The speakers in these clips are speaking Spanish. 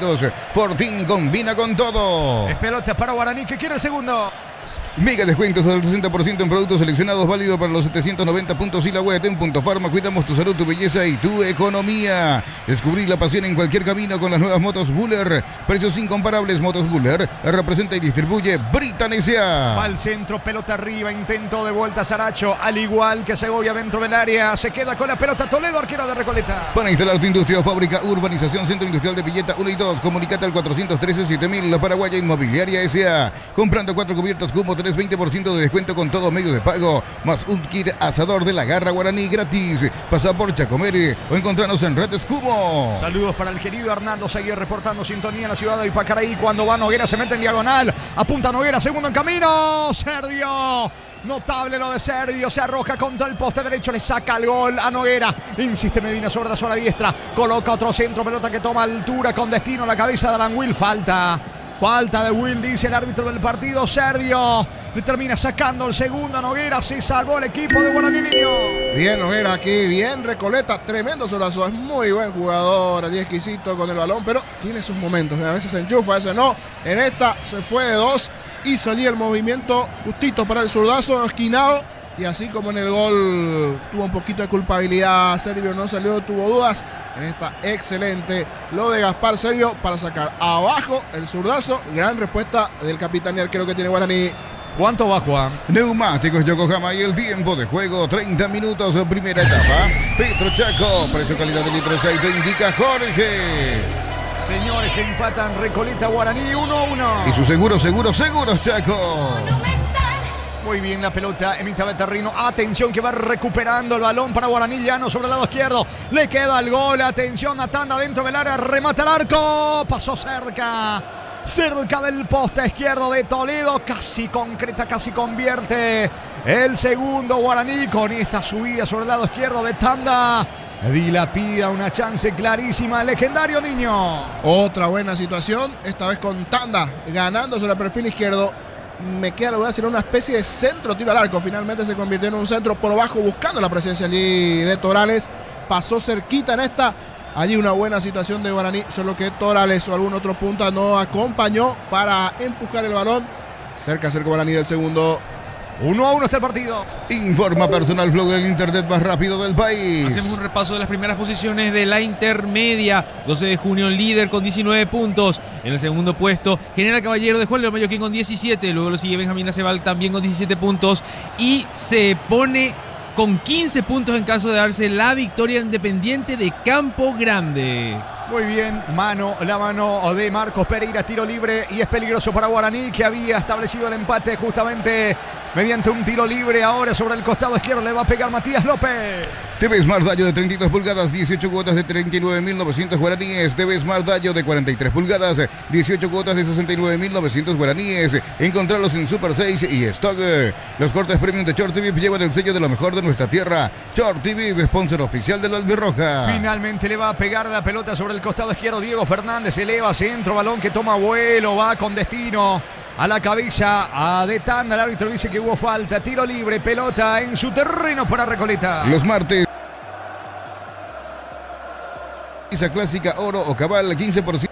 partidos. Fortín combina con todo. Es pelota para Guaraní, que quiere el segundo. Mega descuentos al 60% en productos seleccionados, válido para los 790 puntos y la web en Punto Farma. Cuidamos tu salud, tu belleza y tu economía. Descubrí la pasión en cualquier camino con las nuevas motos Buller. Precios incomparables. Motos Buller representa y distribuye Britanesia. Va al centro, pelota arriba, intento de vuelta Saracho, al igual que Segovia dentro del área. Se queda con la pelota Toledo, arquero de Recoleta. Para instalar tu industria o fábrica, urbanización, centro industrial de Villeta 1 y 2. Comunicate al 413-7000. La Paraguaya Inmobiliaria S.A. Comprando 4 cubiertos Cumo 3, 20% de descuento con todo medio de pago, más un kit asador de la Garra Guaraní gratis. Pasa por Chacomere o encontrarnos en Redes Cumo. Saludos para el querido Hernando Seguir reportando sintonía en la ciudad de Ipacaraí. Cuando va Noguera se mete en diagonal, apunta Noguera, segundo en camino. Sergio, notable lo de Sergio, se arroja contra el poste derecho, le saca el gol a Noguera. Insiste Medina sobre la zona diestra, coloca otro centro, pelota que toma altura con destino a la cabeza de Alan Will. Falta de Will, dice el árbitro del partido. Sergio le termina sacando el segundo a Noguera. Se salvó el equipo de Guaraní, niño. Bien Noguera aquí, bien Recoleta. Tremendo solazo, es muy buen jugador. Allí exquisito con el balón, pero tiene sus momentos. A veces se enchufa, a veces no. En esta se fue de dos y salía el movimiento justito para el zurdazo, esquinado. Y así como en el gol tuvo un poquito de culpabilidad, Sergio no salió, tuvo dudas. En esta excelente lo de Gaspar Sergio para sacar abajo el zurdazo. Gran respuesta del capitán y arquero que tiene Guaraní. ¿Cuánto va, Juan? Neumáticos Yokohama y el tiempo de juego 30 minutos, primera etapa. Petro Chaco, precio calidad de litro de aceite, indica Jorge. Señores, empatan Recoleta Guaraní 1-1. Y su seguros Chaco. Muy bien la pelota en mitad de terreno. Atención que va recuperando el balón para Guaraní. Llano sobre el lado izquierdo. Le queda el gol. Atención, Natanda dentro del área. Remata el arco. Pasó cerca del poste izquierdo de Toledo. Casi concreta, casi convierte el segundo Guaraní con esta subida sobre el lado izquierdo de Tanda. Dilapida una chance clarísima, legendario niño. Otra buena situación, esta vez con Tanda ganando sobre el perfil izquierdo. Me queda la duda si era una especie de centro tiro al arco. Finalmente se convirtió en un centro por abajo buscando la presencia allí de Torales. Pasó cerquita en esta. Allí una buena situación de Guaraní, solo que Torales o algún otro punta no acompañó para empujar el balón. Cerca Guaraní del segundo. 1-1 está el partido. Informa Personal Flow del internet más rápido del país. Hacemos un repaso de las primeras posiciones de la intermedia. 12 de junio líder con 19 puntos. En el segundo puesto General Caballero de Juan León Mallorquín con 17. Luego lo sigue Benjamín Aceval también con 17 puntos. Y se pone con 15 puntos en caso de darse la victoria Independiente de Campo Grande. Muy bien, la mano de Marcos Pereira, tiro libre y es peligroso para Guaraní, que había establecido el empate justamente mediante un tiro libre. Ahora sobre el costado izquierdo le va a pegar Matías López. TV Smart Dayo de 32 pulgadas, 18 cuotas de 39.900 guaraníes. TV Smart Dayo de 43 pulgadas, 18 cuotas de 69.900 guaraníes. Encontrarlos en Super 6 y Stock. Los cortes premium de Short TV llevan el sello de lo mejor de nuestra tierra. Short TV, sponsor oficial de la Albirroja. Finalmente le va a pegar la pelota sobre el costado izquierdo. Diego Fernández eleva centro, balón que toma vuelo, va con destino a la cabeza de Tanda. El árbitro dice que hubo falta, tiro libre, pelota en su terreno para Recoleta. Los martes, esa clásica oro o cabal, 15%.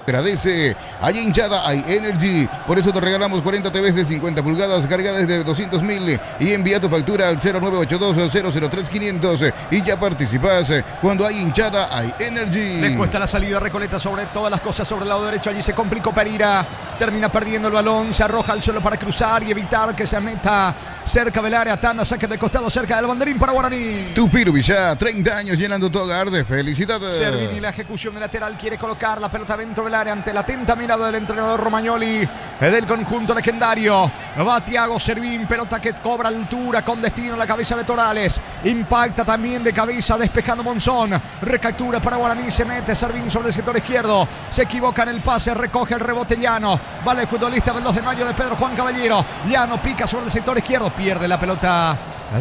Agradece, hay hinchada, hay energy, por eso te regalamos 40 TVs de 50 pulgadas cargadas de 200.000 y envía tu factura al 0982-003-500 y ya participas. Cuando hay hinchada, hay energy. Le cuesta la salida a Recoleta sobre todas las cosas sobre el lado derecho, allí se complicó Pereira, termina perdiendo el balón, se arroja al suelo para cruzar y evitar que se meta cerca del área. Tanda, saque de costado cerca del banderín para Guaraní. Tupiru Villá, 30 años llenando tu hogar de felicidad. Servini, la ejecución de lateral, quiere colocar la pelota dentro del área ante la atenta mirada del entrenador Romagnoli del conjunto legendario. Va Thiago Servín, pelota que cobra altura con destino a la cabeza de Torales. Impacta también de cabeza despejando Monzón. Recaptura para Guaraní, se mete Servín sobre el sector izquierdo. Se equivoca en el pase, recoge el rebote Llano. Vale el futbolista del 2 de mayo de Pedro Juan Caballero. Llano pica sobre el sector izquierdo, pierde la pelota.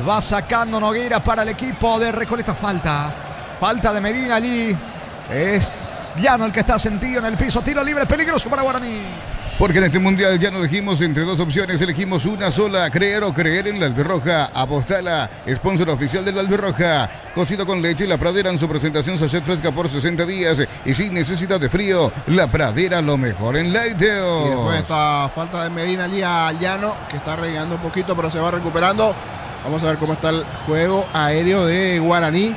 Va sacando Noguera para el equipo de Recoleta. Falta de Medina allí. Es Llano el que está sentido en el piso. Tiro libre, peligroso para Guaraní. Porque en este mundial ya no elegimos entre dos opciones, elegimos una sola, creer o creer en la Albirroja. Apostala, sponsor oficial de la Albirroja. Cocido con leche, la Pradera en su presentación sachet fresca por 60 días y sin necesidad de frío. La Pradera, lo mejor en lácteos. Y después esta falta de Medina allí a Llano, que está regando un poquito, pero se va recuperando. Vamos a ver cómo está el juego aéreo de Guaraní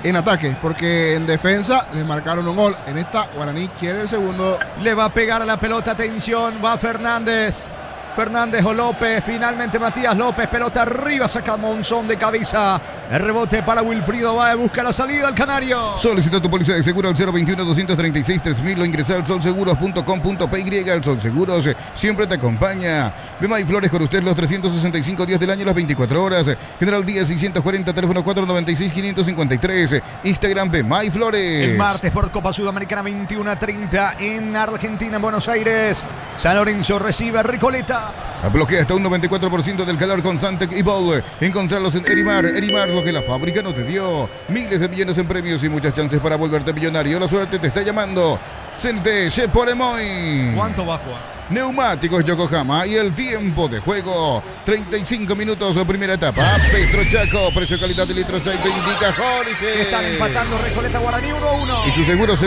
en ataque, porque en defensa le marcaron un gol. En esta, Guaraní quiere el segundo. Le va a pegar a la pelota, atención, va Fernández. Fernández o López, finalmente Matías López, pelota arriba, saca Monzón de cabeza. El rebote para Wilfrido Báez, busca la salida al Canario. Solicita tu póliza de seguro al 021-236-3000 o ingresa al solseguros.com.py. El Sol Seguros siempre te acompaña. Bemay Flores con usted los 365 días del año, las 24 horas. General Díaz 640, teléfono 496-553. Instagram Bemay Flores. El martes por Copa Sudamericana 21:30 en Argentina, en Buenos Aires. San Lorenzo recibe a Recoleta. Bloquea hasta un 94% del calor con Santec y Ball. Encontrarlos en Erimar. Erimar, lo que la fábrica no te dio. Miles de millones en premios y muchas chances para volverte millonario. La suerte te está llamando. Sente Sheporemoy. ¿Cuánto va, Juan? Neumáticos Yokohama y el tiempo de juego. 35 minutos, primera etapa. Petro Chaco, precio calidad de litro 6, te indica Jorge. Están empatando Recoleta Guaraní 1-1. Y su seguros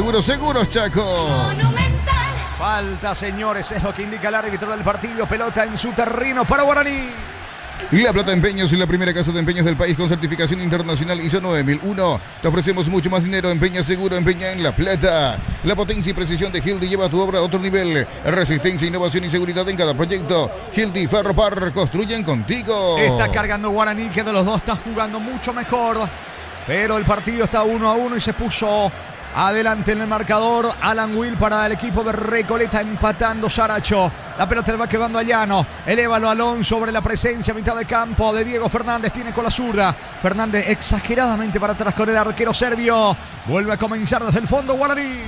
Chaco. Falta, señores, es lo que indica el árbitro del partido. Pelota en su terreno para Guaraní. La Plata Empeños y la primera casa de empeños del país con certificación internacional ISO 9001. Te ofrecemos mucho más dinero. Empeña seguro, empeña en La Plata. La potencia y precisión de Hildy lleva tu obra a otro nivel. Resistencia, innovación y seguridad en cada proyecto. Hildy Ferropar, construyen contigo. Está cargando Guaraní, que de los dos está jugando mucho mejor. Pero el partido está 1-1 y se puso adelante en el marcador. Alan Will para el equipo de Recoleta, empatando Saracho. La pelota le va quedando a Llano. Elévalo Alonso sobre la presencia a mitad de campo de Diego Fernández. Tiene con la zurda. Fernández exageradamente para atrás con el arquero serbio. Vuelve a comenzar desde el fondo Guaraní.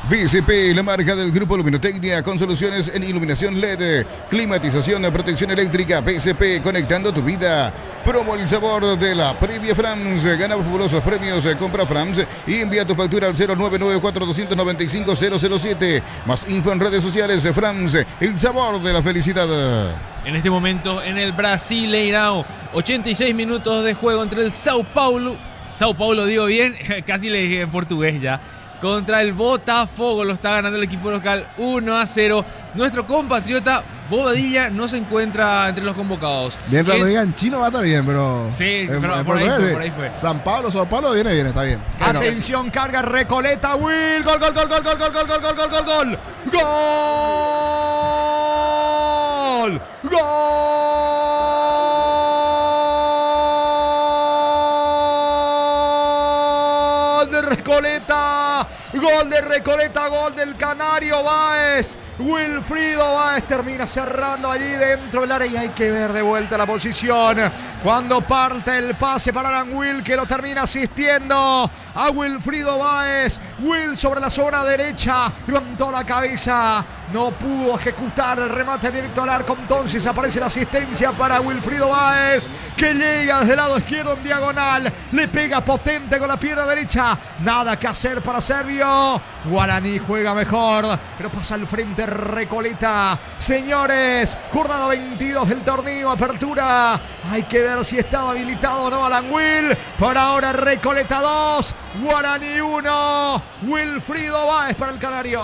BCP, la marca del grupo Luminotecnia, con soluciones en iluminación LED, climatización, protección eléctrica. BCP, conectando tu vida. Promo el sabor de la previa Frams. Gana fabulosos premios. Compra Frams y envía tu factura al 0994-295-007. Más info en redes sociales. Frams, el sabor de la felicidad. En este momento en el Brasileirão, 86 minutos de juego entre el Sao Paulo, digo bien, casi le dije en portugués ya, contra el Botafogo. Lo está ganando el equipo local 1-0. Nuestro compatriota Bobadilla no se encuentra entre los convocados. Mientras lo digan chino va a estar bien, pero... Sí, pero por ahí fue. San Pablo, Sao Paulo viene bien, está bien. Atención, carga Recoleta, Will. Gol. Gol de Recoleta, gol del Canario Báez. Wilfrido Báez termina cerrando allí dentro del área y hay que ver de vuelta la posición. Cuando parte el pase para Alan Will, que lo termina asistiendo a Wilfrido Báez. Will sobre la zona derecha, levantó la cabeza, no pudo ejecutar el remate directo al arco. Entonces aparece la asistencia para Wilfrido Báez, que llega desde el lado izquierdo en diagonal, le pega potente con la pierna derecha. Nada que hacer para Serbio. Guaraní juega mejor, pero pasa al frente Recoleta. Señores, jornada 22 del torneo, apertura. Hay que ver si estaba habilitado o no Alan Will. Por ahora Recoleta 2, Guaraní 1. Wilfrido Báez para el Canario.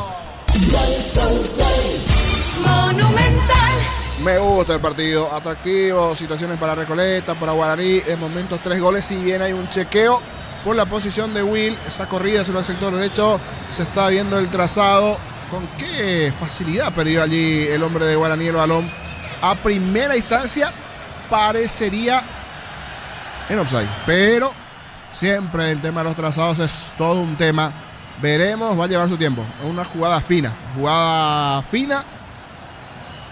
Monumental. Me gusta el partido, atractivo, situaciones para Recoleta, para Guaraní. En momentos 3 goles, si bien hay un chequeo por la posición de Will. Esa corrida sobre el sector derecho, se está viendo el trazado. Con qué facilidad perdió allí el hombre de Guaraní el balón. A primera instancia parecería en offside, pero siempre el tema de los trazados es todo un tema. Veremos, va a llevar su tiempo. Es una jugada fina.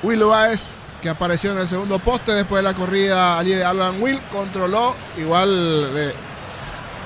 Will Báez, que apareció en el segundo poste después de la corrida allí de Alan Will, controló, igual de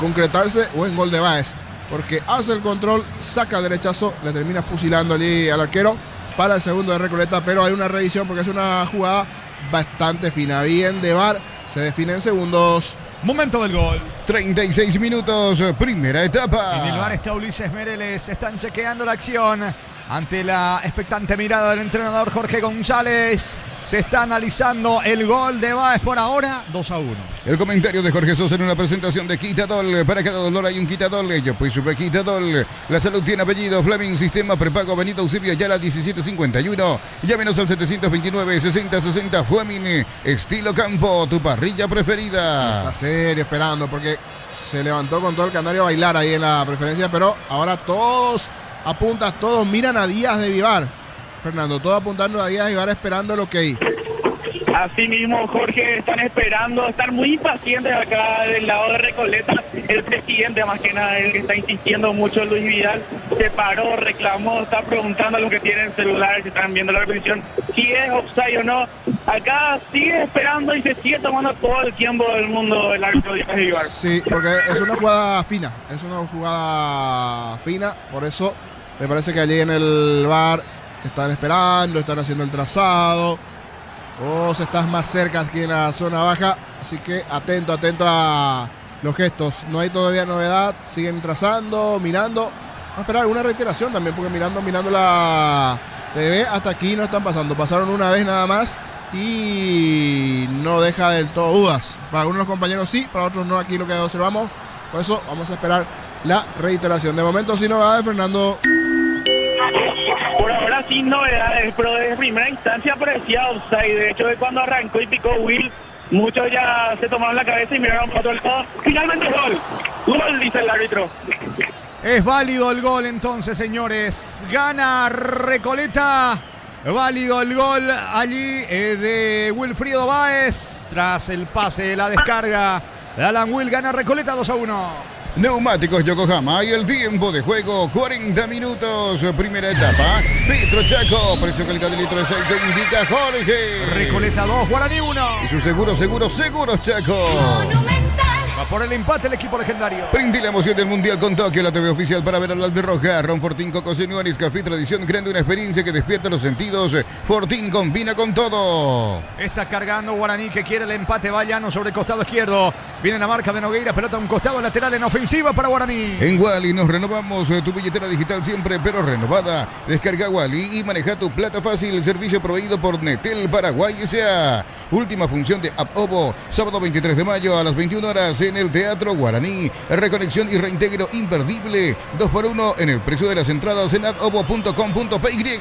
concretarse, buen gol de Báez, porque hace el control, saca derechazo, le termina fusilando allí al arquero para el segundo de Recoleta, pero hay una revisión porque es una jugada bastante fina. Bien de VAR, se define en segundos. Momento del gol. 36 minutos, primera etapa. En el bar está Ulises Mereles, están chequeando la acción. Ante la expectante mirada del entrenador Jorge González, se está analizando el gol de Báez por ahora, 2-1. El comentario de Jorge Sosa en una presentación de Quitadol. Para cada dolor hay un Quitadol. Yo pues supe Quitadol. La salud tiene apellido. Fleming, sistema prepago Benito Eusebio Ayala 1751. Llámenos al 729-6060. Fleming, estilo campo, tu parrilla preferida. Está serio esperando porque se levantó con todo el canario a bailar ahí en la preferencia, pero ahora todos apuntan, todos miran a Díaz de Vivar. Fernando, todos apuntando a Díaz de Vivar esperando el ok. Así mismo, Jorge, están esperando, están muy impacientes acá del lado de Recoleta. El presidente, más que nada, el que está insistiendo mucho, Luis Vidal, se paró, reclamó, está preguntando a los que tienen celular, si están viendo la repetición, si es offside o no. Acá sigue esperando y se sigue tomando todo el tiempo del mundo el árbitro Díaz de Vivar. Sí, porque es una jugada fina, por eso me parece que allí en el VAR están esperando, están haciendo el trazado. O se estás más cerca aquí en la zona baja, así que atento a los gestos. No hay todavía novedad, siguen trazando, mirando. Vamos a esperar alguna reiteración también, porque mirando la TV hasta aquí no están pasando. Pasaron una vez nada más y no deja del todo dudas. Para algunos de los compañeros sí, para otros no. Aquí lo que observamos, por eso vamos a esperar la reiteración. De momento sin novedades, Fernando. Por ahora sin novedades, pero desde primera instancia parecía offside. De hecho, de cuando arrancó y picó Will, muchos ya se tomaron la cabeza y miraron para otro lado. Finalmente gol. Gol, dice el árbitro. Es válido el gol entonces, señores. Gana Recoleta. Válido el gol allí de Wilfrido Báez. Tras el pase, la descarga de Alan Will, gana Recoleta 2-1. Neumáticos Yokohama y el tiempo de juego 40 minutos, primera etapa. Petro Chaco, precio calidad de litro de aceite indica Jorge. Recoleta 2, Guaraní 1. Y su seguros Chaco. Monumental. Va por el empate el equipo legendario. Prende la emoción del Mundial con Tokio, la TV oficial para ver a la albirroja. Ron Fortín, Coco Señores, Café Tradición, creando una experiencia que despierta los sentidos. Fortín combina con todo. Está cargando Guaraní que quiere el empate. Vallano sobre el costado izquierdo. Viene la marca de Nogueira, pelota a un costado lateral en ofensiva para Guaraní. En Wally nos renovamos, tu billetera digital siempre pero renovada. Descarga Wally y maneja tu plata fácil. Servicio proveído por Netel Paraguay S.A. Última función de Abobo, sábado 23 de mayo a las 21 horas en el Teatro Guaraní. Reconexión y reintegro imperdible. 2x1 en el precio de las entradas en adobo.com.py.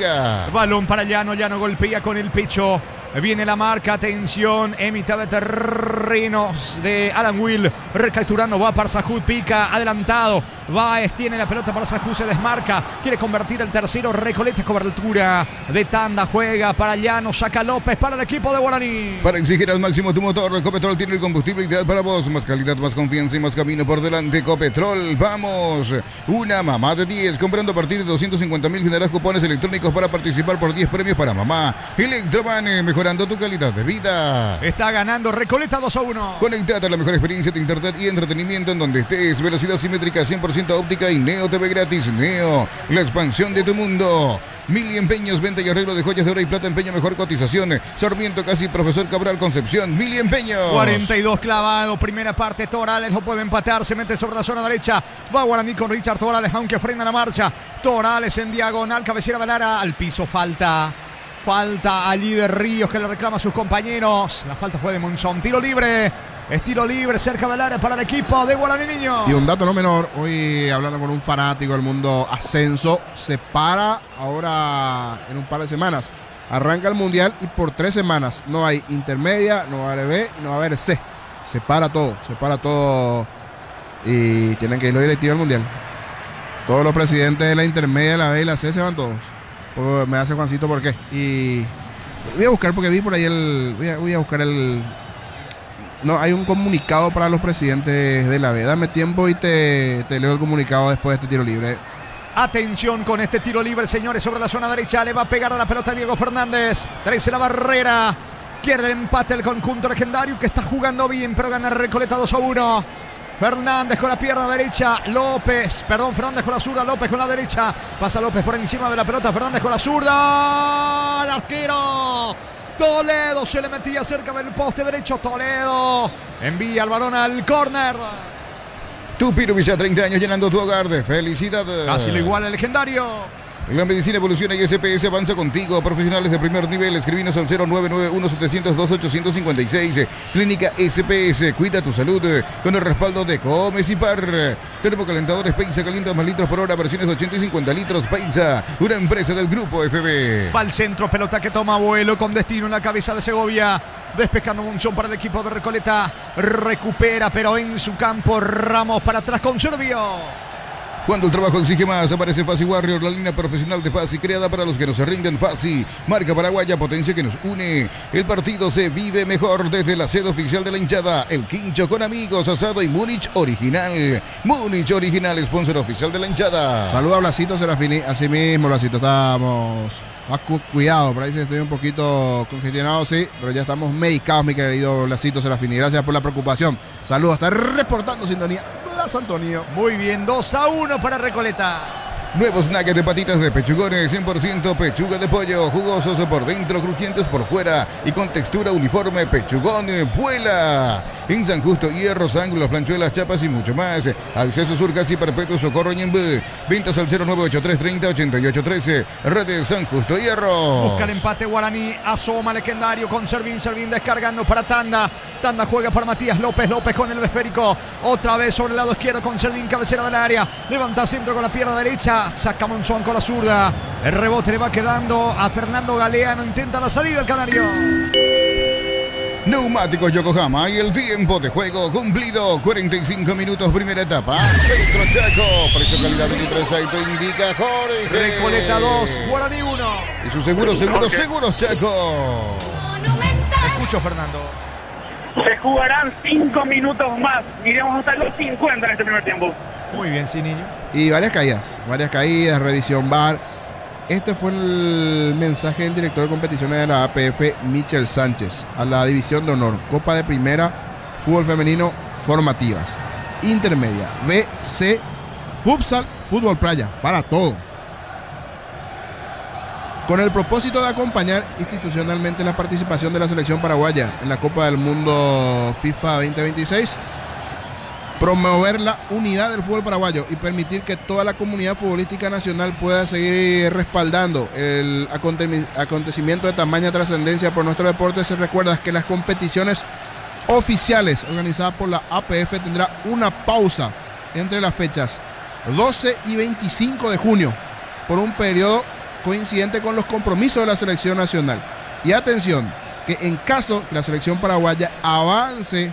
Balón para Llano, Llano golpea con el pecho. Viene la marca, atención, en mitad de terrenos de Alan Will, recapturando, va Parsahut, pica, adelantado, Báez tiene la pelota, Parsahut se desmarca, quiere convertir el tercero, Recoleta, cobertura de tanda, juega para Llano, saca López para el equipo de Guaraní. Para exigir al máximo tu motor, Copetrol tiene el combustible ideal para vos, más calidad, más confianza y más camino por delante. Copetrol, vamos, una mamá de 10, comprando a partir de 250.000 generarás cupones electrónicos para participar por 10 premios para mamá. Electroban, mejorando tu calidad de vida. Está ganando Recoleta 2-1. Conectate a la mejor experiencia de internet y entretenimiento en donde estés. Velocidad simétrica 100% óptica y Neo TV gratis. Neo, la expansión de tu mundo. Mili Empeños, venta y arreglo de joyas de oro y plata, empeño, mejor cotización. Sarmiento Casi, Profesor Cabral, Concepción. Mili Empeños. 42 clavado, primera parte, Torales lo puede empatar, se mete sobre la zona derecha. Va Guaraní con Richard Torales, aunque frena la marcha. Torales en diagonal, cabecera Valara al piso, falta allí de Ríos que le reclama a sus compañeros. La falta fue de Monzón. Tiro libre. Estilo libre cerca del área para el equipo de Guaraní Niño. Y un dato no menor, hoy hablando con un fanático del mundo ascenso, se para ahora en un par de semanas. Arranca el Mundial y por 3 semanas no hay intermedia, no va a haber B, no va a haber C. Se para todo y tienen que ir los directivos del Mundial. Todos los presidentes de la intermedia, de la B y la C se van todos. Me hace Juancito por qué. Y voy a buscar porque vi por ahí voy a buscar el. No, hay un comunicado para los presidentes de la B. Dame tiempo y te leo el comunicado después de este tiro libre. Atención con este tiro libre, señores, sobre la zona derecha. Le va a pegar a la pelota Diego Fernández. Trae la barrera. Quiere el empate el conjunto legendario que está jugando bien, pero gana Recoleta 2-1. Fernández con la pierna derecha, Fernández con la zurda, López con la derecha, pasa López por encima de la pelota, Fernández con la zurda, al arquero, Toledo se le metía cerca del poste derecho, Toledo envía el balón al córner. Tu Pirubisa, 30 años llenando tu hogar de felicidad. Casi lo igual el legendario. La medicina evoluciona y SPS avanza contigo. Profesionales de primer nivel, escribinos al 0991-702-856. Clínica SPS, cuida tu salud con el respaldo de Comes y Par. Termocalentadores Peinza, calienta más litros por hora, versiones 80 y 50 litros. Peinza, una empresa del grupo FB. Va al centro, pelota que toma vuelo con destino en la cabeza de Segovia. Despejando Monzón para el equipo de Recoleta. Recupera, pero en su campo Ramos para atrás con Servio. Cuando el trabajo exige más, aparece Fasi Warrior, la línea profesional de Fasi, creada para los que nos rinden. Fasi, marca paraguaya, potencia que nos une. El partido se vive mejor desde la sede oficial de la hinchada. El Quincho con amigos, asado y Múnich original. Múnich original, sponsor oficial de la hinchada. Saluda a Blasito Serafini. Así mismo, Blasito, estamos más cuidado. Por ahí sí estoy un poquito congestionado, sí, pero ya estamos medicados, mi querido Blasito Serafini. Gracias por la preocupación. Saludos, está reportando sintonía Blas Antonio. Muy bien, 2-1 para Recoleta. Nuevos nuggets de patitas de pechugones, 100% pechuga de pollo, jugosos por dentro, crujientes por fuera y con textura uniforme. Pechugón vuela. En San Justo, hierros, ángulos, planchuelas, chapas y mucho más. Acceso Sur, Casi Perpetuo, Socorro, Ñembé. Ventas al 0983308813. Redes San Justo, hierros. Busca el empate Guaraní, asoma Legendario con Servín descargando para Tanda. Tanda juega para Matías López con el esférico. Otra vez sobre el lado izquierdo con Servín, cabecera del área. Levanta centro con la pierna derecha. Saca Monzón con la zurda. El rebote le va quedando a Fernando Galeano. Intenta la salida el canario. Neumáticos Yokohama y el tiempo de juego cumplido. 45 minutos, primera etapa. Petro Chaco, precio calidad 23, ahí te indica Jorge. Recoleta 2, Guaraní 1. Y sus seguros Chaco. Monumental. Escucho, Fernando. Se jugarán 5 minutos más. Iremos hasta los 50 en este primer tiempo. Muy bien, sí, niño. Y varias caídas, revisión VAR. Este fue el mensaje del director de competiciones de la APF, Michel Sánchez, a la división de honor, Copa de Primera, Fútbol Femenino, Formativas, Intermedia, B, C, Futsal, Fútbol Playa, para todo. Con el propósito de acompañar institucionalmente la participación de la selección paraguaya en la Copa del Mundo FIFA 2026, promover la unidad del fútbol paraguayo y permitir que toda la comunidad futbolística nacional pueda seguir respaldando el acontecimiento de tamaña trascendencia por nuestro deporte. Se recuerda que las competiciones oficiales organizadas por la APF tendrá una pausa entre las fechas 12 y 25 de junio por un periodo coincidente con los compromisos de la selección nacional. Y atención, que en caso que la selección paraguaya avance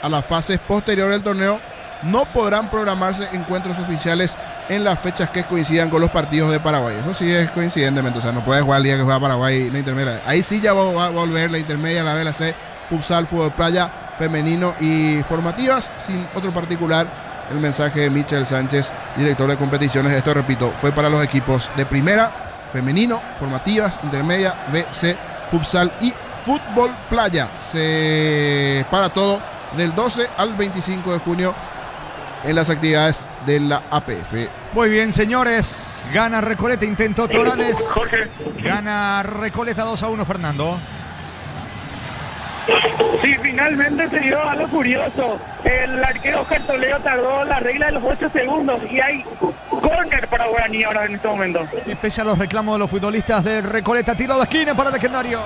a las fases posteriores del torneo, no podrán programarse encuentros oficiales en las fechas que coincidan con los partidos de Paraguay. Eso sí es coincidentemente, o sea, no puede jugar el día que juega Paraguay la intermedia. Ahí sí ya va a volver la intermedia, la B, la C, futsal, fútbol playa, femenino y formativas, sin otro particular. El mensaje de Michel Sánchez, director de competiciones. Esto, repito, fue para los equipos de primera, femenino, formativas, intermedia, B, C, futsal y fútbol playa. Se para todo del 12 al 25 de junio en las actividades de la APF. Muy bien, señores. Gana Recoleta, intentó Torales. Jorge. Gana Recoleta 2-1, Fernando. Sí, finalmente se dio algo curioso. El arquero Oscar Toledo tardó la regla de los 8 segundos y hay córner para Guaraní ahora en este momento. Y pese a los reclamos de los futbolistas de Recoleta, tiro de esquina para Legendario.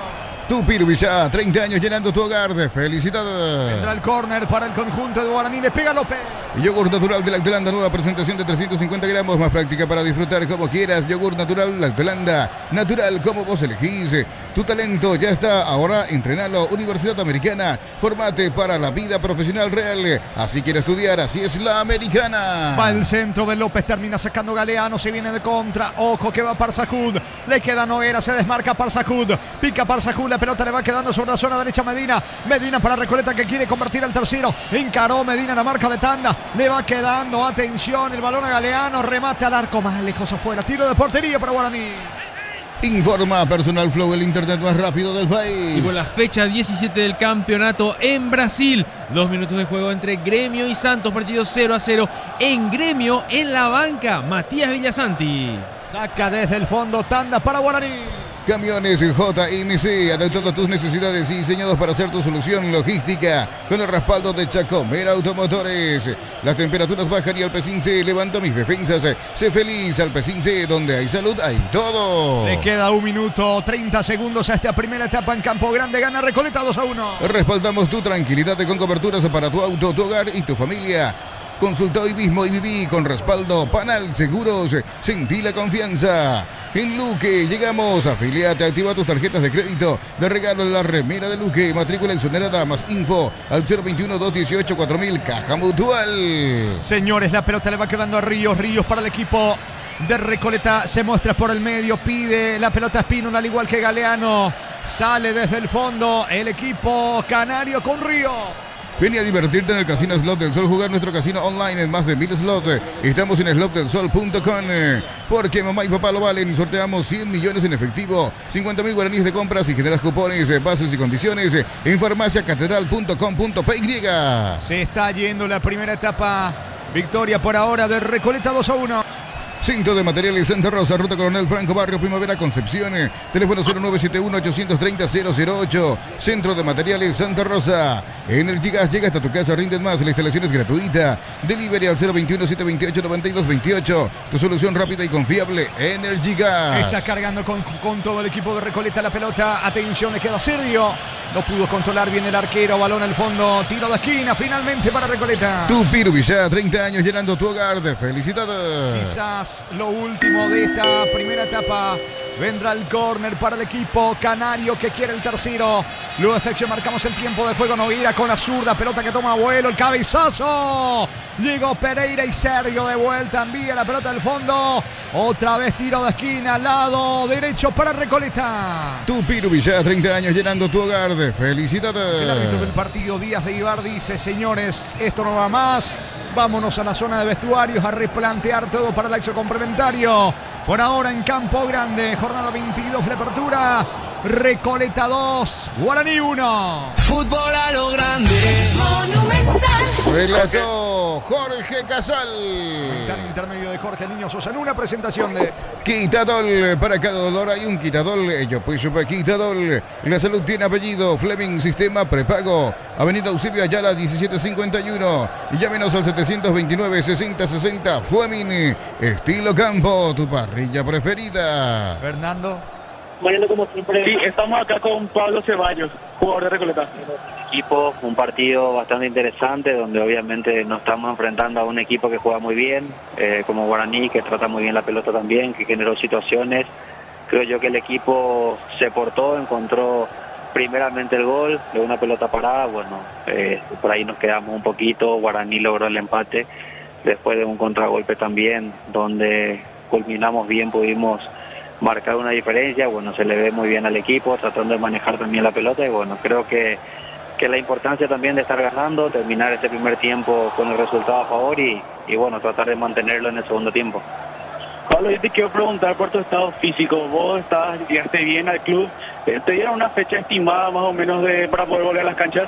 Tupir Villá, 30 años llenando tu hogar de felicidad. Vendrá el córner para el conjunto de Guaraní. Le pega López. Yogur natural de Lactolanda, nueva presentación de 350 gramos, más práctica para disfrutar como quieras. Yogur natural Lactolanda, natural como vos elegís. Tu talento ya está, ahora entrenalo. Universidad Americana, formate para la vida profesional real. Así quiere estudiar, así es la americana. Va el centro de López, termina sacando Galeano, se viene de contra. Ojo que va Parsacud. Le queda Noguera, se desmarca Parsacud. Pica Parsacud, la pelota le va quedando sobre la zona derecha Medina. Medina para Recoleta que quiere convertir al tercero. Encaró Medina la marca de Tanda. Le va quedando, atención, el balón a Galeano. Remate al arco más lejos afuera. Tiro de portería para Guaraní. Informa Personal Flow, el internet más rápido del país. Y por la fecha 17 del campeonato en Brasil, 2 minutos de juego entre Gremio y Santos, partido 0-0 en Gremio. En la banca, Matías Villasanti. Saca desde el fondo Tanda para Guaraní. Camiones JMC, adaptado a tus necesidades y diseñados para ser tu solución logística, con el respaldo de Chacomer Automotores. Las temperaturas bajan y Alpecin C levanto mis defensas. Sé feliz, Alpecin C, donde hay salud hay todo. Le queda 1 minuto 30 segundos a esta primera etapa en Campo Grande. Gana Recoleta 2-1. Respaldamos tu tranquilidad con coberturas para tu auto, tu hogar y tu familia. Consulta hoy mismo y viví con respaldo Panal Seguros. Sentí la confianza. En Luque llegamos. Afiliate, activa tus tarjetas de crédito de regalo de la remera de Luque. Matrícula exonerada, más info al 021-218-4000. Caja Mutual. Señores, la pelota le va quedando a Ríos. Ríos para el equipo de Recoleta. Se muestra por el medio. Pide la pelota a Espino, al igual que Galeano. Sale desde el fondo el equipo canario con Ríos. Ven a divertirte en el Casino Slot del Sol, jugar nuestro casino online en más de 1000 slots. Estamos en slotdelsol.com, porque mamá y papá lo valen. Sorteamos 100 millones en efectivo, 50.000 guaraníes de compras y generas cupones, bases y condiciones en farmaciacatedral.com.py. Se está yendo la primera etapa. Victoria por ahora de Recoleta 2-1. Centro de Materiales Santa Rosa, Ruta Coronel Franco, Barrio Primavera, Concepción. Teléfono 0971-830-008. Centro de Materiales Santa Rosa. Energy Gas llega hasta tu casa, rindes más. La instalación es gratuita. Delivery al 021-728-9228. Tu solución rápida y confiable, Energy Gas. Está cargando con todo el equipo de Recoleta la pelota. Atención, le queda Sergio. No pudo controlar bien el arquero. Balón al fondo. Tiro de esquina finalmente para Recoleta. Tupiru Villá, 30 años llenando tu hogar de felicidad. Quizás lo último de esta primera etapa. Vendrá el córner para el equipo canario que quiere el tercero. Luego de esta acción marcamos el tiempo de juego. Nogueira con la zurda, pelota que toma vuelo, el cabezazo. Llegó Pereira y Sergio de vuelta, envía la pelota al fondo. Otra vez tiro de esquina, lado derecho para Recoleta. Tupiru Villá, 30 años llenando tu hogar de felicidad. El árbitro del partido, Díaz de Ibar, dice: señores, esto no va más. Vámonos a la zona de vestuarios a replantear todo para el acción complementario. Por ahora en Campo Grande, jornada 22 de apertura. Recoleta 2, Guaraní 1. Fútbol a lo grande. Monumental. Relató Jorge Casal. Comentario intermedio de Jorge Niño Sosa en una presentación de Quitadol, para cada dolor hay un Quitadol. Ello pues supa Quitadol. La salud tiene apellido. Fleming, sistema prepago. Avenida Eusebio Ayala 1751. Llámenos al 729-6060. Fleming, estilo campo, tu parrilla preferida. Fernando. Mariano, como siempre. Sí, estamos acá con Pablo Ceballos, jugador de Recoleta. Equipo, un partido bastante interesante donde obviamente nos estamos enfrentando a un equipo que juega muy bien, como Guaraní, que trata muy bien la pelota también, que generó situaciones. Creo yo que el equipo se portó, encontró primeramente el gol de una pelota parada. Bueno, por ahí nos quedamos un poquito. Guaraní logró el empate después de un contragolpe también, donde culminamos bien, pudimos marcar una diferencia. Bueno, se le ve muy bien al equipo, tratando de manejar también la pelota, y bueno, creo que la importancia también de estar ganando, terminar este primer tiempo con el resultado a favor y bueno, tratar de mantenerlo en el segundo tiempo. Pablo, yo te quiero preguntar por tu estado físico. Vos llegaste bien al club. ¿Te dieron una fecha estimada más o menos para poder volver a las canchas?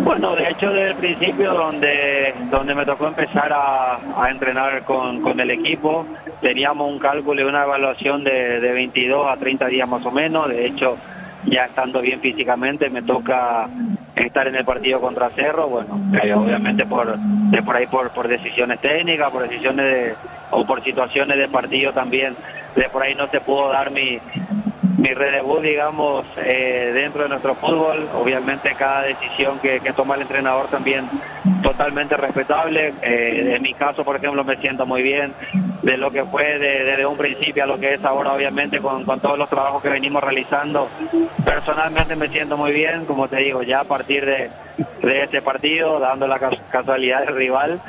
Bueno, de hecho desde el principio donde me tocó empezar a entrenar con el equipo, teníamos un cálculo y una evaluación de 22 a 30 días más o menos. De hecho, ya estando bien físicamente, me toca estar en el partido contra Cerro. Bueno, obviamente por decisiones técnicas, por decisiones o por situaciones de partido también, de por ahí no se pudo dar mi redebut, digamos, dentro de nuestro fútbol. Obviamente cada decisión que toma el entrenador también totalmente respetable. En mi caso, por ejemplo, me siento muy bien de lo que fue desde un principio a lo que es ahora, obviamente con todos los trabajos que venimos realizando. Personalmente me siento muy bien, como te digo, ya a partir de este partido, dando la casualidad del rival,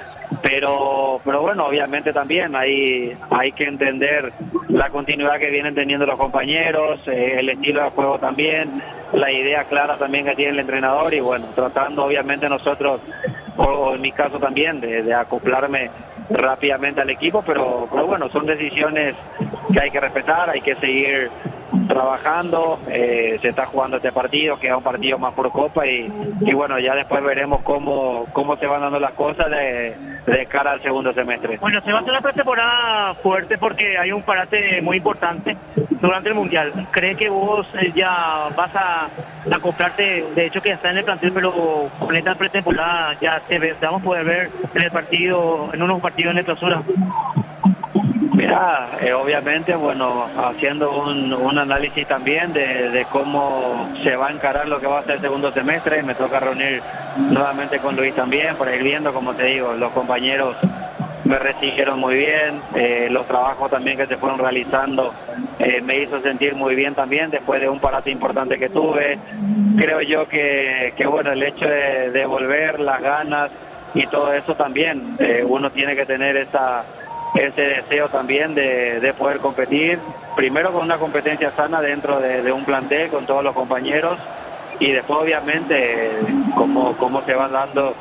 pero bueno, obviamente también hay que entender la continuidad que vienen teniendo los compañeros, el estilo de juego también, la idea clara también que tiene el entrenador, y bueno, tratando obviamente nosotros, o en mi caso también, de acoplarme rápidamente al equipo, pero bueno, son decisiones que hay que respetar, hay que seguir trabajando. Se está jugando este partido, que es un partido más por copa, y bueno, ya después veremos cómo se van dando las cosas de cara al segundo semestre. Bueno, se va a hacer una pretemporada fuerte porque hay un parate muy importante durante el Mundial. ¿Cree que vos ya vas a acoplarte? De hecho que ya está en el plantel, pero con esta pretemporada ya te vamos a poder ver en el partido, en unos partidos en el clausura. Mira, obviamente, bueno, haciendo un análisis también de cómo se va a encarar lo que va a ser el segundo semestre, me toca reunir nuevamente con Luis también para ir viendo, como te digo, los compañeros me recibieron muy bien, los trabajos también que se fueron realizando me hizo sentir muy bien también después de un parate importante que tuve. Creo yo que bueno, el hecho de volver, las ganas y todo eso también, uno tiene que tener ese deseo también de poder competir, primero con una competencia sana dentro de un plantel con todos los compañeros y después obviamente cómo se van dando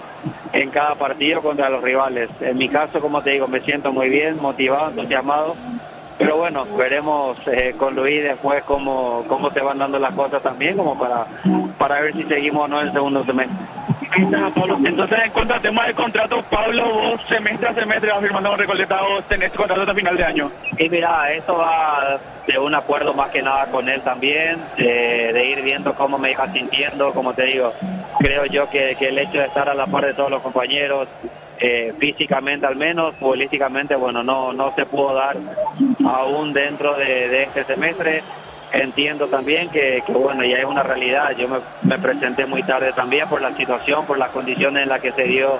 en cada partido contra los rivales. En mi caso, como te digo, me siento muy bien, motivado, entusiasmado, pero bueno, veremos con Luis después cómo se van dando las cosas también, como para ver si seguimos o no en el segundo semestre. Pablo. Entonces, en cuanto al tema del contrato, Pablo, vos semestre a semestre vas firmando con Recoleta, vos tenés contrato hasta final de año. Y mira, esto va de un acuerdo más que nada con él también, de ir viendo cómo me iba sintiendo, como te digo, creo yo que el hecho de estar a la par de todos los compañeros, físicamente al menos, futbolísticamente, bueno, no se pudo dar aún dentro de este semestre. Entiendo también que bueno, ya es una realidad. Yo me presenté muy tarde también por la situación, por las condiciones en las que se dio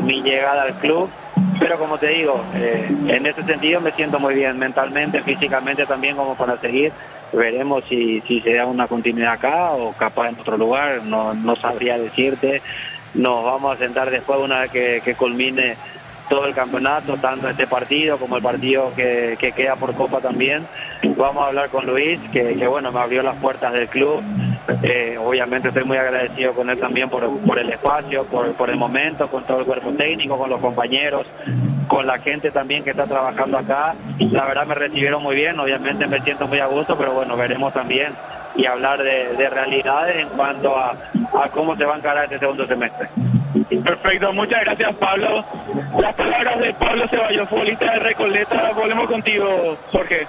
mi llegada al club. Pero como te digo, en ese sentido me siento muy bien, mentalmente, físicamente también, como para seguir. Veremos si se da una continuidad acá o capaz en otro lugar, no sabría decirte. Nos vamos a sentar después una vez que culmine todo el campeonato, tanto este partido como el partido que queda por Copa también. Vamos a hablar con Luis, que bueno, me abrió las puertas del club. Obviamente estoy muy agradecido con él también por el espacio, por el momento, con todo el cuerpo técnico, con los compañeros, con la gente también que está trabajando acá. La verdad me recibieron muy bien, obviamente me siento muy a gusto, pero bueno, veremos también y hablar de realidades en cuanto a cómo se va a encarar este segundo semestre. Perfecto, muchas gracias, Pablo. Las palabras de Pablo Ceballos, futbolista de Recoleta. Volvemos contigo, Jorge.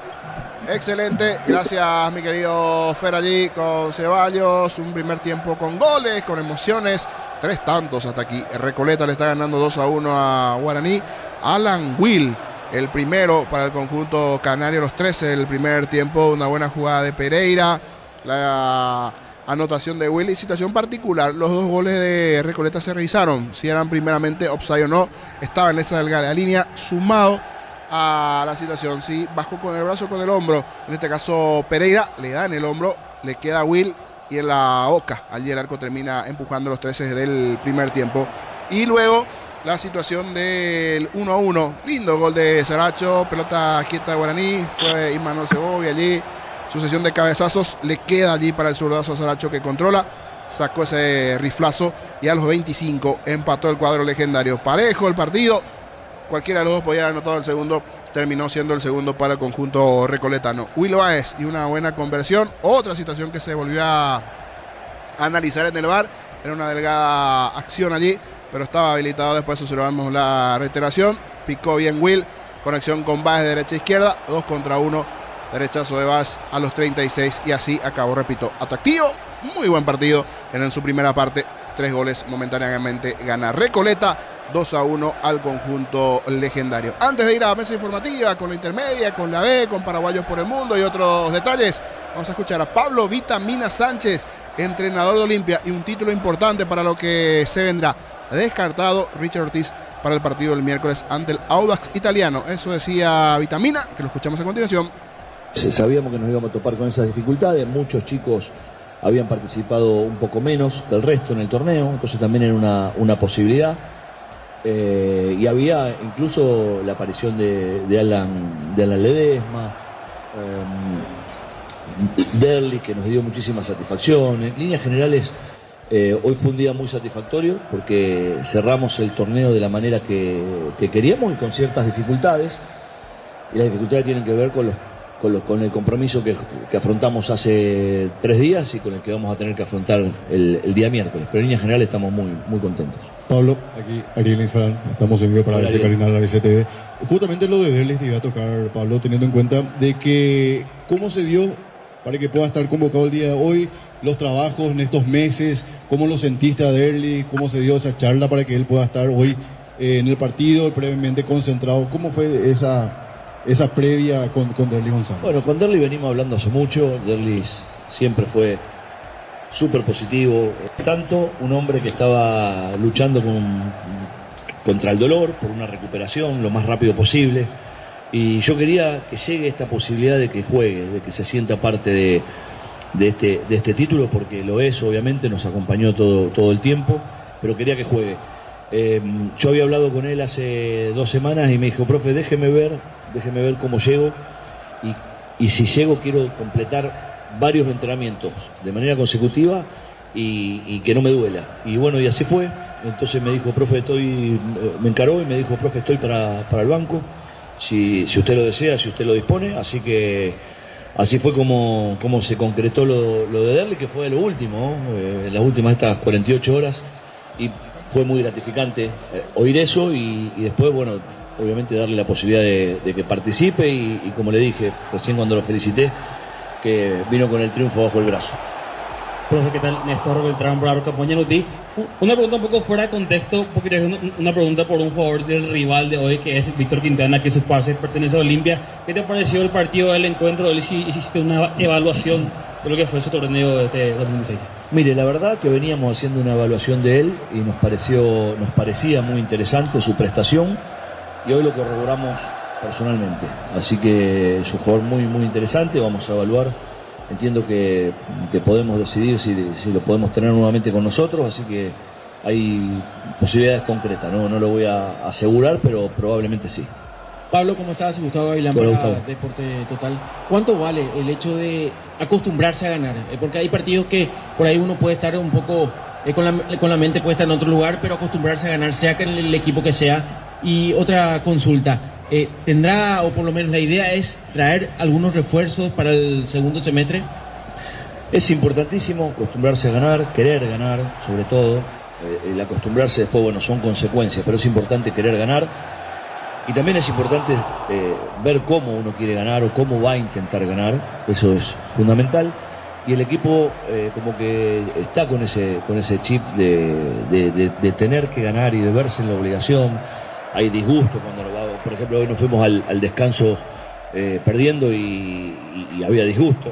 Excelente, gracias mi querido Fer allí con Ceballos, un primer tiempo con goles, con emociones, 3 tantos hasta aquí. Recoleta le está ganando 2-1 a Guaraní. Alan Will, el primero para el conjunto canario, los 13 del primer tiempo, una buena jugada de Pereira, la anotación de Will y situación particular, los 2 goles de Recoleta se revisaron, si eran primeramente offside o no, estaba en esa delgada línea, sumado a la situación, si bajó con el brazo, con el hombro, en este caso Pereira, le da en el hombro, le queda a Will y en la boca, allí el arco termina empujando los 13 del primer tiempo, y luego la situación del 1-1, lindo gol de Saracho, pelota quieta de Guaraní, fue Imanol Segovia allí, sucesión de cabezazos, le queda allí para el zurdazo a Saracho que controla, sacó ese riflazo y a los 25 empató el cuadro legendario. Parejo el partido, cualquiera de los dos podía haber anotado el segundo, terminó siendo el segundo para el conjunto recoletano. Will Baez y una buena conversión, otra situación que se volvió a analizar en el VAR, era una delgada acción allí, pero estaba habilitado, después observamos la reiteración, picó bien Will, conexión con Baez de derecha a izquierda, 2 contra 1. Derechazo de Baez a los 36 y así acabó, repito, atractivo, muy buen partido en su primera parte, 3 goles momentáneamente gana Recoleta, 2-1 al conjunto legendario. Antes de ir a la mesa informativa con la intermedia, con la B, con Paraguayos por el Mundo y otros detalles, vamos a escuchar a Pablo Vitamina Sánchez, entrenador de Olimpia y un título importante para lo que se vendrá. Descartado Richard Ortiz para el partido del miércoles ante el Audax italiano, eso decía Vitamina, que lo escuchamos a continuación. Sabíamos que nos íbamos a topar con esas dificultades, muchos chicos habían participado un poco menos que el resto en el torneo, entonces también era una posibilidad, y había incluso la aparición de Alan Ledesma, Derli, que nos dio muchísimas satisfacciones. En líneas generales, hoy fue un día muy satisfactorio porque cerramos el torneo de la manera que queríamos y con ciertas dificultades, y las dificultades tienen que ver con el compromiso que afrontamos hace 3 días y con el que vamos a tener que afrontar el día miércoles. Pero en líneas generales estamos muy contentos. Pablo, aquí Ariel Infran, estamos en vivo para Hola, ese Ariel. canal RCTV. Justamente lo de Derlis te iba a tocar, Pablo, teniendo en cuenta de que cómo se dio para que pueda estar convocado el día de hoy, los trabajos en estos meses, cómo lo sentiste a Derlis, cómo se dio esa charla para que él pueda estar hoy en el partido, previamente concentrado. ¿Cómo fue esa previa con Derlis González? Bueno, con Derlis venimos hablando hace mucho. Derlis siempre fue súper positivo, tanto un hombre que estaba luchando contra el dolor por una recuperación lo más rápido posible, y yo quería que llegue esta posibilidad de que juegue, de que se sienta parte de este título, porque lo es, obviamente, nos acompañó todo el tiempo, pero quería que juegue. Yo había hablado con él hace 2 semanas y me dijo: profe, déjeme ver cómo llego, y si llego quiero completar varios entrenamientos de manera consecutiva y que no me duela. Y bueno, y así fue. Entonces me dijo: profe, me encaró y me dijo: profe, estoy para el banco, si usted lo desea, si usted lo dispone. Así que así fue como se concretó lo de Derlis, que fue lo último, en las últimas estas 48 horas, y fue muy gratificante oír eso, y después, bueno, obviamente darle la posibilidad de que participe, y como le dije recién cuando lo felicité, que vino con el triunfo bajo el brazo. Profe, ¿qué tal? Néstor Beltrán, Bravo, Capoñanuti. Una pregunta un poco fuera de contexto, porque es una pregunta por un jugador del rival de hoy, que es Víctor Quintana, que sus pases pertenece a Olimpia. ¿Qué te pareció el partido del encuentro? Si hiciste una evaluación de lo que fue su torneo de este 2016. Mire, la verdad que veníamos haciendo una evaluación de él y nos parecía muy interesante su prestación, y hoy lo corroboramos personalmente. Así que es un jugador muy, muy interesante. Vamos a evaluar. Entiendo que podemos decidir si lo podemos tener nuevamente con nosotros, así que hay posibilidades concretas, no lo voy a asegurar, pero probablemente sí. Pablo, ¿cómo estás? Gustavo Gavilán para Deporte Total. ¿Cuánto vale el hecho de acostumbrarse a ganar? Porque hay partidos que por ahí uno puede estar un poco con la mente puesta en otro lugar, pero acostumbrarse a ganar, sea que el equipo que sea. Y otra consulta, ¿tendrá, o por lo menos la idea es traer algunos refuerzos para el segundo semestre? Es importantísimo acostumbrarse a ganar, querer ganar, sobre todo. El acostumbrarse después, bueno, son consecuencias, pero es importante querer ganar. Y también es importante ver cómo uno quiere ganar o cómo va a intentar ganar. Eso es fundamental. Y el equipo como que está con ese chip de tener que ganar y de verse en la obligación. Hay disgusto cuando lo va. Por ejemplo, hoy nos fuimos al descanso perdiendo y había disgusto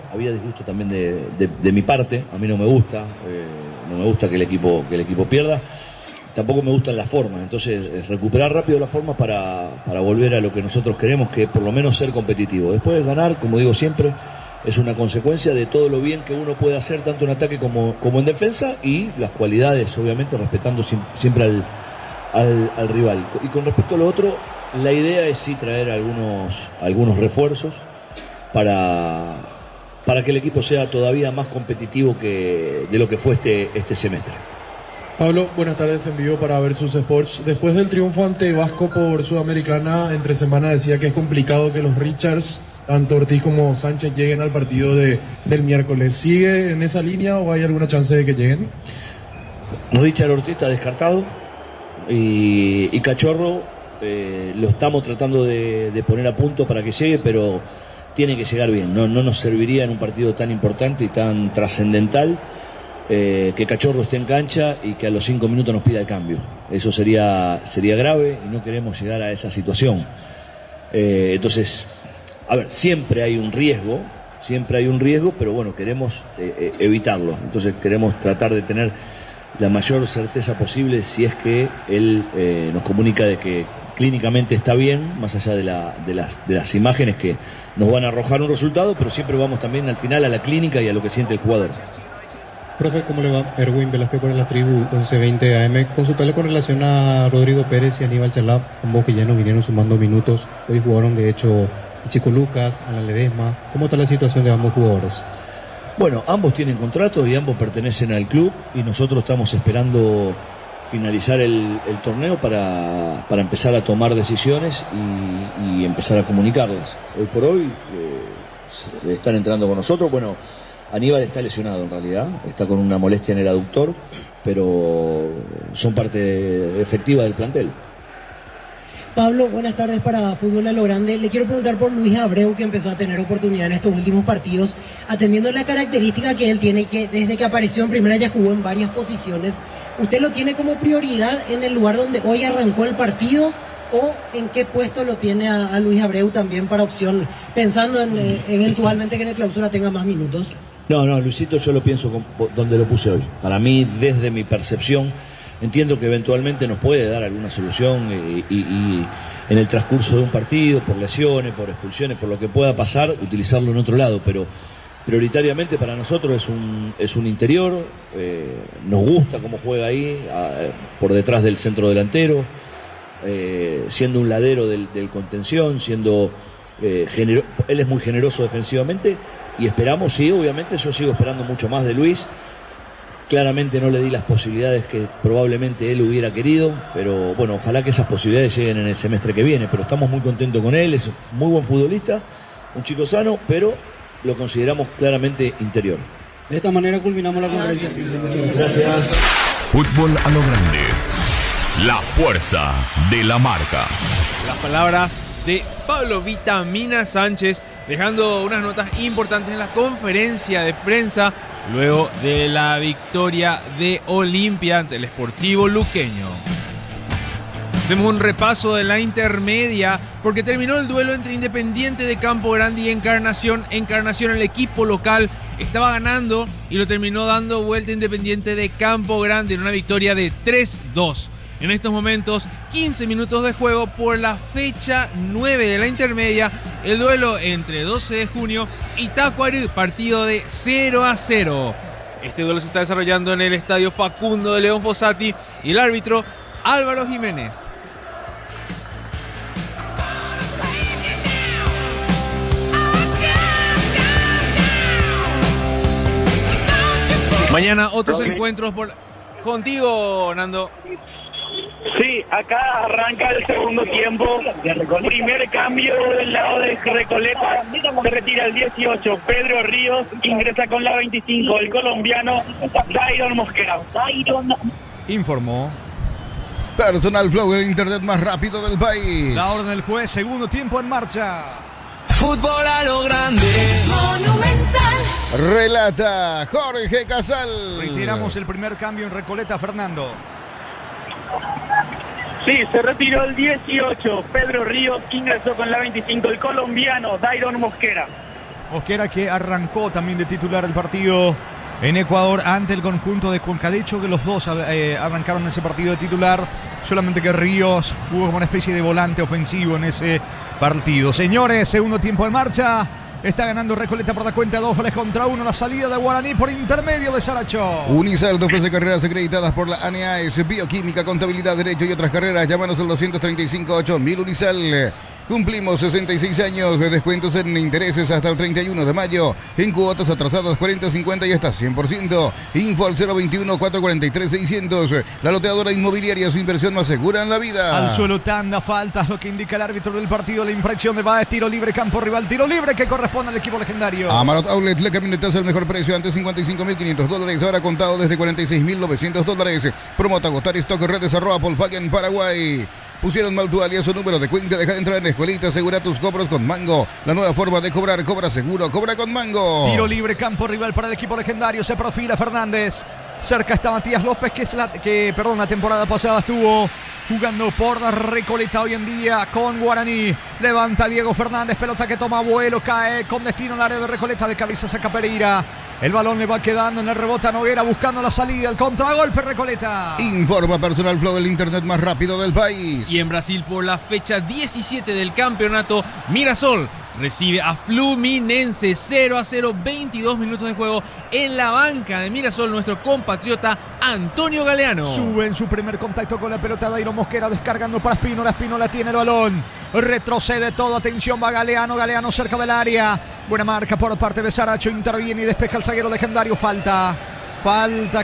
también de mi parte. A mí no me gusta que el equipo pierda. Tampoco me gustan las formas, entonces recuperar rápido las formas para volver a lo que nosotros queremos, que por lo menos ser competitivo. Después ganar, como digo siempre, es una consecuencia de todo lo bien que uno puede hacer tanto en ataque como en defensa, y las cualidades, obviamente respetando siempre al rival. Y con respecto a lo otro, la idea es sí traer algunos refuerzos para que el equipo sea todavía más competitivo de lo que fue este semestre. Pablo, buenas tardes, en vivo para Versus Sports. Después del triunfo ante Vasco por Sudamericana, entre semana decía que es complicado que los Richards, tanto Ortiz como Sánchez, lleguen al partido del miércoles. ¿Sigue en esa línea o hay alguna chance de que lleguen? Richard Ortiz está descartado y Cachorro lo estamos tratando de poner a punto para que llegue, pero tiene que llegar bien. No nos serviría en un partido tan importante y tan trascendental que Cachorro esté en cancha y que a los 5 minutos nos pida el cambio. Eso sería grave y no queremos llegar a esa situación. Entonces, a ver, siempre hay un riesgo, pero bueno, queremos evitarlo. Entonces queremos tratar de tener la mayor certeza posible si es que él nos comunica de que clínicamente está bien, más allá de las imágenes que nos van a arrojar un resultado, pero siempre vamos también al final a la clínica y a lo que siente el jugador. Profe, ¿cómo le va? Erwin Velázquez por la tribu 1120 AM. Consultarle con relación a Rodrigo Pérez y Aníbal Chalab, ambos que ya no vinieron sumando minutos. Hoy jugaron, de hecho, el Chico Lucas, Alan Ledesma. ¿Cómo está la situación de ambos jugadores? Bueno, ambos tienen contrato y ambos pertenecen al club, y nosotros estamos esperando finalizar el torneo para empezar a tomar decisiones y empezar a comunicarlas. Hoy por hoy están entrando con nosotros. Bueno, Aníbal está lesionado en realidad, está con una molestia en el aductor, pero son parte efectiva del plantel. Pablo, buenas tardes para Fútbol a lo Grande. Le quiero preguntar por Luis Abreu, que empezó a tener oportunidad en estos últimos partidos, atendiendo la característica que él tiene, que desde que apareció en primera ya jugó en varias posiciones. ¿Usted lo tiene como prioridad en el lugar donde hoy arrancó el partido o en qué puesto lo tiene a Luis Abreu también para opción, pensando en eventualmente que en el clausura tenga más minutos? No, Luisito yo lo pienso donde lo puse hoy. Para mí, desde mi percepción, entiendo que eventualmente nos puede dar alguna solución y en el transcurso de un partido, por lesiones, por expulsiones, por lo que pueda pasar, utilizarlo en otro lado, pero prioritariamente para nosotros es un interior, nos gusta cómo juega ahí, por detrás del centro delantero, siendo un ladero del contención, siendo él es muy generoso defensivamente y esperamos, sí, obviamente yo sigo esperando mucho más de Luis. Claramente no le di las posibilidades que probablemente él hubiera querido, pero bueno, ojalá que esas posibilidades lleguen en el semestre que viene, pero estamos muy contentos con él, es un muy buen futbolista, un chico sano, pero lo consideramos claramente interior. De esta manera culminamos la conferencia. Gracias. Fútbol a lo Grande, la fuerza de la marca. Las palabras de Pablo Vitamina Sánchez, dejando unas notas importantes en la conferencia de prensa luego de la victoria de Olimpia ante el Sportivo Luqueño. Hacemos un repaso de la intermedia porque terminó el duelo entre Independiente de Campo Grande y Encarnación. Encarnación, el equipo local, estaba ganando y lo terminó dando vuelta Independiente de Campo Grande en una victoria de 3-2. En estos momentos, 15 minutos de juego por la fecha 9 de la intermedia. El duelo entre 12 de junio y Tacuary, partido de 0-0. Este duelo se está desarrollando en el estadio Facundo de León Fossati y el árbitro Álvaro Jiménez. Mañana otros encuentros contigo, Nando. Sí, acá arranca el segundo tiempo. Primer cambio del lado de Recoleta. Se retira el 18, Pedro Ríos. Ingresa con la 25, el colombiano Dairon Mosquera. Informó Personal Flow, el internet más rápido del país. la orden del juez, segundo tiempo en marcha. Fútbol a lo Grande. Monumental. Relata Jorge Casal. Retiramos el primer cambio en Recoleta, Fernando. Sí, se retiró el 18, Pedro Ríos. Ingresó con la 25, el colombiano Dairon Mosquera. Mosquera, que arrancó también de titular el partido en Ecuador ante el conjunto de Cuenca. De hecho, que los dos arrancaron ese partido de titular, solamente que Ríos jugó como una especie de volante ofensivo en ese partido. Señores, segundo tiempo en marcha. Está ganando Recoleta por la cuenta de 2-1. La salida de Guaraní por intermedio de Saracho. Unisaldo ofrece carreras acreditadas por la ANEAES, bioquímica, contabilidad, derecho y otras carreras. Llámanos al 235-8000 Unisal. Cumplimos 66 años de descuentos en intereses hasta el 31 de mayo. En cuotas atrasadas 40, 50 y hasta 100%. Info al 021-443-600. La loteadora inmobiliaria, su inversión más segura en la vida. Al suelo, tanda, faltas, lo que indica el árbitro del partido. La infracción de Baez, tiro libre, campo rival, tiro libre que corresponde al equipo legendario. Amarot Outlet, la camioneta al mejor precio, antes $55.500, ahora contado desde $46.900. Promota agotar stock, redes @Volkswagen Paraguay. Pusieron mal tu alias o número de cuenta, deja de entrar en la escuelita, asegura tus cobros con Mango. La nueva forma de cobrar, cobra seguro, cobra con Mango. Tiro libre, campo rival para el equipo legendario, se profila Fernández. Cerca está Matías López, que la temporada pasada estuvo jugando por Recoleta, hoy en día con Guaraní. Levanta Diego Fernández, pelota que toma vuelo, cae con destino al área de Recoleta, de cabeza saca Pereira. El balón le va quedando en el rebote a Noguera, buscando la salida, el contragolpe Recoleta. Informa Personal Flow, el internet más rápido del país. Y en Brasil, por la fecha 17 del campeonato, Mirasol recibe a Fluminense 0-0, 22 minutos de juego. En la banca de Mirasol, nuestro compatriota Antonio Galeano. Sube en su primer contacto con la pelota Dairon Mosquera, descargando para Espínola. Espínola tiene el balón, retrocede todo, atención, va Galeano. Galeano cerca del área, buena marca por parte de Saracho, interviene y despeja el zaguero legendario. Falta,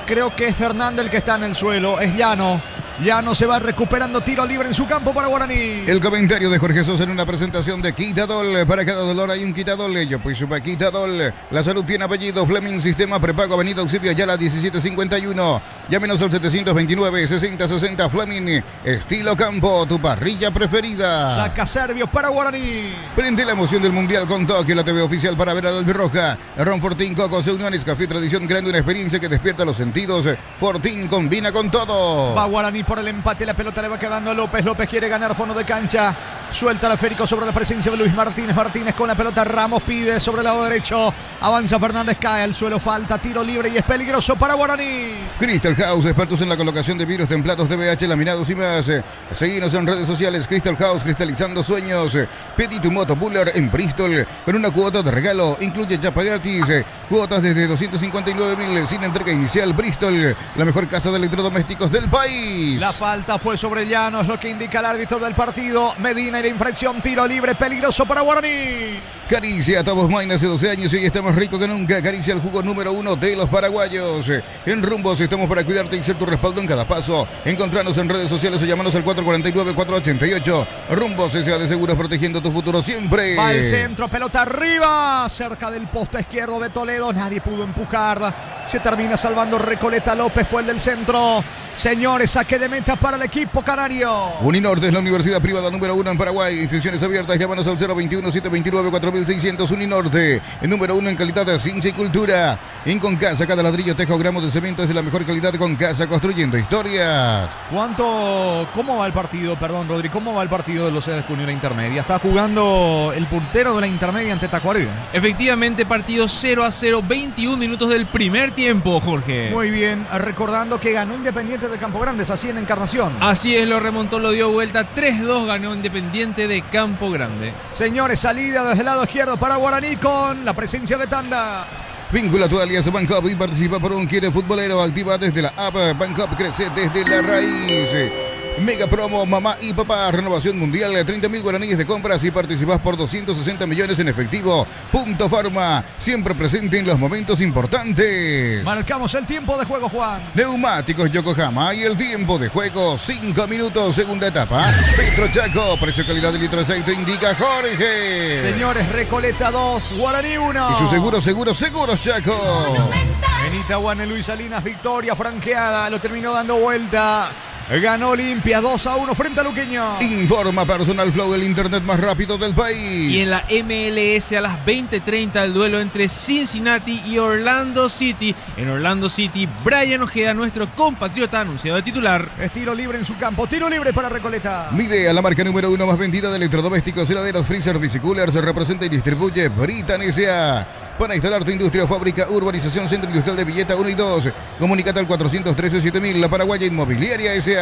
creo que es Fernández el que está en el suelo, es Llano. Ya no se va recuperando, tiro libre en su campo para Guaraní. El comentario de Jorge Sosa en una presentación de Quitadol. Para cada dolor hay un Quitadol. Yo pues supa Quitadol. La salud tiene apellido. Fleming Sistema Prepago Avenida Eusebio Ayala 1751. Llámenos al 729-6060 Fleming. Estilo campo, tu parrilla preferida. Saca Servios para Guaraní. Prende la emoción del Mundial con Tokio, la TV oficial para ver a la albirroja. Ron Fortín, Cocos, Uniones, Café Tradición, creando una experiencia que despierta los sentidos. Fortín combina con todo. Va Guaraní por el empate, la pelota le va quedando a López. López quiere ganar fondo de cancha. Suelta la Férico sobre la presencia de Luis Martínez. Martínez con la pelota, Ramos pide sobre el lado derecho. Avanza Fernández, cae al suelo, falta, tiro libre y es peligroso para Guaraní. Crystal House, expertos en la colocación de vidrios templados, DBH, laminados y más. Seguinos en redes sociales, Crystal House, cristalizando sueños. Pedí tu moto Buller en Bristol con una cuota de regalo. Incluye chapa gratis, cuotas desde 259.000 sin entrega inicial. Bristol, la mejor casa de electrodomésticos del país. La falta fue sobre Llano, es lo que indica el árbitro del partido. Medina y la infracción, tiro libre, peligroso para Guaraní. Caricia, Tabos Main hace 12 años y hoy está más rico que nunca. Caricia, el jugo número 1 de los paraguayos. En Rumbos estamos para cuidarte y ser tu respaldo en cada paso. Encontranos en redes sociales o llamanos al 449-488. Rumbos S.A. de Seguros, protegiendo tu futuro siempre. Va al centro, pelota arriba, cerca del poste izquierdo de Toledo. Nadie pudo empujar. Se termina salvando Recoleta. López fue el del centro. Señores, saque de meta para el equipo canario. Uninorte es la universidad privada número 1 en Paraguay. Inscripciones abiertas. Llámanos al 021-729-4600. Uninorte, el número 1 en calidad de ciencia y cultura. En Concasa, cada ladrillo, teja o gramos de cemento es de la mejor calidad. Concasa, construyendo historias. ¿Cómo va el partido? Perdón, Rodri, ¿cómo va el partido de los Sedes Junior Intermedia? Está jugando el puntero de la Intermedia ante Tacuarí. Efectivamente, partido 0-0, 21 minutos del primer tiempo, Jorge. Muy bien, recordando que ganó Independiente de Campo Grande, así en Encarnación. Así es, lo remontó, lo dio vuelta, 3-2 ganó Independiente de Campo Grande. Señores, salida desde el lado izquierdo para Guaraní con la presencia de Tanda. Vincula tu alias Bancup y participa por un quiere futbolero. Activa desde la app. Bancup crece desde la raíz. Mega promo, mamá y papá, renovación mundial, 30.000 guaraníes de compras y participás por 260 millones en efectivo. Punto Farma, siempre presente en los momentos importantes. Marcamos el tiempo de juego, Juan. Neumáticos Yokohama y el tiempo de juego, 5 minutos, segunda etapa. Petro Chaco, precio calidad de litro de aceite, indica Jorge. Señores, Recoleta 2, Guaraní 1. Y su seguros Chaco. Benita Guane, Luis Salinas, victoria franqueada, lo terminó dando vuelta. Ganó Olimpia 2-1 frente a Luqueño. Informa Personal Flow, el internet más rápido del país. Y en la MLS a las 20:30 el duelo entre Cincinnati y Orlando City. En Orlando City, Brian Ojeda, nuestro compatriota, anunciado de titular. Es tiro libre en su campo, tiro libre para Recoleta. Midea, la marca número 1 más vendida de electrodomésticos, heladeras, freezer, bicicoolers, se representa y distribuye Britan S.A. Para instalar tu industria o fábrica, urbanización, centro industrial de Villeta 1 y 2. Comunicate al 413-7000, la Paraguaya Inmobiliaria S.A.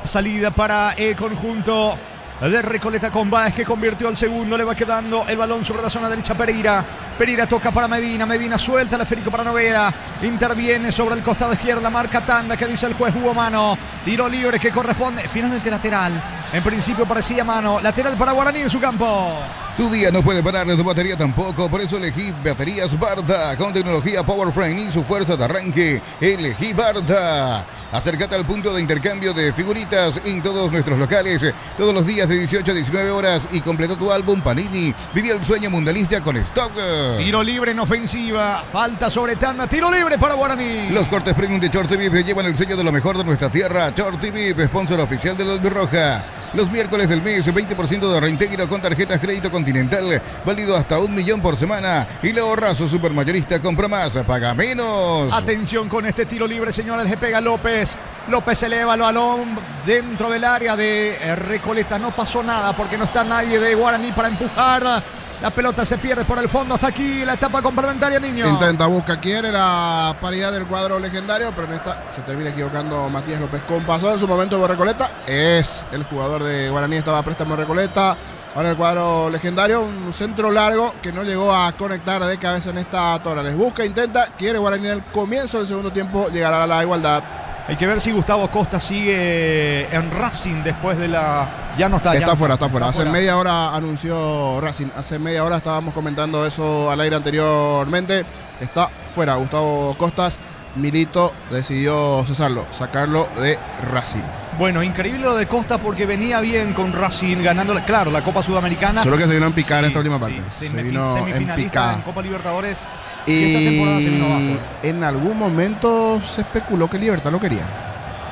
Salida para el conjunto de Recoleta con Báez, que convirtió al segundo. Le va quedando el balón sobre la zona derecha Pereira. Pereira toca para Medina. Medina suelta el esférico para Noguera. Interviene sobre el costado izquierdo. La marca Tanda, que dice el juez, hubo mano. Tiro libre que corresponde. Finalmente lateral. En principio parecía mano. Lateral para Guaraní en su campo. Tu día no puede parar, tu batería tampoco. Por eso elegí baterías Barda. Con tecnología Powerframe y su fuerza de arranque. Elegí Barda. Acércate al punto de intercambio de figuritas en todos nuestros locales, todos los días de 18 a 19 horas, y completó tu álbum Panini. Viví el sueño mundialista con Stock. Tiro libre en ofensiva, falta sobre Tanda, tiro libre para Guaraní. Los cortes premium de Shorty Beef llevan el sello de lo mejor de nuestra tierra. Shorty Beef, sponsor oficial de la Albirroja. Los miércoles del mes, 20% de reintegro con tarjetas crédito Continental, válido hasta 1 millón por semana. Y la ahorrazo supermayorista, compra más, paga menos. Atención con este tiro libre, señores, le pega López. López eleva el balón dentro del área de Recoleta. No pasó nada porque no está nadie de Guaraní para empujar. La pelota se pierde por el fondo. Hasta aquí la etapa complementaria, niño. Intenta, busca, quiere la paridad del cuadro legendario, pero en esta se termina equivocando Matías López. Con pasó en su momento por Recoleta. Es el jugador de Guaraní, estaba a préstamo en Recoleta. Ahora el cuadro legendario, un centro largo que no llegó a conectar de cabeza en esta tora. Les busca, intenta, quiere Guaraní en el comienzo del segundo tiempo llegar a la igualdad. Hay que ver si Gustavo Costa sigue en Racing después de la... Ya no está. Está fuera. Hace media hora anunció Racing. Hace media hora estábamos comentando eso al aire anteriormente. Está fuera Gustavo Costas Milito decidió cesarlo, sacarlo de Racing. Bueno, increíble lo de Costa porque venía bien con Racing ganando, claro, la Copa Sudamericana. Solo que se vino en picar esta última parte. Sí, se vino semifinalista en picada. en Copa Libertadores. Y esta temporada se vino abajo. En algún momento se especuló que Libertad lo quería.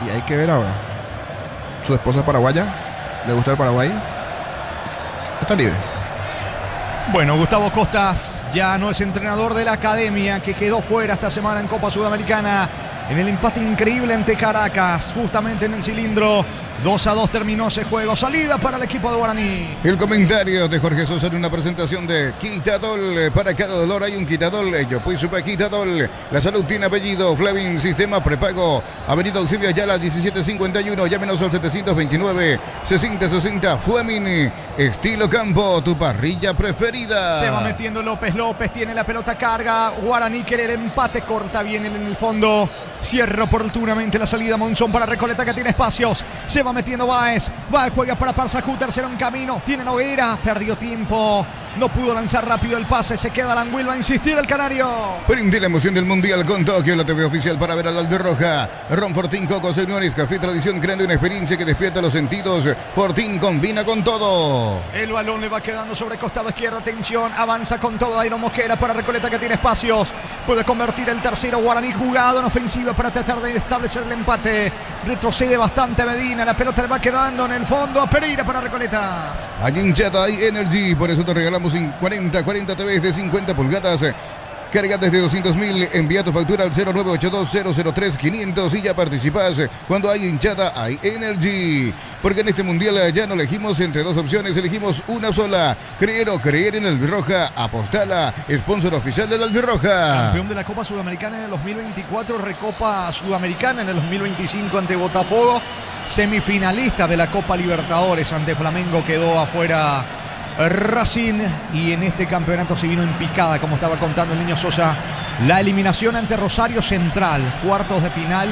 Y hay que ver ahora. Su esposa es paraguaya. ¿Le gusta el Paraguay? Está libre. Bueno, Gustavo Costas ya no es entrenador de la academia, que quedó fuera esta semana en Copa Sudamericana en el empate increíble ante Caracas, justamente en el cilindro. 2-2 terminó ese juego. Salida para el equipo de Guaraní. El comentario de Jorge Sosa en una presentación de Quitadol. Para cada dolor hay un Quitadol. Yo pues supe Quitadol. La salud tiene apellido. Fleming, sistema prepago. Avenida Eusebio Ayala, 1751. Llámenos al 729-6060. Fleming, estilo campo. Tu parrilla preferida. Se va metiendo López. López tiene la pelota, carga. Guaraní quiere el empate. Corta bien en el fondo. Cierra oportunamente la salida Monzón para Recoleta, que tiene espacios. Se va metiendo Báez. Báez juega para Parsacú. Tercero en camino. Tiene Noguera. Perdió tiempo. No pudo lanzar rápido el pase. Se queda Aranguil. Va a insistir el canario. Prende la emoción del Mundial con Tokio. La TV oficial para ver al Albirroja. Ron Fortín, Coco, señores. Café Tradición, creando una experiencia que despierta los sentidos. Fortín combina con todo. El balón le va quedando sobre costado izquierdo. Atención. Avanza con todo Iron Mosquera para Recoleta, que tiene espacios. Puede convertir el tercero. Guaraní jugado en ofensiva para tratar de establecer el empate. Retrocede bastante Medina. La pelota le va quedando en el fondo a Pereira para Recoleta. Hay hinchada, hay Energy. Por eso te regalamos 40 TVs de 50 pulgadas. Carga desde 200.000, envía tu factura al 0982-003-500 y ya participas. Cuando hay hinchada, hay Energy. Porque en este mundial ya no elegimos entre dos opciones, elegimos una sola. Creer o creer en el Albirroja. Apostala, sponsor oficial del Albirroja. Campeón de la Copa Sudamericana en el 2024, Recopa Sudamericana en el 2025 ante Botafogo. Semifinalista de la Copa Libertadores ante Flamengo, quedó afuera Racing, y en este campeonato se vino en picada, como estaba contando el Niño Sosa, la eliminación ante Rosario Central, cuartos de final,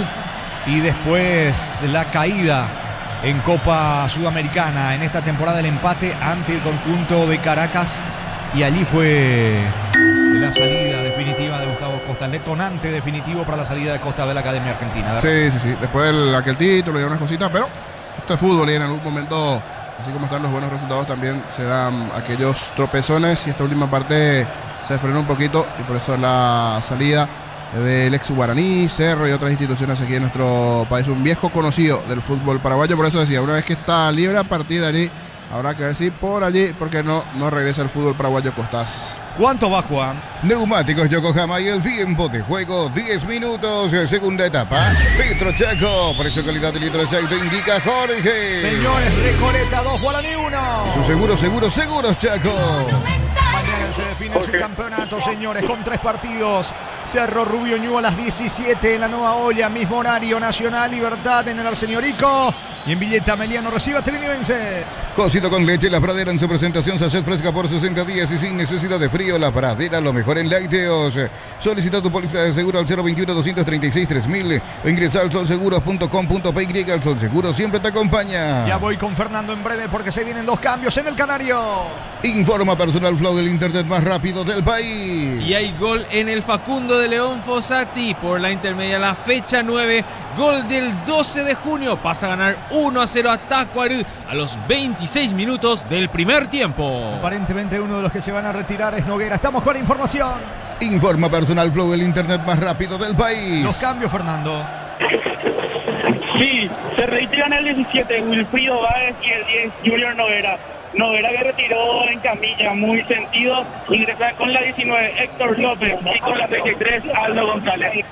y después la caída en Copa Sudamericana en esta temporada, el empate ante el conjunto de Caracas, y allí fue la salida definitiva de Gustavo Costa, el detonante definitivo para la salida de Costa de la Academia Argentina, ¿verdad? Sí. Después de aquel título y unas cositas, pero esto es fútbol y en algún momento, así como están los buenos resultados, también se dan aquellos tropezones, y esta última parte se frenó un poquito, y por eso es la salida del ex Guaraní, Cerro y otras instituciones aquí en nuestro país. Un viejo conocido del fútbol paraguayo, por eso decía, una vez que está libre, a partir de allí habrá que ver si por allí, porque no regresa el fútbol paraguayo. Costas. ¿Cuánto va, Juan? Neumáticos Yokohama, y el tiempo de juego 10 minutos, segunda etapa. Petro Chaco, precio calidad de litro de aceite, indica Jorge. Señores, Recoleta 2, Guaraní 1. Su seguros Chaco. Mañana se define su campeonato, señores, con 3 partidos. Cerro Rubio Ñu a las 17 en la Nueva Olla, mismo horario. Nacional Libertad en el Arsenio-Rico. Y en Villeta Meliano recibe a Trinidense. Cocido con leche, La Pradera en su presentación, sachet fresca por 60 días y sin necesidad de frío. La Pradera, lo mejor en lácteos. Solicita tu póliza de seguro al 021-236-3000 o ingresa al solseguros.com.py. El Sol Seguro siempre te acompaña. Ya voy con Fernando en breve porque se vienen 2 cambios en el Canario. Informa Personal Flow, del internet más rápido del país. Y hay gol en el Facundo de León Fossati por la intermedia, la fecha 9. Gol del 12 de junio. Pasa a ganar 1-0 a Tacuary a los 26 minutos del primer tiempo. Aparentemente uno de los que se van a retirar es Noguera. Estamos con la información. Informa Personal Flow, el internet más rápido del país. Los cambios, Fernando. Sí, se retiran el 17 Wilfrido Báez y el 10 Junior Noguera. Noguera que retiró en camilla, muy sentido. Ingresa con la 19 Héctor López y con la 33 Aldo González.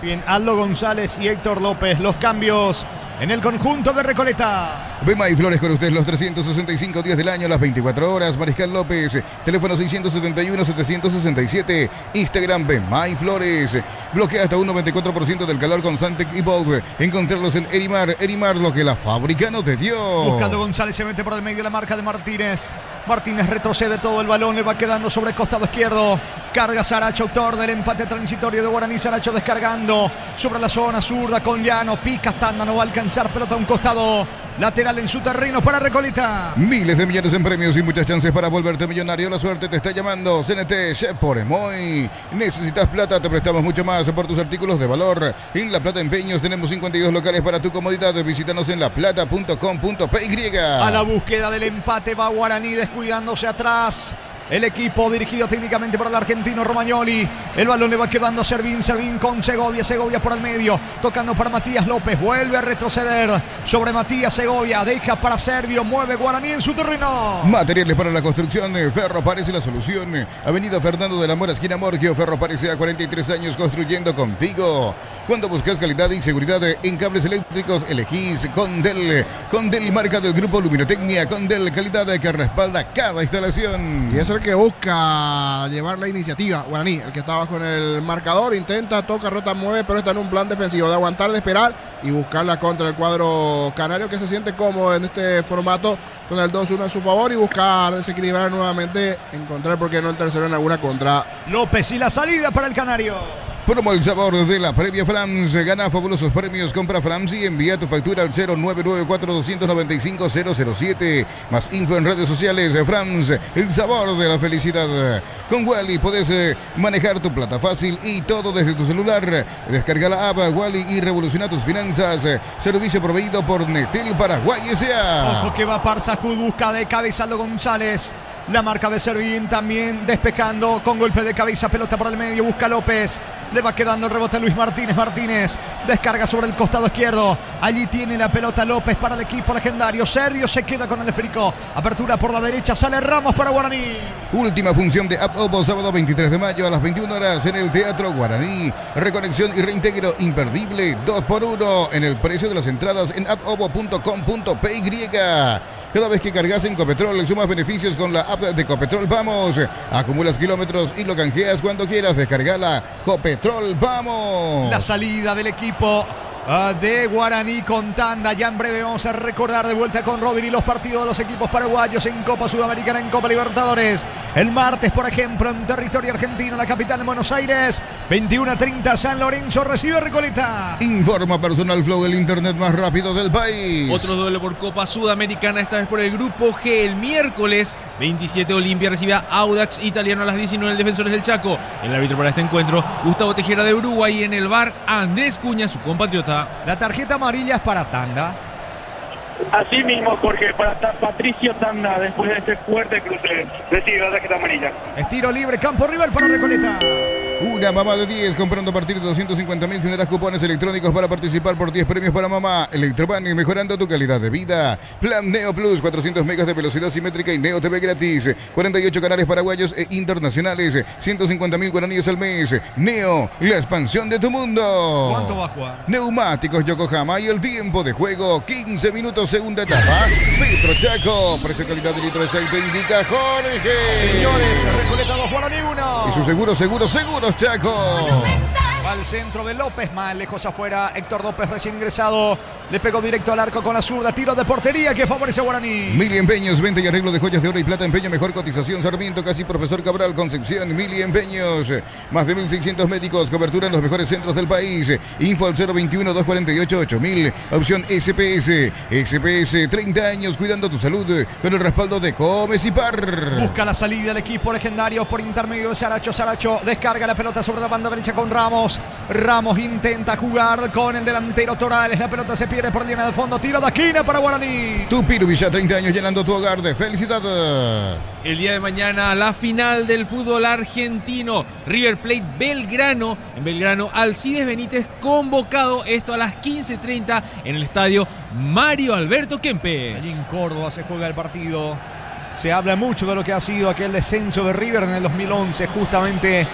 Bien, Aldo González y Héctor López, los cambios en el conjunto de Recoleta. Bema y Flores con ustedes los 365 días del año, las 24 horas. Mariscal López, teléfono 671-767, Instagram Bema y Flores. Bloquea hasta un 94% del calor con Santec y Bold. Encontrarlos en Erimar. Erimar, lo que la fábrica no te dio. Buscando González, se mete por el medio la marca de Martínez. Martínez retrocede todo el balón, le va quedando sobre el costado izquierdo. Descarga Saracho, autor del empate transitorio de Guaraní. Saracho descargando sobre la zona zurda con Llano. Pica Tanda, no va a alcanzar. Pelota a un costado. Lateral en su terreno para Recoleta. Miles de millones en premios y muchas chances para volverte millonario. La suerte te está llamando. CNT por Emoy. Necesitas plata, te prestamos mucho más por tus artículos de valor. En La Plata Empeños tenemos 52 locales para tu comodidad. Visítanos en laplata.com.py. A la búsqueda del empate va Guaraní, descuidándose atrás. El equipo dirigido técnicamente por el argentino Romagnoli. El balón le va quedando a Servín. Servín con Segovia. Segovia por el medio. Tocando para Matías López. Vuelve a retroceder sobre Matías Segovia. Deja para Servio. Mueve Guaraní en su terreno. Materiales para la construcción. Ferro parece la solución. Avenida Fernando de la Mora, esquina Morquio. Ferro parece a 43 años construyendo contigo. Cuando buscas calidad y seguridad en cables eléctricos, elegís Condel. Condel, marca del grupo Luminotecnia. Condel, calidad que respalda cada instalación. Y es el que busca llevar la iniciativa. Guaraní, el que estaba con el marcador, intenta, toca, rota, mueve, pero está en un plan defensivo de aguantar, de esperar y buscar la contra del cuadro canario, que se siente cómodo en este formato con el 2-1 en su favor y buscar desequilibrar nuevamente, encontrar por qué no el tercero en alguna contra. López y la salida para el canario. Promo el sabor de la previa France. Gana fabulosos premios. Compra France y envía tu factura al 0994-295-007. Más info en redes sociales. France, el sabor de la felicidad. Con Wally podés manejar tu plata fácil y todo desde tu celular. Descarga la app Wally y revoluciona tus finanzas. Servicio proveído por Netel Paraguay S.A. Ojo que va Parsajud, busca de cabeza Aldo González. La marca de Servín también despejando con golpe de cabeza, pelota por el medio, busca López, le va quedando el rebote a Luis Martínez. Martínez descarga sobre el costado izquierdo, allí tiene la pelota López para el equipo legendario. Sergio se queda con el esférico, apertura por la derecha, sale Ramos para Guaraní. Última función de App Ovo, sábado 23 de mayo a las 21 horas en el Teatro Guaraní. Reconexión y reintegro imperdible, 2x1 en el precio de las entradas en appovo.com.py. Cada vez que cargas en Copetrol, sumas beneficios con la app de Copetrol Vamos. Acumulas kilómetros y lo canjeas cuando quieras. Descargala. Copetrol Vamos. La salida del equipo de Guaraní con tanda. Ya en breve vamos a recordar de vuelta con Robin y los partidos de los equipos paraguayos en Copa Sudamericana, en Copa Libertadores. El martes, por ejemplo, en territorio argentino, la capital de Buenos Aires, 21:30, San Lorenzo recibe a Recoleta. Informa Personal Flow, el internet más rápido del país. Otro duelo por Copa Sudamericana, esta vez por el grupo G. El miércoles 27, Olimpia recibe a Audax Italiano a las 19 en el Defensores del Chaco. El árbitro para este encuentro, Gustavo Tejera de Uruguay. En el VAR, Andrés Cuña, su compatriota. La tarjeta amarilla es para Tanda. Así mismo, Jorge, para Patricio Tanda, después de este fuerte cruce, recibe la tarjeta amarilla. Estiro libre, campo rival para Recoleta. Una mamá de 10, comprando a partir de 250.000, generas cupones electrónicos para participar por 10 premios para mamá. Electroban, mejorando tu calidad de vida. Plan Neo Plus, 400 megas de velocidad simétrica y Neo TV gratis. 48 canales paraguayos e internacionales. 150.000 guaraníes al mes. Neo, la expansión de tu mundo. ¿Cuánto va a jugar? Neumáticos Yokohama y el tiempo de juego, 15 minutos, segunda etapa. Petro Chaco, precio calidad de litro de aceite, indica Jorge. Señores, Recoleta 2, Guaraní 1. Y su seguro, Chaco. Va al centro de López, más lejos afuera. Héctor López, recién ingresado, le pegó directo al arco con la zurda. Tiro de portería que favorece a Guaraní. Mili Empeños, venta y arreglo de joyas de oro y plata. Empeño, mejor cotización. Sarmiento, casi Profesor Cabral, Concepción. Mili Empeños, más de 1.600 médicos, cobertura en los mejores centros del país. Info al 021-248-8000. Opción SPS. SPS, 30 años cuidando tu salud con el respaldo de Comes y Par. Busca la salida del equipo legendario por intermedio de Saracho. Saracho descarga la pelota sobre la banda derecha con Ramos. Ramos intenta jugar con el delantero Torales. La pelota se pierde por línea de fondo. Tiro de esquina para Guaraní. Tupiru Villa, 30 años llenando tu hogar de felicidad. El día de mañana, la final del fútbol argentino. River Plate Belgrano. En Belgrano, Alcides Benítez convocado. Esto a las 15:30 en el estadio Mario Alberto Kempes. Allí en Córdoba se juega el partido. Se habla mucho de lo que ha sido aquel descenso de River en el 2011, justamente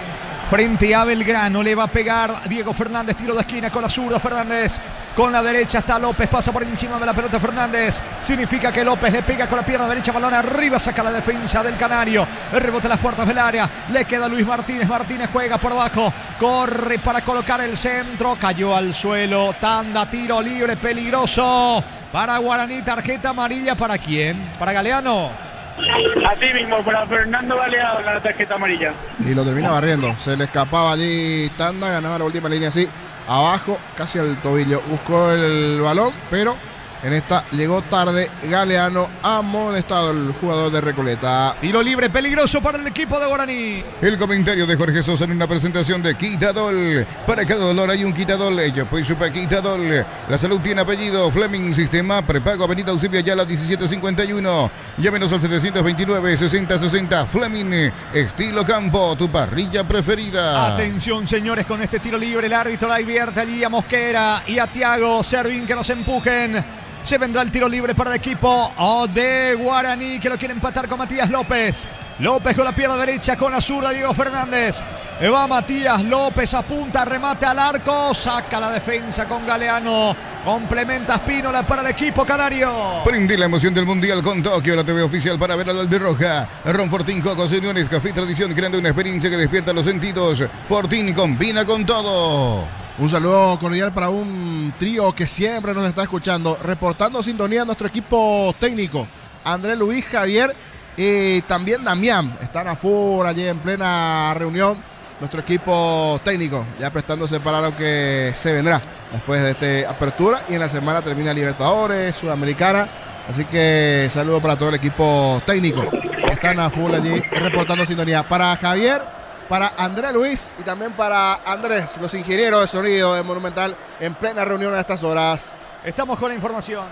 frente a Belgrano. Le va a pegar Diego Fernández, tiro de esquina con la zurda. Fernández con la derecha, está López, pasa por encima de la pelota Fernández. Significa que López le pega con la pierna derecha, balón arriba, saca la defensa del Canario. El rebote a las puertas del área, le queda Luis Martínez. Martínez juega por abajo, corre para colocar el centro, cayó al suelo. Tanda, tiro libre, peligroso para Guaraní. Tarjeta amarilla, ¿para quién? Para Galeano. Así mismo, para Fernando Galeano la tarjeta amarilla. Y lo termina barriendo. Se le escapaba allí Tanda, ganaba la última línea así, abajo, casi al tobillo. Buscó el balón, pero en esta llegó tarde Galeano, amonestado el jugador de Recoleta. Tiro libre peligroso para el equipo de Guaraní. El comentario de Jorge Sosa en una presentación de Quitadol. Para cada dolor hay un Quitadol. Ellos pues supa Quitadol. La salud tiene apellido. Fleming, sistema prepago, Avenida Eusebio Ayala 1751. Llámenos al 729-6060. Fleming, estilo campo, tu parrilla preferida. Atención, señores, con este tiro libre. El árbitro la advierte allí a Mosquera y a Tiago Servín que nos empujen. Se vendrá el tiro libre para el equipo de Guaraní, que lo quiere empatar con Matías López. López con la pierna derecha, con la zurda Diego Fernández. Va Matías López, apunta, remate al arco. Saca la defensa con Galeano. Complementa Spínola para el equipo canario. Prende la emoción del Mundial con Tokio, la TV oficial para ver a la albirroja. Ron Fortín, Coco, señores, café tradición, creando una experiencia que despierta los sentidos. Fortín combina con todo. Un saludo cordial para un trío que siempre nos está escuchando, reportando sintonía a nuestro equipo técnico, Andrés Luis Javier y también Damián. Están afuera allí en plena reunión, nuestro equipo técnico, ya prestándose para lo que se vendrá después de esta apertura, y en la semana termina Libertadores, Sudamericana, así que saludo para todo el equipo técnico que están a full allí reportando sintonía. Para Javier, para Andrés Luis y también para Andrés, los ingenieros de sonido de Monumental, en plena reunión a estas horas. Estamos con la información.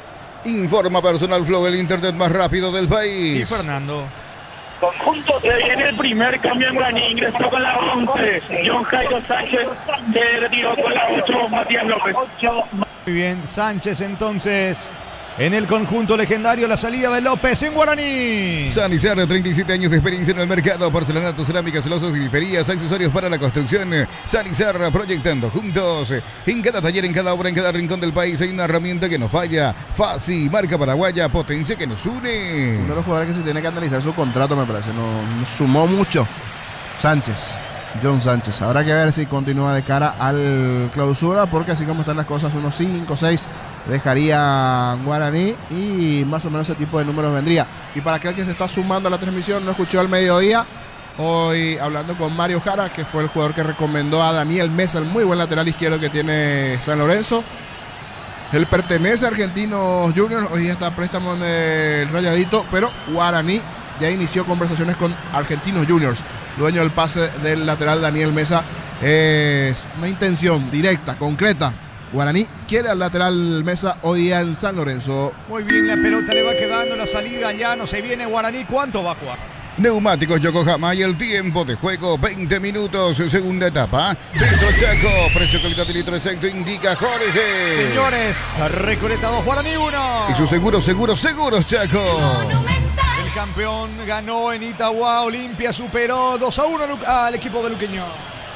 Informa Personal Flow, el internet más rápido del país. Sí, Fernando. Conjunto se viene el primer cambio en Guaraní, ingresó con la 11, John Jairo Sánchez, se retiró con la 8, Matías López. Muy bien, Sánchez entonces en el conjunto legendario, la salida de López en Guaraní. Sanizar, 37 años de experiencia en el mercado, porcelanato, cerámicas, celosas, griferías, accesorios para la construcción. Sanizar, proyectando juntos. En cada taller, en cada obra, en cada rincón del país hay una herramienta que nos falla. Fácil, marca paraguaya, potencia que nos une. Uno de los jugadores que se tiene que analizar su contrato, me parece, no sumó mucho. Sánchez, John Sánchez. Habrá que ver si continúa de cara al clausura, porque así como están las cosas, unos 5 o 6 dejaría Guaraní y más o menos ese tipo de números vendría. Y para aquel que se está sumando a la transmisión, no escuchó al mediodía, hoy hablando con Mario Jara, que fue el jugador que recomendó a Daniel Mesa, el muy buen lateral izquierdo que tiene San Lorenzo. Él pertenece a Argentinos Juniors, hoy está a préstamo en el Rayadito, pero Guaraní ya inició conversaciones con Argentinos Juniors. Dueño del pase del lateral Daniel Mesa. Es una intención directa, concreta. Guaraní quiere al lateral Mesa hoy día en San Lorenzo. Muy bien, la pelota le va quedando, la salida ya no se viene Guaraní. ¿Cuánto va a jugar? Neumáticos Yokohama y el tiempo de juego 20 minutos, segunda etapa. Petro Chaco, precio calidad de litro exacto, indica Jorge. Señores, Recoleta 2, Guaraní 1. Y su seguros Chaco. El campeón ganó en Itagua, Olimpia superó 2-1 al equipo de Luqueño.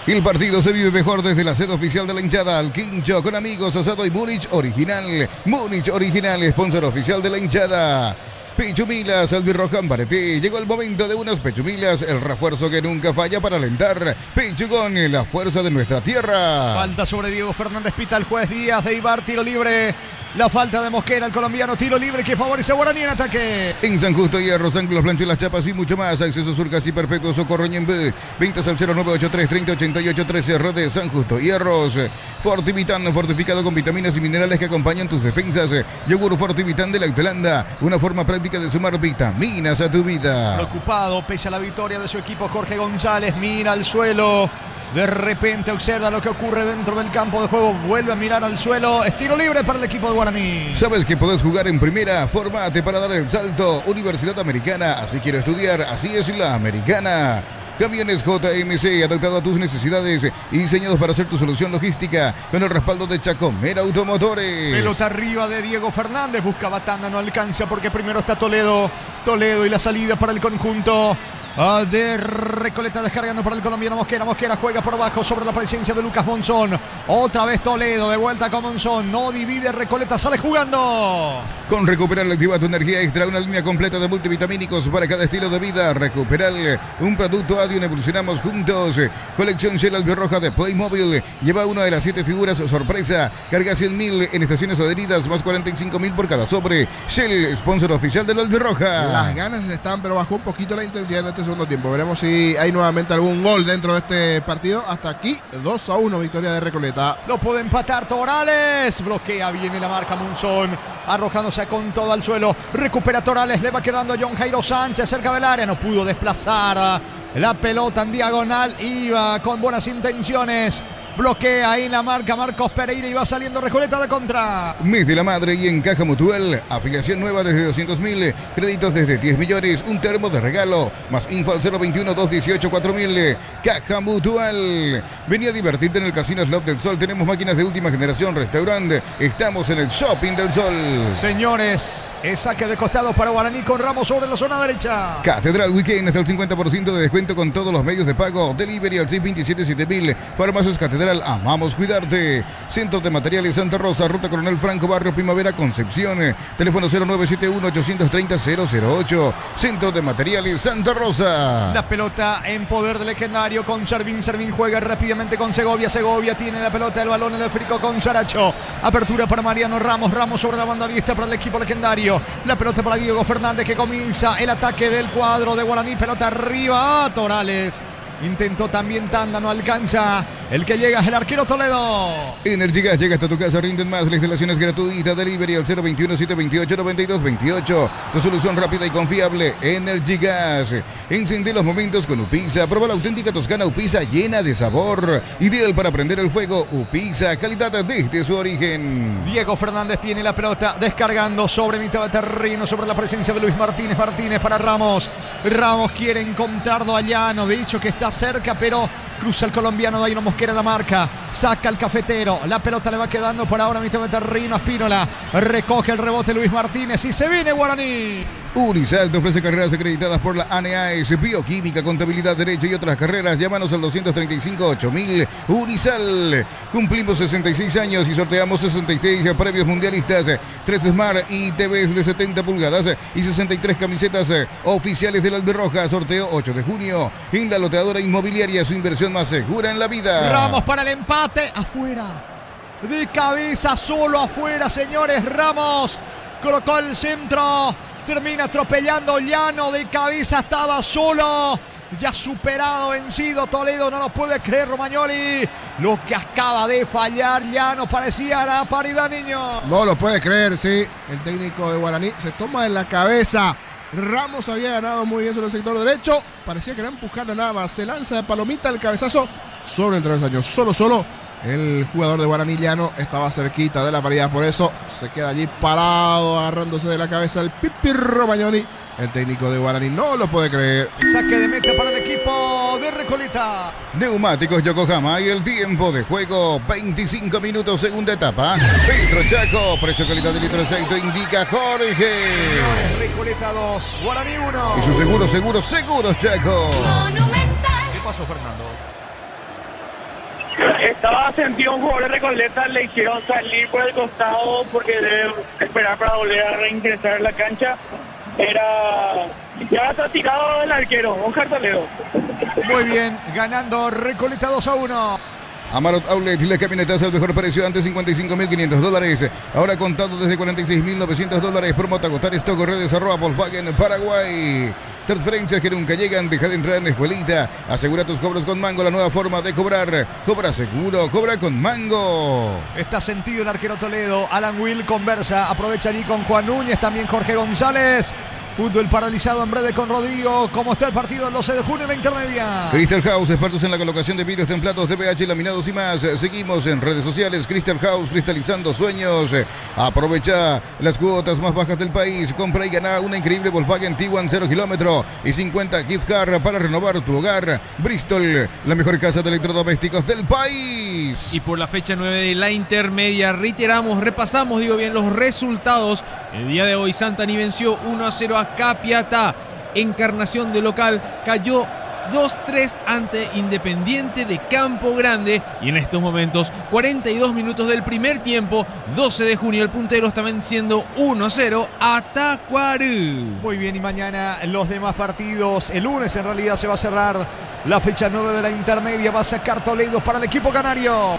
El partido se vive mejor desde la sede oficial de la hinchada, al Quincho, con amigos, asado y Múnich Original. Múnich Original, sponsor oficial de la hinchada. Pechumilas, albirroja Ambareté. Llegó el momento de unas pechumilas, el refuerzo que nunca falla para alentar. Pechugón, la fuerza de nuestra tierra. Falta sobre Diego Fernández, pita el juez Díaz de Ibar, tiro libre. La falta de Mosquera, el colombiano, tiro libre que favorece a Guaraní en ataque. En San Justo, Hierro, San Carlos, Plancho, Las Chapas y mucho más. Acceso Sur, casi perfecto, Socorro, Ñembe. Ventas al 0983-3088-13, red de San Justo, Hierros. Fortivitán, fortificado con vitaminas y minerales que acompañan tus defensas. Yogur Fortivitán de Lactolanda, una forma práctica de sumar vitaminas a tu vida. Preocupado, pese a la victoria de su equipo, Jorge González mira al suelo. De repente observa lo que ocurre dentro del campo de juego. Vuelve a mirar al suelo. Es tiro libre para el equipo de Guaraní. ¿Sabes que podés jugar en primera? Fórmate para dar el salto. Universidad Americana. Así quiero estudiar. Así es la Americana. Camiones JMC, adaptado a tus necesidades y diseñados para hacer tu solución logística, con el respaldo de Chacomera Automotores. Pelota arriba de Diego Fernández. Busca Batanda, no alcanza porque primero está Toledo. Toledo y la salida para el conjunto de Recoleta, descargando para el colombiano Mosquera. Mosquera juega por abajo sobre la presencia de Lucas Monzón. Otra vez Toledo, de vuelta con Monzón. No divide Recoleta, sale jugando. Con Recuperal activa tu energía extra, una línea completa de multivitamínicos para cada estilo de vida. Recuperal, un producto Adion, evolucionamos juntos. Colección Shell Albirroja de Playmobil. Lleva una de las 7 figuras sorpresa. Carga 100.000 en estaciones adheridas, más 45.000 por cada sobre. Shell, sponsor oficial de la Albirroja. Las ganas están, pero bajó un poquito la intensidad en este segundo tiempo. Veremos si hay nuevamente algún gol dentro de este partido. Hasta aquí 2-1, victoria de Recoleta. Lo puede empatar Torales. Bloquea, viene la marca Monzón, arrojándose con todo al suelo. Recupera Torales, le va quedando a John Jairo Sánchez cerca del área. No pudo desplazar la pelota en diagonal. Iba con buenas intenciones. Bloquea ahí la marca Marcos Pereira y va saliendo Recoleta de contra. Mes de la Madre y en Caja Mutual. Afiliación nueva desde 200.000. Créditos desde 10 millones. Un termo de regalo. Más info al 021-218-4000. Caja Mutual. Vení a divertirte en el Casino Slot del Sol. Tenemos máquinas de última generación. Restaurante. Estamos en el Shopping del Sol. Señores, es saque de costado para Guaraní con Ramos sobre la zona derecha. Catedral Weekend hasta el 50% de descuento con todos los medios de pago. Delivery al 627-7000. Farmacias Catedral. Amamos cuidarte. Centro de Materiales Santa Rosa, Ruta Coronel Franco, Barrio Primavera, Concepción. Teléfono 0971-830-008. Centro de Materiales Santa Rosa. La pelota en poder del legendario con Servín. Servín juega rápidamente con Segovia. Segovia tiene la pelota, el balón en el frico con Saracho. Apertura para Mariano Ramos. Ramos sobre la banda vista para el equipo legendario. La pelota para Diego Fernández, que comienza el ataque del cuadro de Guaraní. Pelota arriba a Torales. Intentó también Tanda, no alcanza. El que llega es el arquero Toledo. Energigas llega hasta tu casa, rinden más. La instalación es gratuita. Delivery al 021-728-9228. Tu solución rápida y confiable. Energigas. Encende los momentos con Upisa. Prueba la auténtica toscana Upisa llena de sabor. Ideal para prender el fuego. Upisa, calidad desde su origen. Diego Fernández tiene la pelota descargando sobre mitad de terreno, sobre la presencia de Luis Martínez. Martínez para Ramos. Ramos quiere encontrarlo a Llano. De hecho que está cerca, pero cruza el colombiano Daino Mosquera la marca, saca el cafetero, la pelota le va quedando por ahora a mitad de terreno a Espínola, recoge el rebote Luis Martínez y se viene Guaraní. Unisal te ofrece carreras acreditadas por la ANEAES, bioquímica, contabilidad, derecho y otras carreras. Llámanos al 235-8000. Unisal, cumplimos 66 años y sorteamos 66 premios mundialistas, 3 Smart y TVs de 70 pulgadas y 63 camisetas oficiales de la Albirroja. Sorteo 8 de junio en la loteadora inmobiliaria, su inversión más segura en la vida. Ramos para el empate, afuera, de cabeza, solo afuera, señores. Ramos colocó el centro, termina atropellando Llano, de cabeza estaba solo, ya superado, vencido Toledo, no lo puede creer Romagnoli, lo que acaba de fallar Llano, parecía la paridad, niño. No lo puede creer, sí, el técnico de Guaraní se toma en la cabeza. Ramos había ganado muy bien sobre el sector derecho, parecía que era empujarla nada más, se lanza de palomita el cabezazo sobre el travesaño, solo. El jugador de Guaraní Llano estaba cerquita de la paridad, por eso se queda allí parado, agarrándose de la cabeza el Pipi Romagnoli. El técnico de Guaraní no lo puede creer. Saque de meta para el equipo de Recoleta. Neumáticos Yokohama y el tiempo de juego 25 minutos, segunda etapa. Petro Chaco, precio calidad de litro de aceite indica Jorge. Recoleta 2, Guaraní 1. Y su seguros Chaco. Monumental. ¿Qué pasó, Fernando? Estaba sentido un jugador de Recoleta, le hicieron salir por el costado porque debe esperar para volver a reingresar en la cancha. Ya está tirado el arquero, Oscar Toledo. Muy bien, ganando Recoleta 2-1. Amarot Outlet y las camionetas al mejor precio, antes $55.500, ahora contado desde $46.900. Promota agotar stock, redes @Volkswagen Paraguay. Transferencias que nunca llegan, deja de entrar en la escuelita. Asegura tus cobros con Mango, la nueva forma de cobrar. Cobra seguro, cobra con Mango. Está sentido el arquero Toledo. Alan Will conversa, aprovecha allí con Juan Núñez, también Jorge González. Fútbol paralizado en breve con Rodrigo. ¿Cómo está el partido el 12 de junio en la intermedia? Crystal House, expertos en la colocación de vidrios, templados, DPH, laminados y más. Seguimos en redes sociales. Crystal House, cristalizando sueños. Aprovecha las cuotas más bajas del país. Compra y gana una increíble Volkswagen Tiguan 0 kilómetro y 50 gift card para renovar tu hogar. Bristol, la mejor casa de electrodomésticos del país. Y por la fecha 9 de la intermedia, repasamos los resultados. El día de hoy Santani venció 1-0 a Capiatá. Encarnación de local cayó 2-3 ante Independiente de Campo Grande. Y en estos momentos, 42 minutos del primer tiempo, 12 de junio, el puntero está venciendo 1-0 a Tacuarembó. Muy bien, y mañana los demás partidos. El lunes en realidad se va a cerrar la fecha 9 de la intermedia. Va a sacar Toledo para el equipo canario.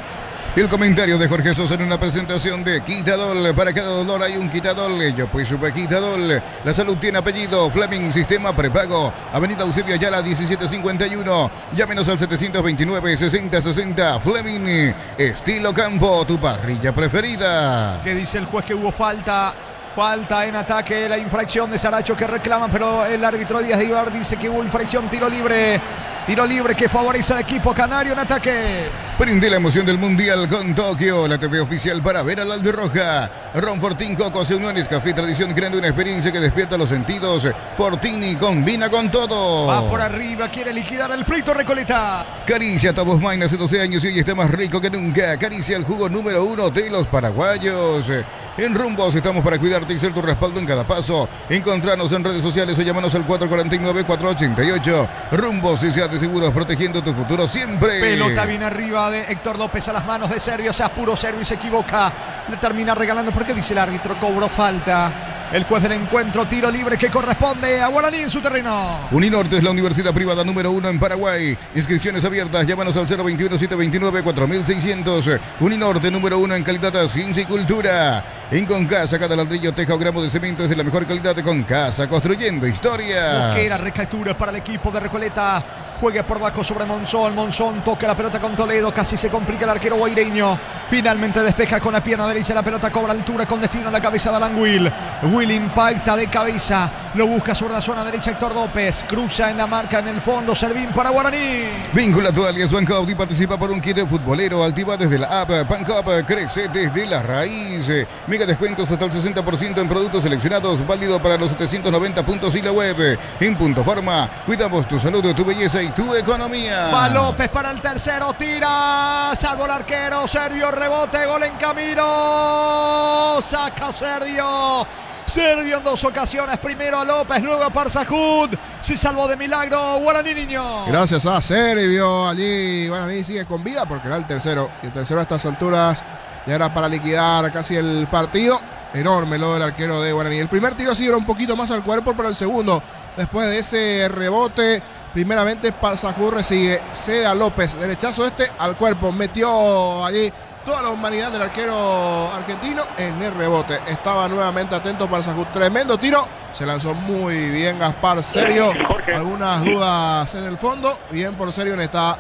El comentario de Jorge Sosa en una presentación de Quitadol. Para cada dolor hay un Quitadol. Yo pues supe Quitadol. La salud tiene apellido. Fleming, sistema prepago. Avenida Eusebio Ayala, 1751. Llámenos al 729-6060. Fleming, estilo campo, tu parrilla preferida. ¿Qué dice el juez? Que hubo falta. Falta en ataque, la infracción de Saracho que reclama, pero el árbitro Díaz de Ibar dice que hubo infracción, tiro libre. Tiro libre que favorece al equipo canario en ataque. Prende la emoción del Mundial con Tokio, la TV oficial para ver al albirroja. Ron Fortín, Coco, se unió en Nescafé Tradición, creando una experiencia que despierta los sentidos. Fortini combina con todo. Va por arriba, quiere liquidar el Prito Recoleta. Caricia Tabos Mine hace 12 años y hoy está más rico que nunca. Caricia, el jugo número 1 de los paraguayos. En Rumbos estamos para cuidarte y ser tu respaldo en cada paso. Encontranos en redes sociales o llámanos al 449-488. Rumbos y sea de seguros, protegiendo tu futuro siempre. Pelota viene arriba de Héctor López a las manos de Servio. Se apuró Servio y se equivoca. Le termina regalando porque dice el árbitro, cobró falta. El juez del encuentro, tiro libre que corresponde a Guaraní en su terreno. Uninorte es la universidad privada número 1 en Paraguay. Inscripciones abiertas, llámanos al 021-729-4600. Uninorte número 1 en calidad, ciencia y cultura. En Concasa, cada ladrillo, teja o gramo de cemento es de la mejor calidad de Concasa, construyendo historia. Mosquera, recatura para el equipo de Recoleta. Juega por bajo sobre Monzón. Monzón toca la pelota con Toledo. Casi se complica el arquero guaireño. Finalmente despeja con la pierna derecha. La pelota cobra altura con destino a la cabeza de Alan Will. Will impacta de cabeza. Lo busca sobre la zona derecha Héctor López. Cruza en la marca en el fondo. Servín para Guaraní. Vincula tu alias Bancop y participa por un kit futbolero. Activa desde la app. Bancop crece desde la raíz. Mega descuentos hasta el 60% en productos seleccionados. Válido para los 790 puntos y la web. En Punto Forma. Cuidamos tu salud, tu belleza y tu economía. Va López para el tercero, tira, salvo el arquero, Servio, rebote, gol en camino, saca Servio en 2 ocasiones, primero a López, luego a Parsajud, se salvó de milagro Guaraní Niño. Gracias a Servio, allí Guaraní sigue con vida porque era el tercero, y el tercero a estas alturas ya era para liquidar casi el partido. Enorme lo del arquero de Guaraní. El primer tiro sí era un poquito más al cuerpo, pero el segundo, después de ese rebote, primeramente Parsajud recibe, cede a López, derechazo al cuerpo, metió allí toda la humanidad del arquero argentino en el rebote. Estaba nuevamente atento Parsajud, tremendo tiro, se lanzó muy bien Gaspar Servio. Algunas dudas en el fondo, bien por Servio en esta.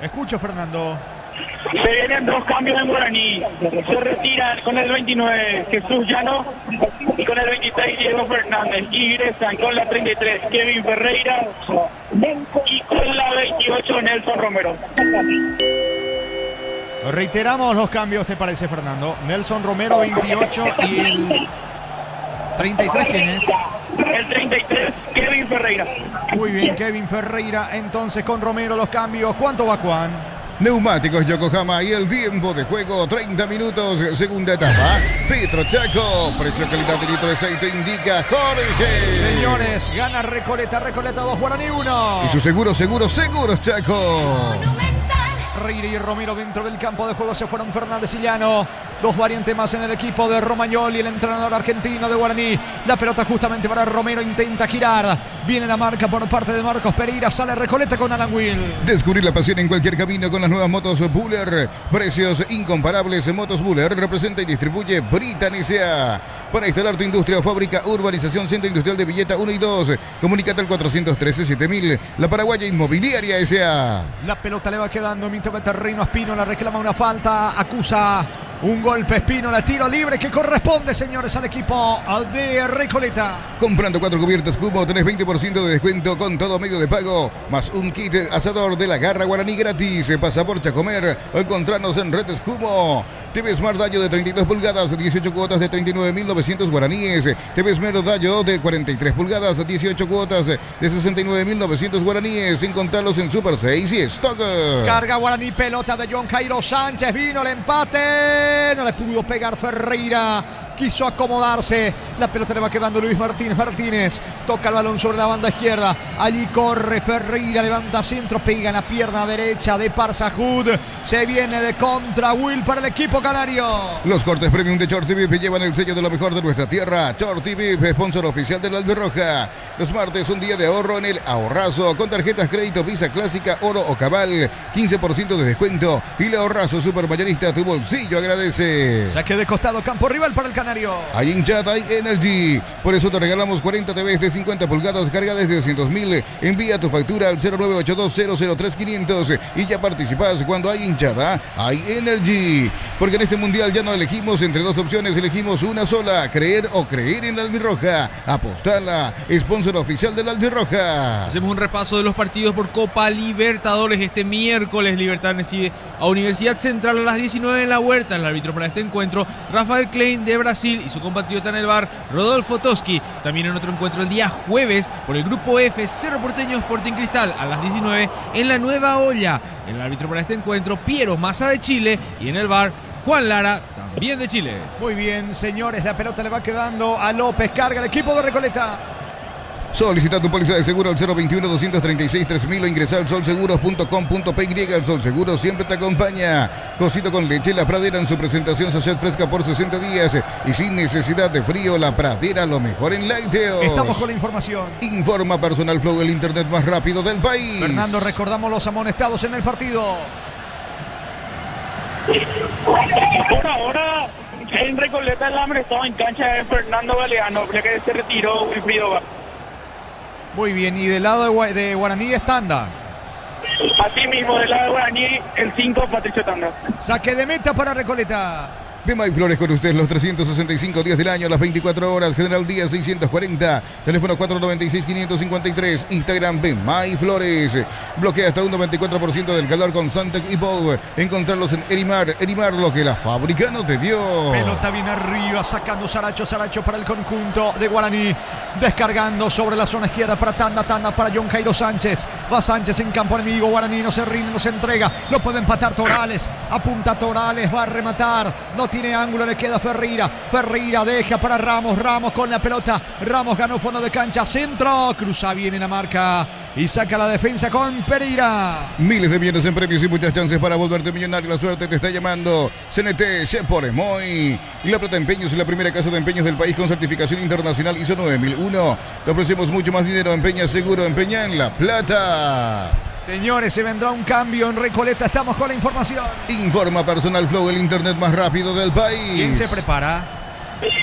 Escucho, Fernando. Se vienen 2 cambios en Guaraní. Se retiran con el 29 Jesús Llano y con el 26 Diego Fernández. Ingresan con la 33 Kevin Ferreira y con la 28 Nelson Romero. Reiteramos los cambios, ¿te parece, Fernando? Nelson Romero 28 y el 33, ¿quién es? El 33 Kevin Ferreira. Muy bien, Kevin Ferreira. Entonces con Romero los cambios. ¿Cuánto va Juan? Neumáticos Yokohama y el tiempo de juego 30 minutos, segunda etapa. Petro Chaco, precio calidad de litro de aceite indica Jorge. Señores, gana Recoleta 2, Guaraní 1. Y su seguros Chaco. Reire y Romero dentro del campo de juego se fueron Fernández y Llano. 2 variantes más en el equipo de Romagnoli, el entrenador argentino de Guaraní. La pelota justamente para Romero, intenta girar. Viene la marca por parte de Marcos Pereira, sale Recoleta con Alan Will. Descubrir la pasión en cualquier camino con las nuevas motos Buller. Precios incomparables. Motos Buller representa y distribuye Britan S.A. Para instalar tu industria o fábrica, urbanización Centro Industrial de Villeta 1 y 2. Comunícate al 413-7000. La Paraguaya Inmobiliaria S.A. La pelota le va quedando mitad de terreno. Espino la reclama una falta, acusa un golpe Espínola, tiro libre que corresponde, señores, al equipo de Recoleta. Comprando 4 cubiertas Cubo tenés 20% de descuento con todo medio de pago, más un kit asador de la Garra Guaraní gratis. Pasa por Chacomer o encontrarnos en Redes Cubo. TV Smart Dayo de 32 pulgadas, 18 cuotas de 39.900 guaraníes. TV Smart Dayo de 43 pulgadas, 18 cuotas de 69.900 guaraníes. Encontrarlos en Super 6 y Stock. Carga Guaraní, pelota de John Jairo Sánchez, vino el empate. No le pudo pegar Ferreira. quiso acomodarse. La pelota le va quedando Luis Martínez. Toca el balón sobre la banda izquierda. Allí corre Ferreira, levanta centro, pega en la pierna derecha de Parsahud. Se viene de contra Will para el equipo canario. Los cortes premium de Shorty VIP llevan el sello de lo mejor de nuestra tierra. Shorty VIP, sponsor oficial de la Albirroja. Los martes, un día de ahorro en el Ahorrazo con tarjetas crédito Visa Clásica, Oro o Cabal. 15% de descuento y el Ahorrazo Supermayorista, tu bolsillo agradece. Saque de costado, campo rival para el canario. Hay hinchada, hay energy. Por eso te regalamos 40 TVs de 50 pulgadas cargadas de 200.000. Envía tu factura al 0982003500 y ya participas. Cuando hay hinchada, hay energy. Porque en este mundial ya no elegimos entre dos opciones, elegimos una sola: creer o creer en la Albirroja. Apostala, sponsor oficial de la Albirroja. Hacemos un repaso de los partidos por Copa Libertadores. Este miércoles Libertad recibe a Universidad Central a las 19 en la Huerta. El árbitro para este encuentro, Rafael Klein de Brasil, y su compatriota en el VAR, Rodolfo Toski. También en otro encuentro el día jueves por el grupo F, Cerro Porteño Sporting Cristal a las 19 en la Nueva Olla. El árbitro para este encuentro, Piero Massa de Chile, y en el VAR, Juan Lara, también de Chile. Muy bien, señores, la pelota le va quedando a López. Carga el equipo de Recoleta. Solicita tu póliza de seguro al 021-236-3000 o ingresa al solseguros.com.py. El Sol Seguro siempre te acompaña. Cosito con leche, La Pradera en su presentación sachet fresca por 60 días y sin necesidad de frío. La Pradera, lo mejor en lácteos. Estamos con la información. Informa Personal Flow, el internet más rápido del país. Fernando, recordamos los amonestados en el partido. Por ahora, en Recoleta el hambre estaba en cancha de Fernando Galeano, ya que se retiró Wilfrido Vázquez. Muy bien, y del lado de Guaraní es Tanda. Así mismo, del lado de Guaraní, el 5, Patricio Tanda. Saque de meta para Recoleta. Bemay Flores con usted los 365 días del año, las 24 horas. General Díaz 640, teléfono 496-553, Instagram Bemay Flores. Bloquea hasta un 94% del calor con Santec y Paul. Encontrarlos en Erimar, lo que la fábrica no te dio. Pelota bien arriba, sacando Saracho para el conjunto de Guaraní. Descargando sobre la zona izquierda para Tanda para John Jairo Sánchez. Va Sánchez en campo enemigo, Guaraní no se rinde, no se entrega. Lo puede empatar Torales, apunta Torales, va a rematar. No tiene ángulo, le queda Ferreira deja para Ramos con la pelota. Ramos ganó fondo de cancha, centro, cruza bien en la marca y saca la defensa con Pereira. Miles de millones en premios y muchas chances para volverte millonario. La suerte te está llamando. CNT, Shepor, Moy y La Plata Empeños es la primera casa de empeños del país con certificación internacional ISO 9001. Te ofrecemos mucho más dinero. Empeña seguro, empeña en La Plata. Señores, se vendrá un cambio en Recoleta. Estamos con la información. Informa Personal Flow, el internet más rápido del país. ¿Quién se prepara?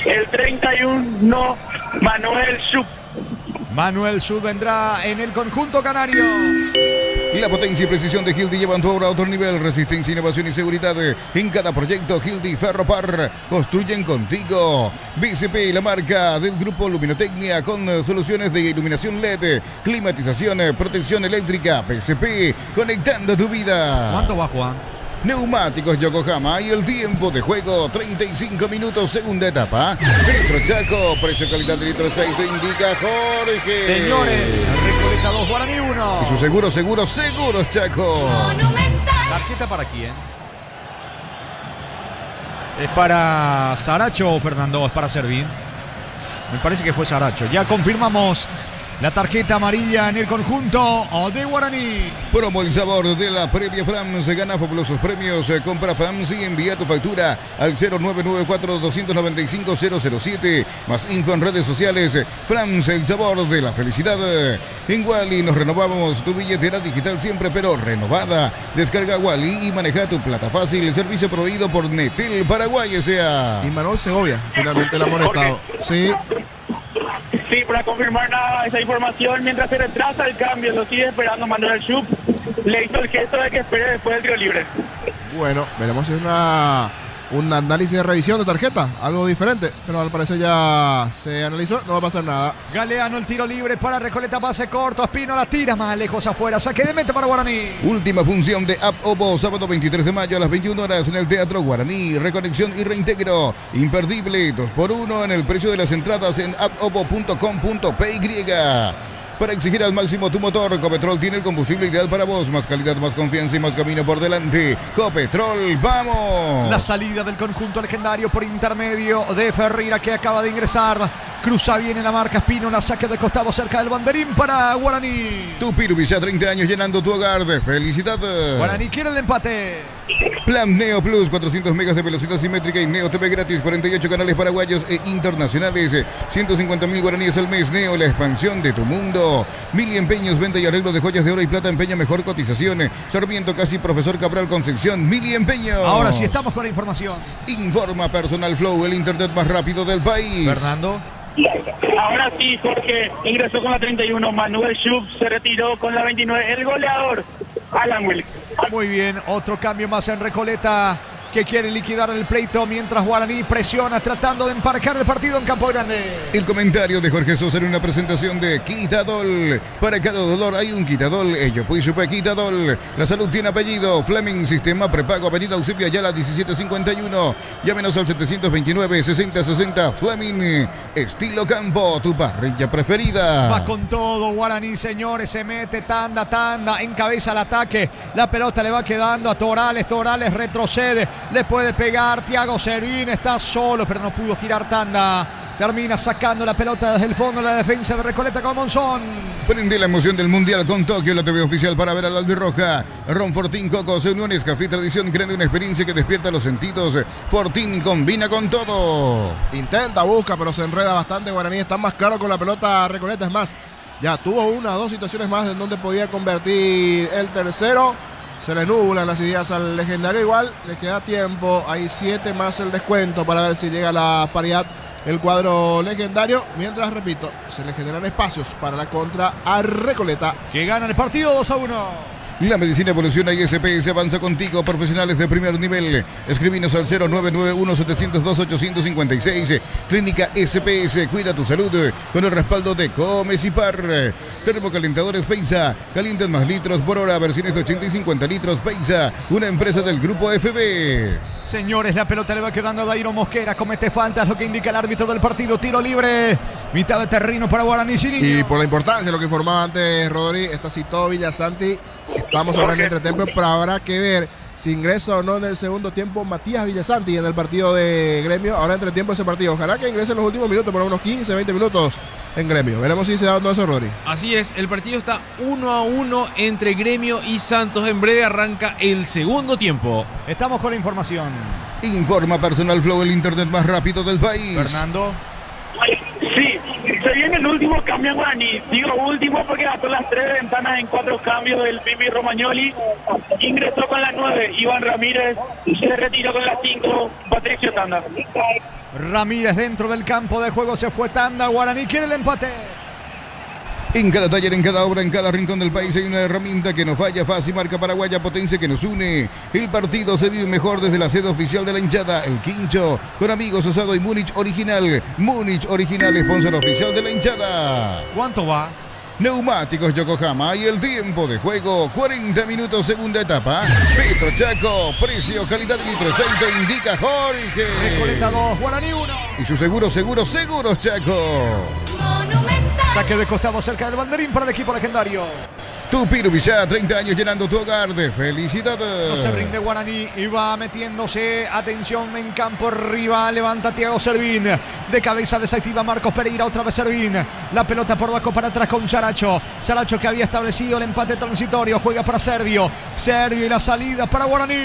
El 31, Manuel Sud vendrá en el conjunto canario. La potencia y precisión de Hildy llevan tu obra a otro nivel. Resistencia, innovación y seguridad en cada proyecto. Hildy Ferropar construyen contigo. BCP, la marca del grupo Luminotecnia, con soluciones de iluminación LED, climatización, protección eléctrica. BCP, conectando tu vida. ¿Cuánto va, Juan? Neumáticos Yokohama y el tiempo de juego 35 minutos, segunda etapa. Litro Chaco, precio calidad de litro 6 te indica Jorge. Señores, Recoleta 2, Guaraní 1. Y su seguros Chaco. ¿Tarjeta para quién? ¿Es para Saracho o Fernando? ¿Es para Servín? Me parece que fue Saracho. Ya confirmamos la tarjeta amarilla en el conjunto de Guaraní. Promo el sabor de la previa France. Gana fabulosos premios. Compra France y envía tu factura al 0994-295-007. Más info en redes sociales. France, el sabor de la felicidad. En Wally nos renovamos tu billetera digital siempre, pero renovada. Descarga Wally y maneja tu plata fácil. Servicio proveído por Netel Paraguay S.A. Y Manuel Segovia, finalmente el amonestado. Sí. Sí, para confirmar esa información, mientras se retrasa el cambio, lo sigue esperando Manuel Schupp. Le hizo el gesto de que espere después del tiro libre. Bueno, veremos si es un análisis de revisión de tarjeta, algo diferente, pero al parecer ya se analizó, no va a pasar nada. Galeano, el tiro libre para Recoleta, pase corto, Espino la tira más lejos afuera, saque de meta para Guaraní. Última función de App Obo, sábado 23 de mayo a las 21 horas en el Teatro Guaraní. Reconexión y reintegro, imperdible, 2x1 en el precio de las entradas en appobo.com.py. para exigir al máximo tu motor. Copetrol tiene el combustible ideal para vos. Más calidad, más confianza y más camino por delante. Copetrol, ¡vamos! La salida del conjunto legendario por intermedio de Ferreira, que acaba de ingresar. Cruza bien en la marca Espino, una saque de costado cerca del banderín para Guaraní. Tupirubi, ya 30 años llenando tu hogar de felicidad. Guaraní quiere el empate. Plan Neo Plus, 400 megas de velocidad simétrica y Neo TV gratis, 48 canales paraguayos e internacionales, 150.000 guaraníes al mes. Neo, la expansión de tu mundo. Mili Empeños, venta y arreglo de joyas de oro y plata, empeña mejor cotización. Sarmiento Casi, Profesor Cabral Concepción, Mili Empeños. Ahora sí estamos con la información. Informa Personal Flow, el internet más rápido del país. Fernando. Ahora sí, Jorge ingresó con la 31, Manuel Schub se retiró con la 29, el goleador, Alan Wilk. Muy bien, otro cambio más en Recoleta, que quiere liquidar el pleito mientras Guaraní presiona tratando de emparcar el partido en Campo Grande. El comentario de Jorge Sosa en una presentación de Quitadol. Para cada dolor hay un Quitadol. Ello pues supe Quitadol. La salud tiene apellido. Fleming, sistema prepago, avenida Eusebio Ayala 1751. Llámenos al 729-6060. Fleming, estilo campo, tu parrilla preferida. Va con todo Guaraní, señores, se mete tanda, encabeza el ataque. La pelota le va quedando a Torales, Torales retrocede. Le puede pegar Thiago Servín, está solo, pero no pudo girar tanda. Termina sacando la pelota desde el fondo de la defensa de Recoleta con Monzón. Prende la emoción del Mundial con Tokio, la TV oficial para ver al albirroja. Ron Fortín, Cocos, Uniones, Café Tradición, creando una experiencia que despierta los sentidos. Fortín combina con todo. Intenta, busca, pero se enreda bastante Guaraní. Está más claro con la pelota Recoleta. Es más, ya tuvo una o dos situaciones más en donde podía convertir el tercero. Se le nublan las ideas al legendario. Igual le queda tiempo. Hay 7 más el descuento para ver si llega a la paridad el cuadro legendario. Mientras, repito, se le generan espacios para la contra a Recoleta, que gana el partido 2-1. La medicina evoluciona y SPS avanza contigo. Profesionales de primer nivel. Escribinos al 0991-702-856. Clínica SPS. Cuida tu salud con el respaldo de Comecipar. Termocalentadores Peinza. Calientan más litros por hora. Versiones de 80 y 50 litros Peinza. Una empresa del grupo FB. Señores, la pelota le va quedando a Dairo Mosquera. Comete falta, es lo que indica el árbitro del partido. Tiro libre. Mitad de terreno para Guaraní. Y por la importancia de lo que informaba antes Rodri, está citado Villasanti. Estamos ahora en entretiempo, pero habrá que ver si ingresa o no en el segundo tiempo Matías Villasanti en el partido de Gremio. Ahora entretiempo ese partido. Ojalá que ingrese en los últimos minutos, por unos 15, 20 minutos en Gremio. Veremos si se da dando eso, Rodri. Así es, el partido está 1-1 entre Gremio y Santos. En breve arranca el segundo tiempo. Estamos con la información. Informa Personal Flow, el internet más rápido del país. Fernando. Sí, se viene el último cambio en Guaraní. Digo último porque gastó las 3 ventanas en 4 cambios del Pipi Romagnoli. Ingresó con la 9, Iván Ramírez. Se retiró con la 5, Patricio Tanda. Ramírez dentro del campo de juego, se fue Tanda. Guaraní quiere el empate. En cada taller, en cada obra, en cada rincón del país hay una herramienta que no falla. Fácil, marca paraguaya, potencia que nos une. El partido se vive mejor desde la sede oficial de la hinchada, el Quincho, con amigos, asado y Múnich Original. Múnich Original, sponsor oficial de la hinchada. ¿Cuánto va? Neumáticos Yokohama y el tiempo de juego, 40 minutos, segunda etapa. Petro Chaco, precio, calidad y litro aceite, indica Jorge. Recoleta 2, Guaraní 1. Y su seguros Chaco. Saque de costado cerca del banderín para el equipo legendario. Tupirubi, ya 30 años llenando tu hogar de felicidad. No se rinde Guaraní y va metiéndose. Atención en campo rival. Levanta Thiago Servín. De cabeza desactiva Marcos Pereira. Otra vez Servín. La pelota por abajo para atrás con Saracho. Saracho que había establecido el empate transitorio. Juega para Servio. Servio y la salida para Guaraní.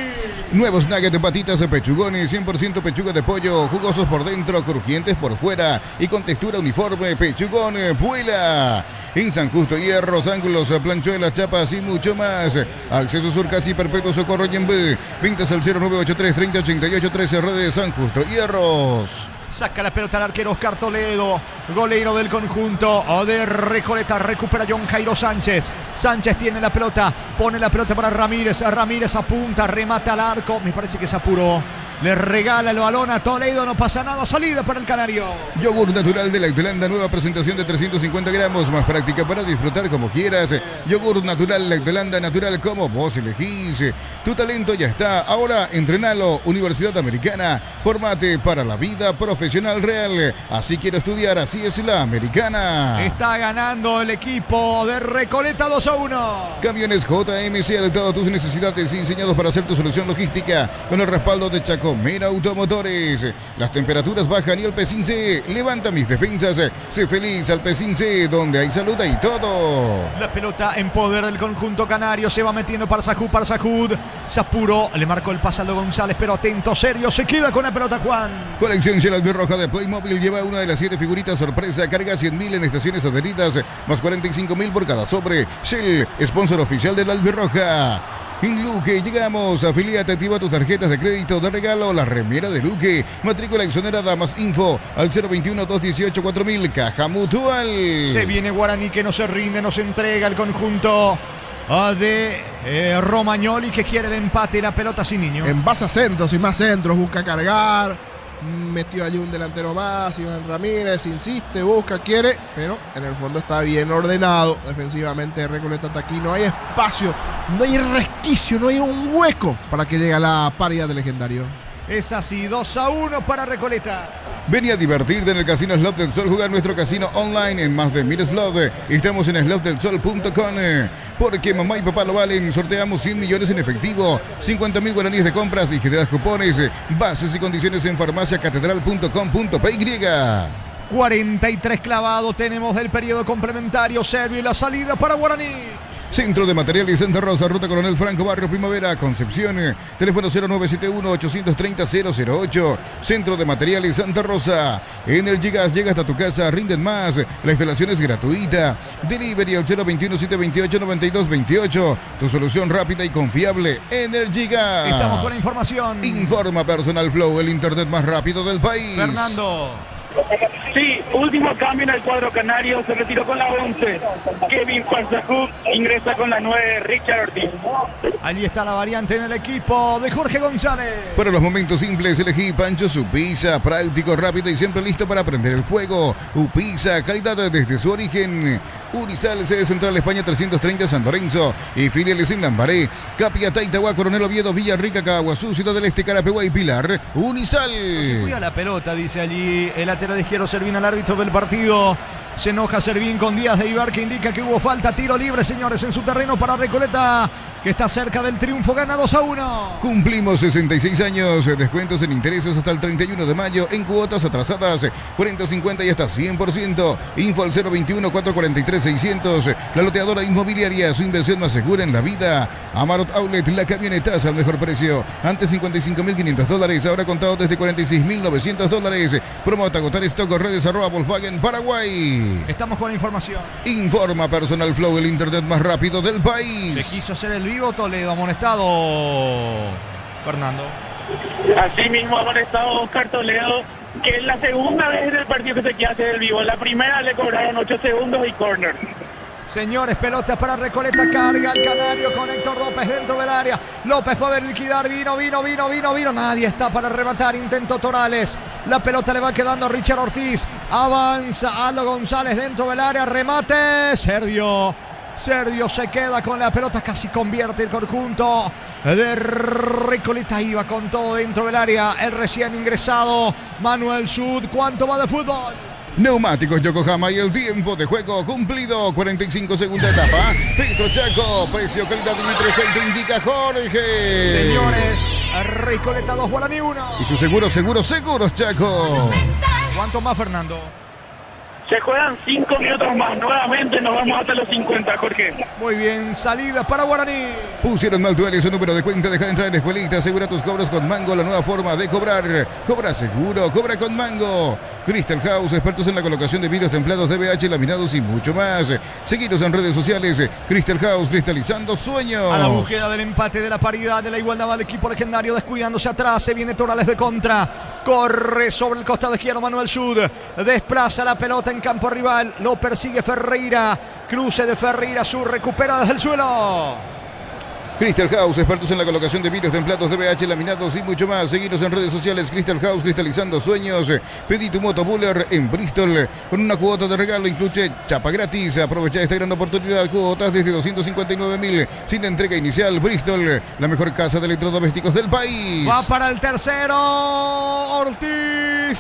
Nuevos nuggets de patitas de pechugones. 100% pechuga de pollo. Jugosos por dentro, crujientes por fuera. Y con textura uniforme. Pechugón vuela. En San Justo, Hierros, ángulos, planchuelas, chapas y mucho más. Acceso Sur, casi perpetuo, Socorro y en B. Ventas al 0983-3088-13, redes San Justo, Hierros. Saca la pelota al arquero Oscar Toledo, goleiro del conjunto de Recoleta. Recupera John Jairo Sánchez. Sánchez tiene la pelota, pone la pelota para Ramírez. Ramírez apunta, remata al arco. Me parece que se apuró. Le regala el balón a Toledo, no pasa nada, salida para el canario. Yogur natural de Lactolanda, nueva presentación de 350 gramos, más práctica para disfrutar como quieras. Yogur natural Lactolanda, natural como vos elegís. Tu talento ya está, ahora entrenalo. Universidad Americana, formate para la vida profesional real. Así quiero estudiar, así es la Americana. Está ganando el equipo de Recoleta 2-1. Camiones JMC, adaptado a tus necesidades, diseñados para hacer tu solución logística, con el respaldo de Chacomera Automotores. Las temperaturas bajan y el P5C levanta mis defensas. Sé feliz al P5C, donde hay salud y todo. La pelota en poder del conjunto canario, se va metiendo para Sajud. Se apuró, le marcó el pase a Lo González, pero atento, serio, se queda con la pelota Juan. Colección Shell Albirroja de Playmobil lleva una de las 7 figuritas sorpresa, carga 100.000 en estaciones adheridas, más 45.000 por cada sobre. Shell, sponsor oficial de la Albirroja. En Luque llegamos, afiliate, activa tus tarjetas de crédito de regalo, la remera de Luque, matrícula exonerada, más info al 021-218-4000, Caja Mutual. Se viene Guaraní que no se rinde, nos entrega el conjunto de Romagnoli, que quiere el empate, la pelota sin niño. Envasa centros y más centros, busca cargar. Metió allí un delantero más, Iván Ramírez, insiste, busca, quiere, pero en el fondo está bien ordenado defensivamente Recoleta. Hasta aquí no hay espacio, no hay resquicio, no hay un hueco para que llegue a la paridad del legendario. Es así, 2-1 para Recoleta. Vení a divertirte en el Casino Slot del Sol. Jugar nuestro casino online en más de 1000 slots. Estamos en slotdelsol.com. Porque mamá y papá lo valen. Sorteamos 100 millones en efectivo, 50.000 guaraníes de compras y generas cupones. Bases y condiciones en farmaciacatedral.com.py. 43 clavados tenemos del periodo complementario. Servio y la salida para Guaraní. Centro de Materiales Santa Rosa, Ruta Coronel Franco, Barrio Primavera, Concepción. Teléfono 0971-830-008. Centro de Materiales Santa Rosa. Energy Gas llega hasta tu casa, rinden más. La instalación es gratuita. Delivery al 021-728-9228. Tu solución rápida y confiable. Energy Gas. Estamos con la información. Informa Personal Flow, el internet más rápido del país. Fernando. Sí, último cambio en el cuadro canario, se retiró con la 11. Kevin Farsahud ingresa con la 9, Richard Ortiz. Allí está la variante en el equipo de Jorge González. Para los momentos simples, elegí Pancho Upisa, práctico, rápido y siempre listo para aprender el juego. Upisa, calidad desde su origen. Unisal, sede central España 330 San Lorenzo y filiales en Lambaré, Capia, Taitagua, Coronel Oviedo, Villarrica, Caguazú, Ciudad del Este, Carapeguá y Pilar. Unisal. Se fue a la pelota, dice allí el lateral izquierdo Servín al árbitro del partido. Se enoja Servín con Díaz de Ibar, que indica que hubo falta. Tiro libre, señores, en su terreno para Recoleta, que está cerca del triunfo. Gana 2-1. Cumplimos 66 años. Descuentos en intereses hasta el 31 de mayo en cuotas atrasadas 40, 50 y hasta 100%. Info al 021-443-600. La loteadora inmobiliaria, su inversión más segura en la vida. Amarot Outlet, la camionetaza al mejor precio. Antes $55.500, ahora contado desde $46.900. Promo hasta agotar stock. Redes @Volkswagen Paraguay. Estamos con la información. Informa Personal Flow, el internet más rápido del país. Se quiso hacer el vivo, Toledo amonestado. Fernando. Así mismo amonestado Oscar Toledo, que es la segunda vez en el partido que se quiere hacer el vivo. La primera le cobraron 8 segundos y corner. Señores, pelota para Recoleta, carga el canario con Héctor López dentro del área. López puede liquidar, vino. Nadie está para rematar, intento Torales. La pelota le va quedando a Richard Ortiz. Avanza Aldo González dentro del área, remate. Sergio se queda con la pelota, casi convierte el conjunto de Recoleta. Iba con todo dentro del área. El recién ingresado Manuel Sud. ¿Cuánto va de fútbol? Neumáticos Yokohama y el tiempo de juego cumplido. 45 segunda etapa. Petro Chaco, precio, calidad y litros, te indica Jorge. Señores, Recoleta 2, Guaraní 1. Y su seguros Chaco. ¿Cuánto más, Fernando? Se juegan 5 minutos más. Nuevamente nos vamos hasta los 50, Jorge. Muy bien, salida para Guaraní. Pusieron mal duele su número de cuenta. Deja de entrar en la escuelita. Asegura tus cobros con Mango, la nueva forma de cobrar. Cobra seguro, cobra con Mango. Crystal House, expertos en la colocación de vidrios templados, DBH, laminados y mucho más. Seguidos en redes sociales. Crystal House, cristalizando sueños. A la búsqueda del empate, de la paridad, de la igualdad va el equipo legendario, descuidándose atrás. Se viene Torales de contra. Corre sobre el costado izquierdo Manuel Sud. Desplaza la pelota en campo rival. Lo persigue Ferreira. Cruce de Ferreira. Sud recupera desde el suelo. Crystal House, expertos en la colocación de vidrios, templados, DBH, laminados y mucho más. Seguinos en redes sociales. Crystal House, cristalizando sueños. Pedí tu moto Buller en Bristol con una cuota de regalo, incluye chapa gratis. Aprovecha esta gran oportunidad. Cuotas desde 259.000 sin entrega inicial. Bristol, la mejor casa de electrodomésticos del país. Va para el tercero. Ortiz,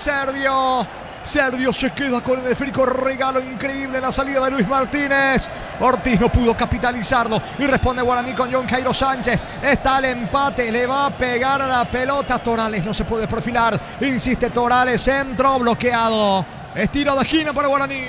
Servio se queda con el esférico regalo increíble en la salida de Luis Martínez. Ortiz no pudo capitalizarlo y responde Guaraní con John Jairo Sánchez. Está el empate, le va a pegar a la pelota. Torales no se puede perfilar. Insiste Torales, centro bloqueado. Estilo de esquina para Guaraní.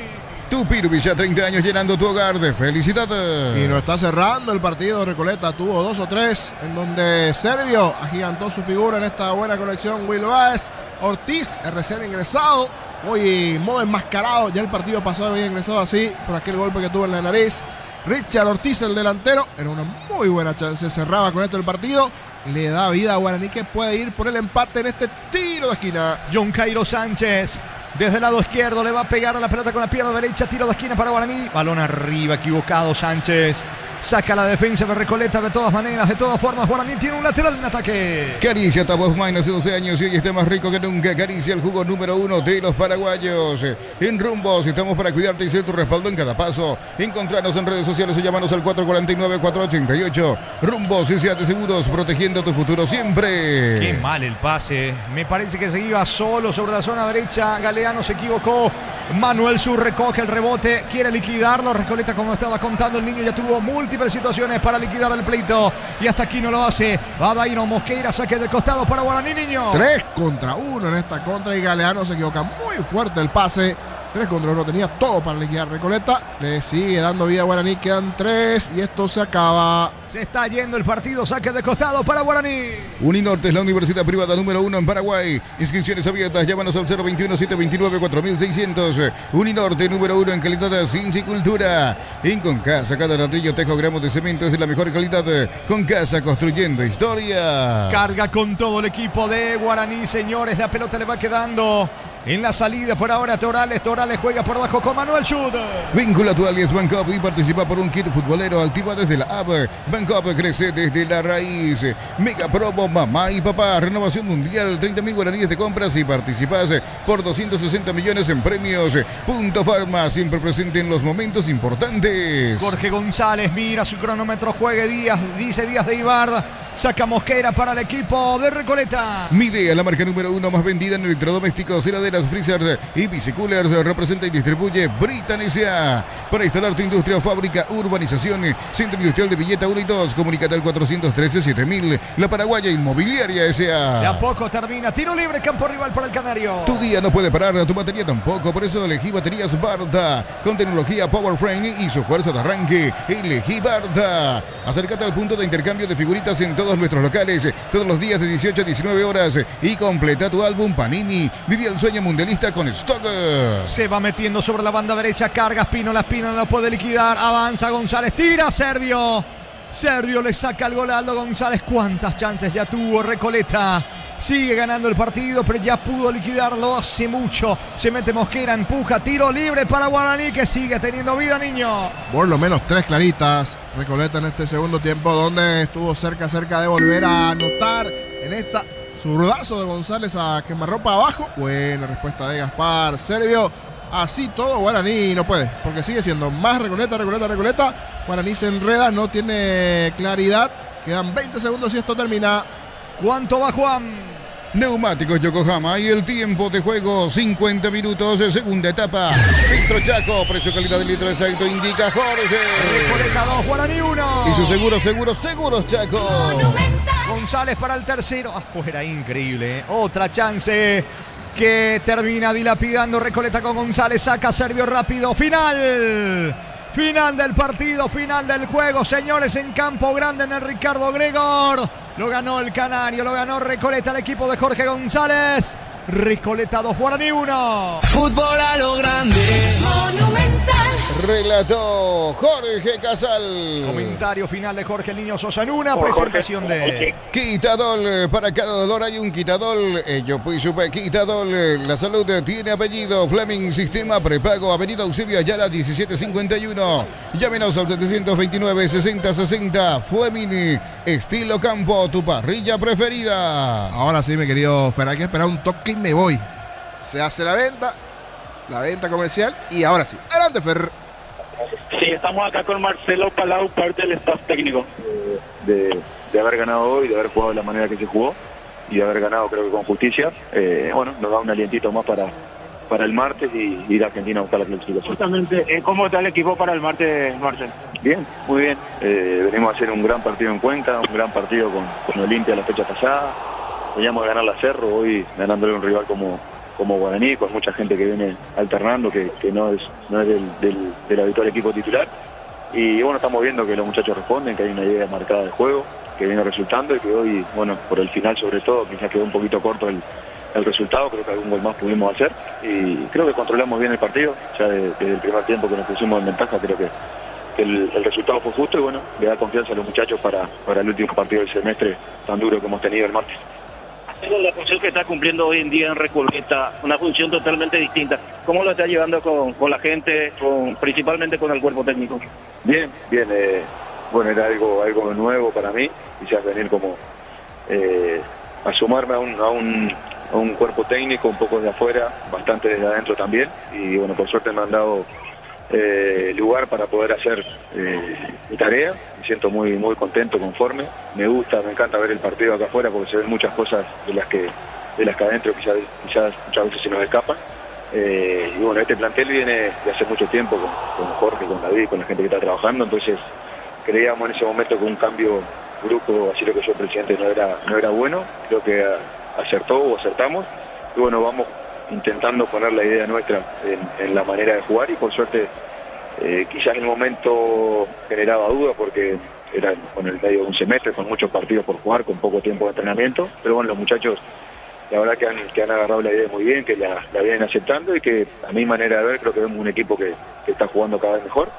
Tupirbi, ya 30 años llenando tu hogar de felicidad. Y no está cerrando el partido. Recoleta tuvo 2 o 3 en donde Servio agigantó su figura en esta buena conexión. Will Baez, Ortiz, el recién ingresado, hoy en modo enmascarado. Ya el partido pasado había ingresado así por aquel golpe que tuvo en la nariz. Richard Ortiz, el delantero, era una muy buena chance. Cerraba con esto el partido. Le da vida a Guaraní, que puede ir por el empate en este tiro de esquina. John Jairo Sánchez desde el lado izquierdo le va a pegar a la pelota con la pierna derecha. Tiro de esquina para Guaraní. Balón arriba, equivocado Sánchez. Saca la defensa de Recoleta de todas maneras, de todas formas. Guaraní tiene un lateral en ataque. Caricia Top of Mind hace 12 años y hoy está más rico que nunca. Caricia, el jugo número 1 de los paraguayos. En Rumbos estamos para cuidarte y ser tu respaldo en cada paso. Encontrarnos en redes sociales o llamanos al 449-488. Rumbos S.A. de Seguros, protegiendo tu futuro siempre. Qué mal el pase. Me parece que se iba solo sobre la zona derecha. Galeano se equivocó. Manuel Sur recoge el rebote. Quiere liquidarlo. Recoleta, como estaba contando el niño, ya tuvo múltiples situaciones para liquidar el pleito y hasta aquí no lo hace. Va Dairo Mosqueira, saque de costado para Guaraní, niño. 3 contra 1 en esta contra y Galeano se equivoca muy fuerte el pase. 3 contra 1, tenía todo para liquidar Recoleta. Le sigue dando vida a Guaraní, quedan 3 y esto se acaba. Se está yendo el partido, saque de costado para Guaraní. Uninorte es la universidad privada número 1 en Paraguay. Inscripciones abiertas, llámanos al 021-729-4600. Uninorte número 1 en calidad de ciencia y cultura. En Concasa, cada ladrillo, tejo, gramos de cemento es de la mejor calidad. Concasa, construyendo historia. Carga con todo el equipo de Guaraní, señores. La pelota le va quedando en la salida por ahora Torales juega por abajo con Manuel Schut. Vincula tu alias Bancop y participa por un kit futbolero. Activa desde la app. Bancop crece desde la raíz. Mega promo mamá y papá. Renovación mundial. 30.000 guaraníes de compras y participas por 260 millones en premios. Punto Farma, siempre presente en los momentos importantes. Jorge González mira su cronómetro. Juegue Díaz, dice Díaz de Ibar. Saca Mosquera para el equipo de Recoleta. Midea, la marca número 1 más vendida en electrodomésticos, heladeras, freezers y bicicoolers. Representa y distribuye Britan S.A. Para instalar tu industria o fábrica, urbanización, Centro Industrial de Villeta 1 y 2. Comunicate al 413-7000. La Paraguaya Inmobiliaria S.A. De a poco termina. Tiro libre, campo rival para el Canario. Tu día no puede parar, tu batería tampoco. Por eso elegí baterías Barda. Con tecnología Power Frame y su fuerza de arranque. Elegí Barda. Acércate al punto de intercambio de figuritas en todos nuestros locales, todos los días de 18 a 19 horas y completa tu álbum Panini. Vive el sueño mundialista con Stock. Se va metiendo sobre la banda derecha, carga Espínola, no lo puede liquidar, avanza González, tira Servio le saca el gol a Aldo González. Cuántas chances ya tuvo Recoleta. Sigue ganando el partido, pero ya pudo liquidarlo hace mucho. Se mete Mosquera, empuja, tiro libre para Guaraní, que sigue teniendo vida, niño. Por lo menos 3 claritas Recoleta en este segundo tiempo, donde estuvo cerca de volver a anotar en esta zurdazo de González a quemarropa abajo. Buena respuesta de Gaspar Servio. Así todo Guaraní no puede, porque sigue siendo más Recoleta. Guaraní se enreda, no tiene claridad. Quedan 20 segundos y esto termina. ¿Cuánto va Juan? Neumáticos Yokohama y el tiempo de juego 50 minutos de segunda etapa. Filtro Chaco, precio calidad del litro exacto, indica Jorge. Recoleta 2, Guaraní 1. Y su seguros Chaco. González para el tercero. Afuera, increíble. Otra chance que termina dilapidando Recoleta con González. Saca Servio rápido. Final del partido, final del juego, señores, en Campo Grande, en el Ricardo Gregor. Lo ganó el Canario, lo ganó Recoleta, el equipo de Jorge González. Recoleta 2, Guaraní 1. Fútbol a lo grande. Monumental. Relató Jorge Casal. Comentario final de Jorge Niño Sosa en una presentación de Quitadol. Para cada dolor hay un Quitadol. Yo pues supe Quitadol. La salud tiene apellido. Fleming Sistema Prepago. Avenida Eusebio Ayala 1751. Llámenos al 729-6060. Fleming Estilo Campo. Tu parrilla preferida. Ahora sí, mi querido Fer, hay que esperar un toque y me voy. Se hace la venta comercial y ahora sí. Adelante, Fer. Sí, estamos acá con Marcelo Palau, parte del staff técnico. De haber ganado hoy, de haber jugado de la manera que se jugó y de haber ganado creo que con justicia, bueno, nos da un alientito más para el martes y ir a Argentina a buscar la clasificación. Justamente, ¿cómo está el equipo para el martes, Marcelo? Bien, muy bien. Venimos a hacer un gran partido en Cuenca, un gran partido con Olimpia la fecha pasada. Veníamos a ganar la Cerro, hoy ganándole a un rival como Guaraní, con mucha gente que viene alternando, que no es del habitual equipo titular. Y bueno, estamos viendo que los muchachos responden, que hay una idea marcada de juego, que viene resultando y que hoy, bueno, por el final sobre todo, quizás quedó un poquito corto el resultado, creo que algún gol más pudimos hacer y creo que controlamos bien el partido, ya desde el primer tiempo que nos pusimos en ventaja, creo que el resultado fue justo y bueno, le da confianza a los muchachos para el último partido del semestre tan duro que hemos tenido el martes. La función que está cumpliendo hoy en día en Recoleta, una función totalmente distinta. ¿Cómo lo está llevando con la gente, principalmente con el cuerpo técnico? Bien, bueno, era algo nuevo para mí, quizás venir como a sumarme a un cuerpo técnico un poco de afuera, bastante desde adentro también, y bueno, por suerte me han dado lugar para poder hacer mi tarea. Me siento muy contento, conforme. Me encanta ver el partido acá afuera porque se ven muchas cosas de las que adentro quizás muchas veces se nos escapan. Y bueno, este plantel viene de hace mucho tiempo con Jorge, con David, con la gente que está trabajando, entonces creíamos en ese momento que un cambio grupo, así lo que yo presidente, no era bueno. Creo que acertamos y bueno, vamos intentando poner la idea nuestra en la manera de jugar y por suerte quizás en el momento generaba duda porque era con el medio de un semestre, con muchos partidos por jugar, con poco tiempo de entrenamiento, pero bueno, los muchachos la verdad que han agarrado la idea muy bien, que la vienen aceptando y que a mi manera de ver creo que vemos un equipo que está jugando cada vez mejor,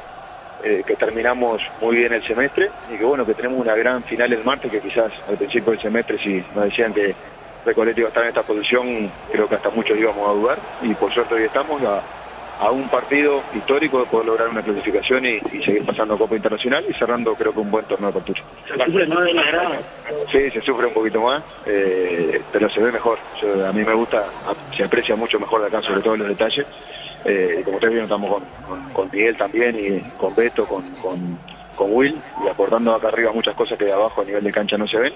que terminamos muy bien el semestre y que bueno, que tenemos una gran final el martes, que quizás al principio del semestre si nos decían que Recoleta iba a estar en esta posición, creo que hasta muchos íbamos a dudar y por suerte hoy estamos a un partido histórico de poder lograr una clasificación y seguir pasando a Copa Internacional y cerrando creo que un buen torneo de apertura. ¿Se sufre más de la grada? Sí, se sufre un poquito más, pero se ve mejor. A mí me gusta, se aprecia mucho mejor de acá, sobre todo en los detalles. Y como ustedes vieron, estamos con Miguel también y con Beto, con Will y aportando acá arriba muchas cosas que de abajo a nivel de cancha no se ven.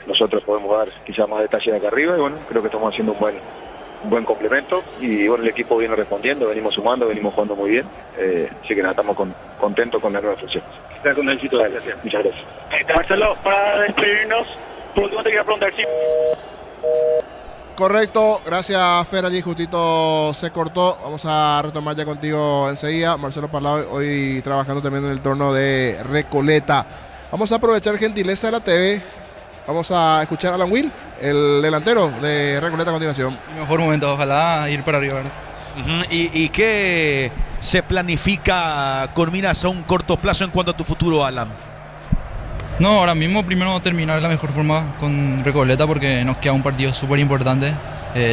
Nosotros podemos dar quizás más detalles de acá arriba y bueno, creo que estamos haciendo un buen complemento y bueno, el equipo viene respondiendo, venimos sumando, venimos jugando muy bien, así que nada, estamos contentos con la nueva función. Está con éxito, gracias. Muchas gracias. Marcelo, para despedirnos, por último te quería preguntar si... Correcto, gracias Fer, allí justito se cortó. Vamos a retomar ya contigo enseguida. Marcelo Palau, hoy trabajando también en el torneo de Recoleta. Vamos a aprovechar gentileza de la TV. Vamos a escuchar a Alan Will, el delantero de Recoleta a continuación. Mi mejor momento, ojalá ir para arriba, ¿verdad? ¿Y qué se planifica con miras a un corto plazo en cuanto a tu futuro, Alan? No, ahora mismo primero terminar de la mejor forma con Recoleta porque nos queda un partido súper importante.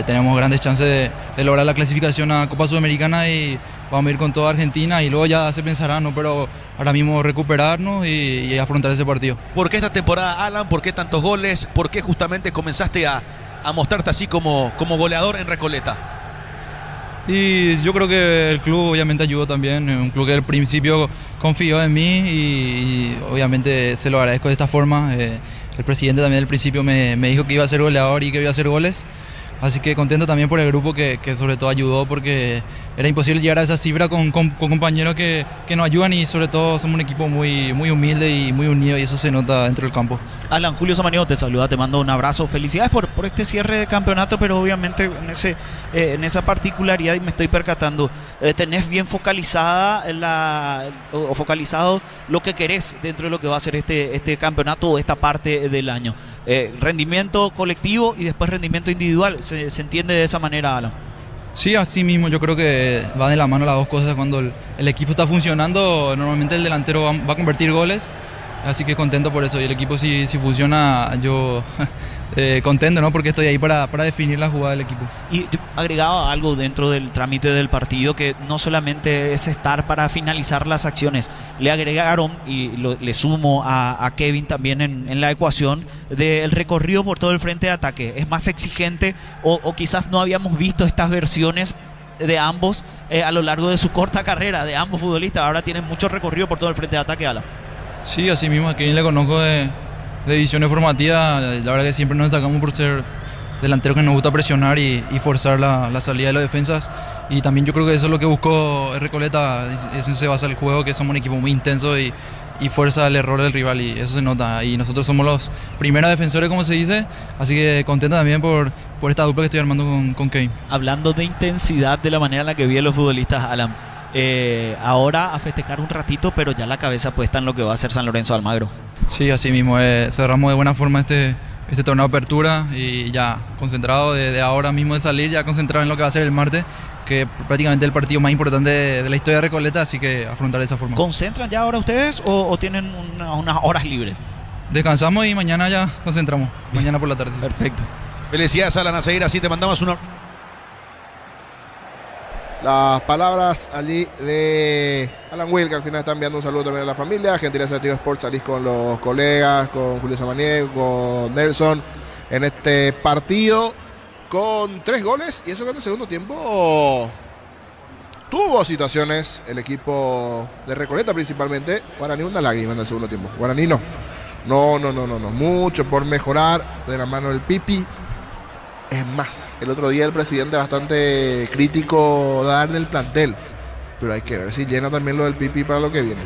Tenemos grandes chances de lograr la clasificación a Copa Sudamericana y vamos a ir con toda Argentina y luego ya se pensará, ¿no? Pero ahora mismo recuperarnos y afrontar ese partido. ¿Por qué esta temporada, Alan? ¿Por qué tantos goles? ¿Por qué justamente comenzaste a mostrarte así como goleador en Recoleta? Y yo creo que el club obviamente ayudó también, un club que al principio confió en mí y obviamente se lo agradezco de esta forma. El presidente también al principio me dijo que iba a ser goleador y que iba a hacer goles. Así que contento también por el grupo que sobre todo ayudó porque era imposible llegar a esa cifra con compañeros que nos ayudan y sobre todo somos un equipo muy humilde y muy unido y eso se nota dentro del campo. Alan, Julio Samaniego te saluda, te mando un abrazo, felicidades por este cierre de campeonato, pero obviamente en esa particularidad y me estoy percatando, tenés bien focalizado lo que querés dentro de lo que va a ser este campeonato o esta parte del año. Rendimiento colectivo y después rendimiento individual, ¿se entiende de esa manera, Alan? Sí, así mismo, yo creo que va de la mano las dos cosas. Cuando el equipo está funcionando, normalmente el delantero va a convertir goles, así que contento por eso. Y el equipo si funciona, yo contento, ¿no? Porque estoy ahí para definir la jugada del equipo. Y agregaba algo dentro del trámite del partido, que no solamente es estar para finalizar las acciones, le agregaron, y le sumo a Kevin también en la ecuación, del recorrido por todo el frente de ataque. Es más exigente, o quizás no habíamos visto estas versiones de ambos a lo largo de su corta carrera, de ambos futbolistas. Ahora tienen mucho recorrido por todo el frente de ataque, Alan. Sí, así mismo, a Kevin le conozco de divisiones formativas. La verdad que siempre nos destacamos por ser delanteros que nos gusta presionar y forzar la salida de las defensas. Y también yo creo que eso es lo que buscó Recoleta. Eso se basa en el juego, que somos un equipo muy intenso y fuerza el error del rival, y eso se nota. Y nosotros somos los primeros defensores, como se dice, así que contento también por esta dupla que estoy armando con Kevin. Hablando de intensidad, de la manera en la que vi a los futbolistas, Alan, ahora a festejar un ratito, pero ya la cabeza puesta en lo que va a hacer San Lorenzo de Almagro. Sí, así mismo, cerramos de buena forma este torneo de apertura, y ya concentrado de ahora mismo de salir, ya concentrado en lo que va a ser el martes, que prácticamente el partido más importante de la historia de Recoleta, así que afrontar de esa forma. ¿Concentran ya ahora ustedes o tienen unas horas libres? Descansamos y mañana ya concentramos, mañana por la tarde. Perfecto. Felicidades, Alan Aceira, así te mandamos una... Las palabras allí de Alan Will, que al final está enviando un saludo también a la familia. Gentileza de Tigo Sports, salís con los colegas, con Julio Samaniego, con Nelson, en este partido con 3 goles. Y eso que en el segundo tiempo tuvo situaciones el equipo de Recoleta, principalmente. Guaraní una lágrima en el segundo tiempo. Guaraní no. No. Mucho por mejorar de la mano del Pipi. Es más, el otro día el presidente bastante crítico del plantel, pero hay que ver si llena también lo del Pipi para lo que viene.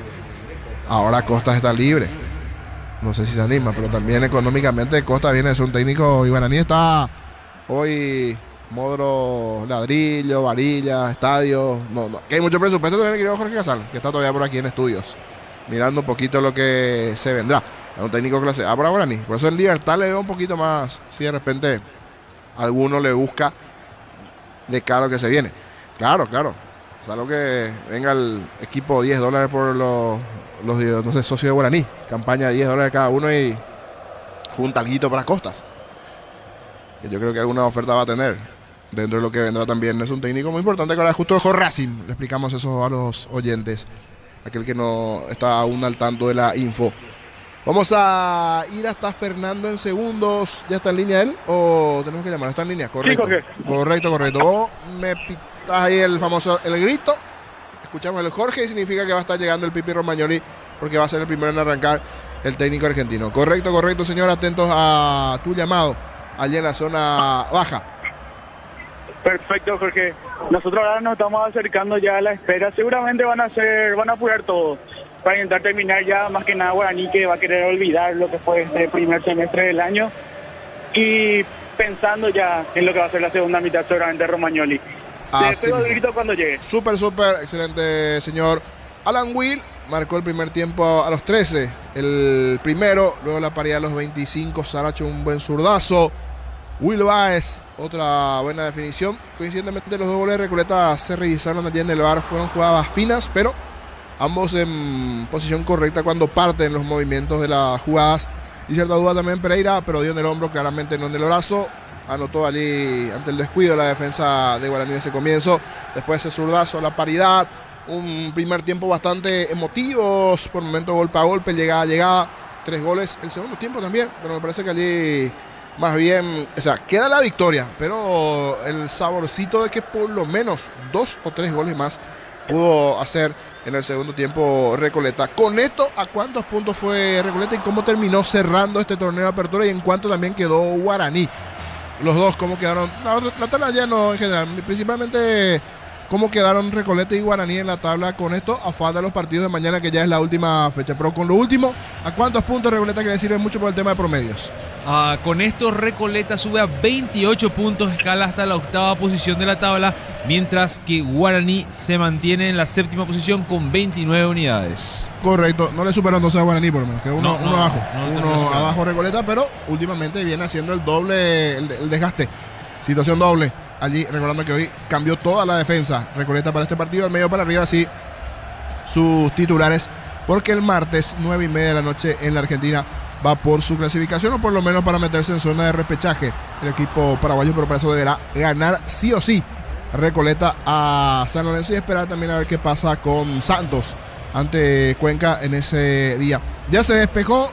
Ahora Costas está libre, no sé si se anima, pero también económicamente Costas viene de ser un técnico, y Guaraní está hoy Modro, ladrillo, varilla, estadio, no, que hay mucho presupuesto también, querido Jorge Casal, que está todavía por aquí en estudios, mirando un poquito lo que se vendrá. Es un técnico clase A para Guaraní, por eso en Libertad le veo un poquito más, si de repente alguno le busca de cara a lo que se viene. Claro. Es algo que venga el equipo $10 por los no sé, socios de Guaraní. Campaña de $10 cada uno y junta alguito para Costas. Que yo creo que alguna oferta va a tener dentro de lo que vendrá también. Es un técnico muy importante que ahora justo dejó Racing. Le explicamos eso a los oyentes. Aquel que no está aún al tanto de la info. Vamos a ir hasta Fernando en segundos. ¿Ya está en línea él? ¿O tenemos que llamar? ¿Está en línea? Correcto. Sí, correcto. Vos me pitas ahí el famoso, el grito. Escuchamos el Jorge y significa que va a estar llegando el Pipi Romagnoli, porque va a ser el primero en arrancar el técnico argentino. Correcto, señor. Atentos a tu llamado allí en la zona baja. Perfecto, Jorge. Nosotros ahora nos estamos acercando ya a la espera. Seguramente van a apurar todo para intentar terminar ya, más que nada Guaraní, que va a querer olvidar lo que fue este primer semestre del año, y pensando ya en lo que va a ser la segunda mitad, seguramente Romagnoli. Te pego el grito cuando llegue. Súper, excelente, señor. Alan Will marcó el primer tiempo a los 13, el primero, luego la paridad a los 25, Saracho un buen zurdazo, Will Baez, otra buena definición. Coincidentemente los dos goles de Recoleta se revisaron allí en el VAR, fueron jugadas finas, pero ambos en posición correcta cuando parten los movimientos de las jugadas. Y cierta duda también Pereira, pero dio en el hombro, claramente no en el brazo. Anotó allí ante el descuido de la defensa de Guaraní en ese comienzo. Después ese zurdazo, la paridad. Un primer tiempo bastante emotivos, por momento golpe a golpe, llegada. 3 goles. El segundo tiempo también, pero me parece que allí más bien, o sea, queda la victoria, pero el saborcito de que por lo menos 2 o 3 goles más pudo hacer en el segundo tiempo Recoleta. Con esto, ¿a cuántos puntos fue Recoleta y cómo terminó cerrando este torneo de apertura, y en cuánto también quedó Guaraní? Los dos, ¿cómo quedaron? La tabla ya no, en general, principalmente cómo quedaron Recoleta y Guaraní en la tabla con esto, a falta de los partidos de mañana, que ya es la última fecha. Pero con lo último, ¿a cuántos puntos Recoleta, que le sirve mucho por el tema de promedios? Con esto Recoleta sube a 28 puntos, escala hasta la 8ª posición de la tabla, mientras que Guaraní se mantiene en la 7ª posición con 29 unidades. Correcto, no le superó entonces a Guaraní por lo menos, que uno abajo, uno abajo Recoleta, pero últimamente viene haciendo el doble, el desgaste, situación doble allí, recordando que hoy cambió toda la defensa Recoleta para este partido, al medio para arriba, así sus titulares, porque el martes 9:30 de la noche en la Argentina va por su clasificación, o por lo menos para meterse en zona de repechaje el equipo paraguayo, pero para eso deberá ganar sí o sí Recoleta a San Lorenzo y esperar también a ver qué pasa con Santos ante Cuenca en ese día. Ya se despejó,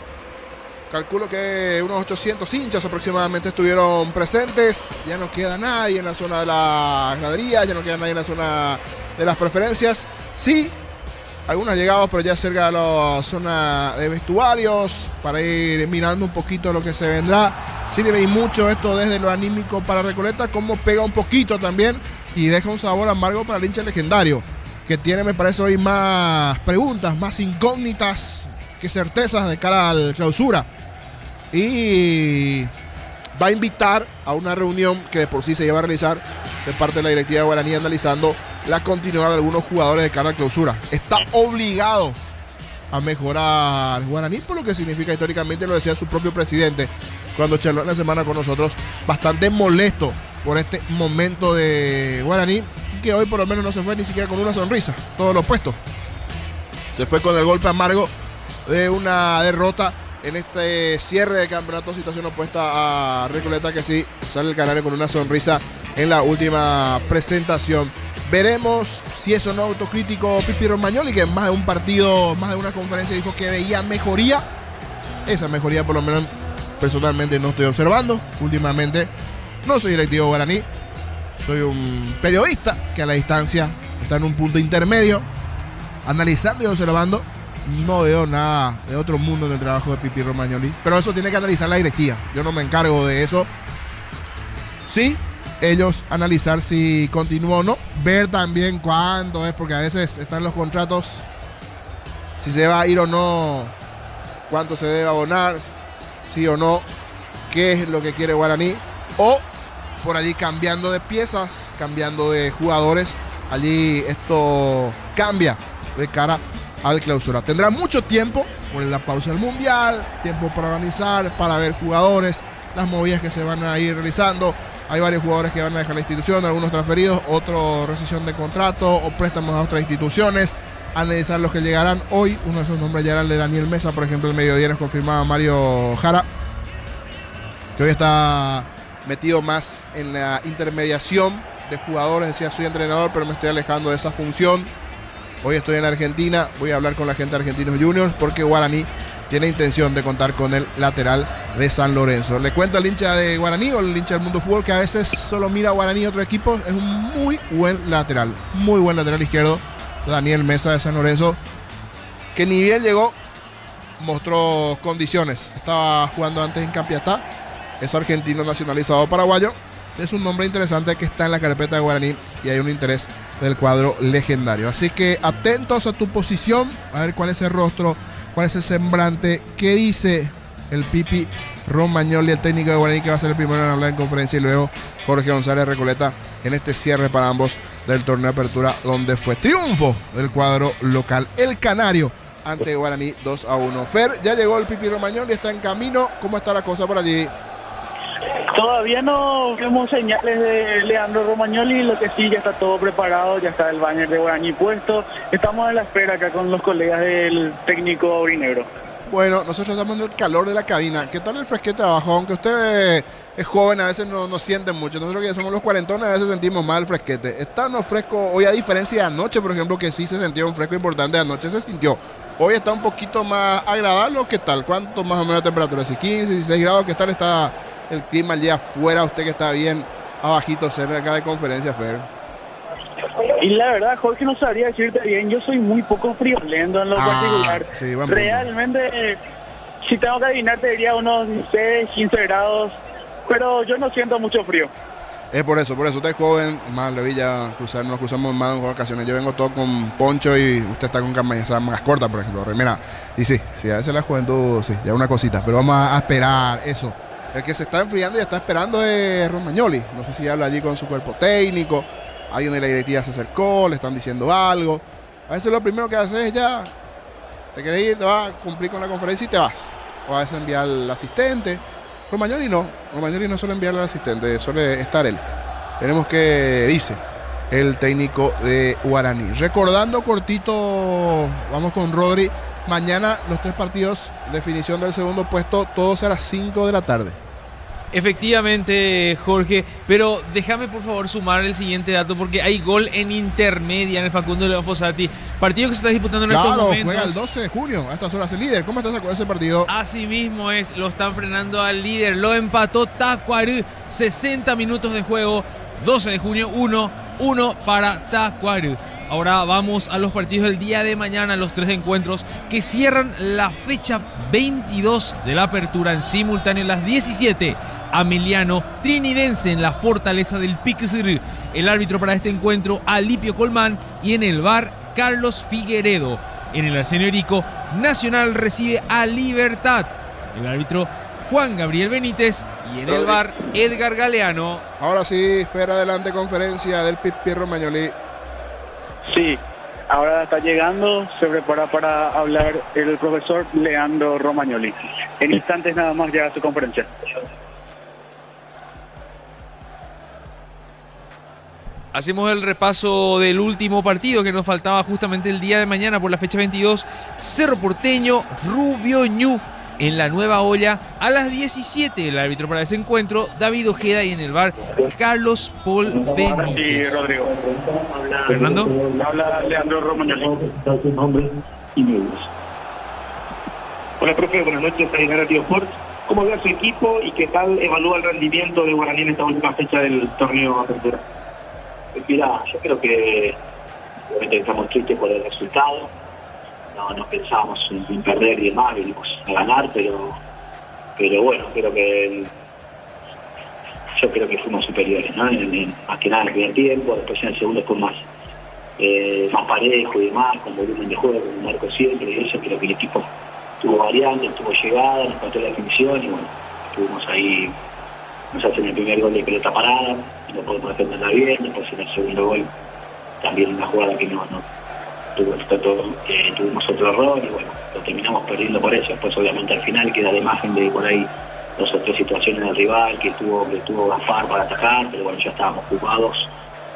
calculo que unos 800 hinchas aproximadamente estuvieron presentes, ya no queda nadie en la zona de la gradería, ya no queda nadie en la zona de las preferencias, sí, algunos llegados, pero ya cerca de la zona de vestuarios, para ir mirando un poquito lo que se vendrá. Sirve y mucho esto desde lo anímico para Recoleta, como pega un poquito también y deja un sabor amargo para el hincha legendario, que tiene, me parece, hoy más preguntas, más incógnitas que certezas de cara al clausura. Y va a invitar a una reunión que de por sí se lleva a realizar de parte de la directiva de Guaraní, analizando la continuidad de algunos jugadores de cara a clausura. Está obligado a mejorar Guaraní, por lo que significa históricamente, lo decía su propio presidente cuando charló en la semana con nosotros, bastante molesto por este momento de Guaraní, que hoy por lo menos no se fue ni siquiera con una sonrisa, todo lo opuesto. Se fue con el golpe amargo de una derrota en este cierre de campeonato, situación opuesta a Recoleta, que sí sale el Canario con una sonrisa en la última presentación. Veremos si es o no autocrítico Pipi Romagnoli, que en más de un partido, más de una conferencia dijo que veía mejoría. Esa mejoría por lo menos personalmente no estoy observando. Últimamente no soy directivo guaraní, soy un periodista que a la distancia está en un punto intermedio, analizando y observando. No veo nada de otro mundo en el trabajo de Pipi Romagnoli, pero eso tiene que analizar la directiva. Yo no me encargo de eso. Sí, ellos analizar si continúa o no, ver también cuándo es, porque a veces están los contratos, si se va a ir o no, cuánto se debe abonar, sí o no, qué es lo que quiere Guaraní, o por allí cambiando de piezas, cambiando de jugadores, allí esto cambia de cara al clausura. Tendrá mucho tiempo por la pausa del mundial, tiempo para organizar, para ver jugadores, las movidas que se van a ir realizando. Hay varios jugadores que van a dejar la institución, algunos transferidos, otros rescisión de contrato o préstamos a otras instituciones. Analizar los que llegarán hoy. Uno de esos nombres ya era el de Daniel Mesa, por ejemplo. El mediodía nos confirmaba Mario Jara, que hoy está metido más en la intermediación de jugadores. Decía, soy entrenador, pero me estoy alejando de esa función. Hoy estoy en Argentina, voy a hablar con la gente de Argentinos Juniors, porque Guaraní tiene intención de contar con el lateral de San Lorenzo. Le cuento al hincha de Guaraní o el hincha del Mundo Fútbol que a veces solo mira a Guaraní y otro equipo. Es un muy buen lateral izquierdo, Daniel Mesa de San Lorenzo, que ni bien llegó, mostró condiciones. Estaba jugando antes en Capiatá, es argentino nacionalizado paraguayo. Es un nombre interesante que está en la carpeta de Guaraní y hay un interés del cuadro legendario. Así que atentos a tu posición, a ver cuál es el rostro, cuál es el semblante, qué dice el Pipi Romagnoli, el técnico de Guaraní, que va a ser el primero en hablar en conferencia, y luego Jorge González Recoleta en este cierre para ambos del torneo de apertura, donde fue triunfo del cuadro local, el Canario, ante Guaraní 2-1. Fer, ya llegó el Pipi Romagnoli, está en camino. ¿Cómo está la cosa por allí? Todavía no vemos señales de Leandro Romagnoli, lo que sí, ya está todo preparado, ya está el banner de Guaraní puesto. Estamos en la espera acá con los colegas del técnico aurinegro. Bueno, nosotros estamos en el calor de la cabina. ¿Qué tal el fresquete abajo? Aunque usted es joven, a veces no siente mucho. Nosotros que ya somos los cuarentones, a veces sentimos más el fresquete. Está no fresco hoy, a diferencia de anoche, por ejemplo, que sí se sentía un fresco importante. Anoche se sintió. Hoy está un poquito más agradable. ¿Qué tal? ¿Cuánto más o menos de temperatura? ¿Si 15, 16 grados? ¿Qué tal está el clima allí afuera? Usted que está bien abajito, cerca de conferencia, Fer. Y la verdad, Jorge, no sabría decirte bien, yo soy muy poco friolento en lo particular. Sí, realmente, si tengo que adivinar, te diría unos 16, 15 grados, pero yo no siento mucho frío. Es por eso usted es joven, más Levilla, nos cruzamos más en ocasiones. Yo vengo todo con poncho y usted está con camisas más cortas, por ejemplo, remera. Y sí, a veces la juventud, sí, ya una cosita, pero vamos a esperar eso. El que se está enfriando y está esperando es Romagnoli. No sé si habla allí con su cuerpo técnico. Alguien de la directiva se acercó, le están diciendo algo. A veces lo primero que haces es ya, te querés ir, te vas a cumplir con la conferencia y te vas. O a veces enviar al asistente. Romagnoli no suele enviarle al asistente, suele estar él. Veremos qué dice el técnico de Guaraní. Recordando cortito, vamos con Rodri. Mañana los 3 partidos, definición del segundo puesto, todos a las 5 de la tarde. Efectivamente, Jorge, pero déjame por favor sumar el siguiente dato porque hay gol en intermedia en el Facundo León Fossati, partido que se está disputando en estos momentos. Juega el 12 de junio, a estas horas el líder. ¿Cómo estás con ese partido? Así mismo es, lo están frenando al líder, lo empató Tacuarembó, 60 minutos de juego, 12 de junio, 1-1 para Tacuarembó. Ahora vamos a los partidos del día de mañana, los 3 encuentros que cierran la fecha 22 de la apertura en simultáneo a las 17. Ameliano Trinidense en la Fortaleza del Piquisir. El árbitro para este encuentro, Alipio Colmán, y en el VAR, Carlos Figueredo. En el Arsenio Erico, Nacional recibe a Libertad. El árbitro, Juan Gabriel Benítez, y en el VAR, Edgar Galeano. Ahora sí, Fer, adelante, conferencia del Pipi Romagnoli. Sí, ahora está llegando, se prepara para hablar el profesor Leandro Romagnoli. En instantes nada más llega a su conferencia. Hacemos el repaso del último partido que nos faltaba justamente el día de mañana por la fecha 22. Cerro Porteño, Rubio Ñu en la Nueva Olla a las 17. El árbitro para ese encuentro, David Ojeda, y en el VAR, Carlos Paul Benítez. Sí, Rodrigo. Fernando. Habla Leandro Romagnoli. Hola, profe, buenas noches, ahí Narrativo Sports. ¿Cómo ve a su equipo y qué tal evalúa el rendimiento de Guaraní en esta última fecha del torneo Apertura? Mira, yo creo que obviamente estamos tristes por el resultado. No pensábamos en perder y demás, venimos a ganar, pero bueno, yo creo que fuimos superiores, ¿no? Más que nada en el primer tiempo, después en el segundo fue más parejo y demás, con volumen de juego, con un marco siempre, y eso creo que el equipo tuvo variantes, tuvo llegada, nos faltó la definición y bueno, estuvimos ahí. Nos hacen el primer gol de pelota parada y no podemos defenderla bien. Después en el segundo gol también una jugada que tuvimos otro error y bueno, lo terminamos perdiendo por eso. Después obviamente al final queda la imagen de por ahí 2 o 3 situaciones del rival que tuvo Gaspar para atacar, pero bueno, ya estábamos jugados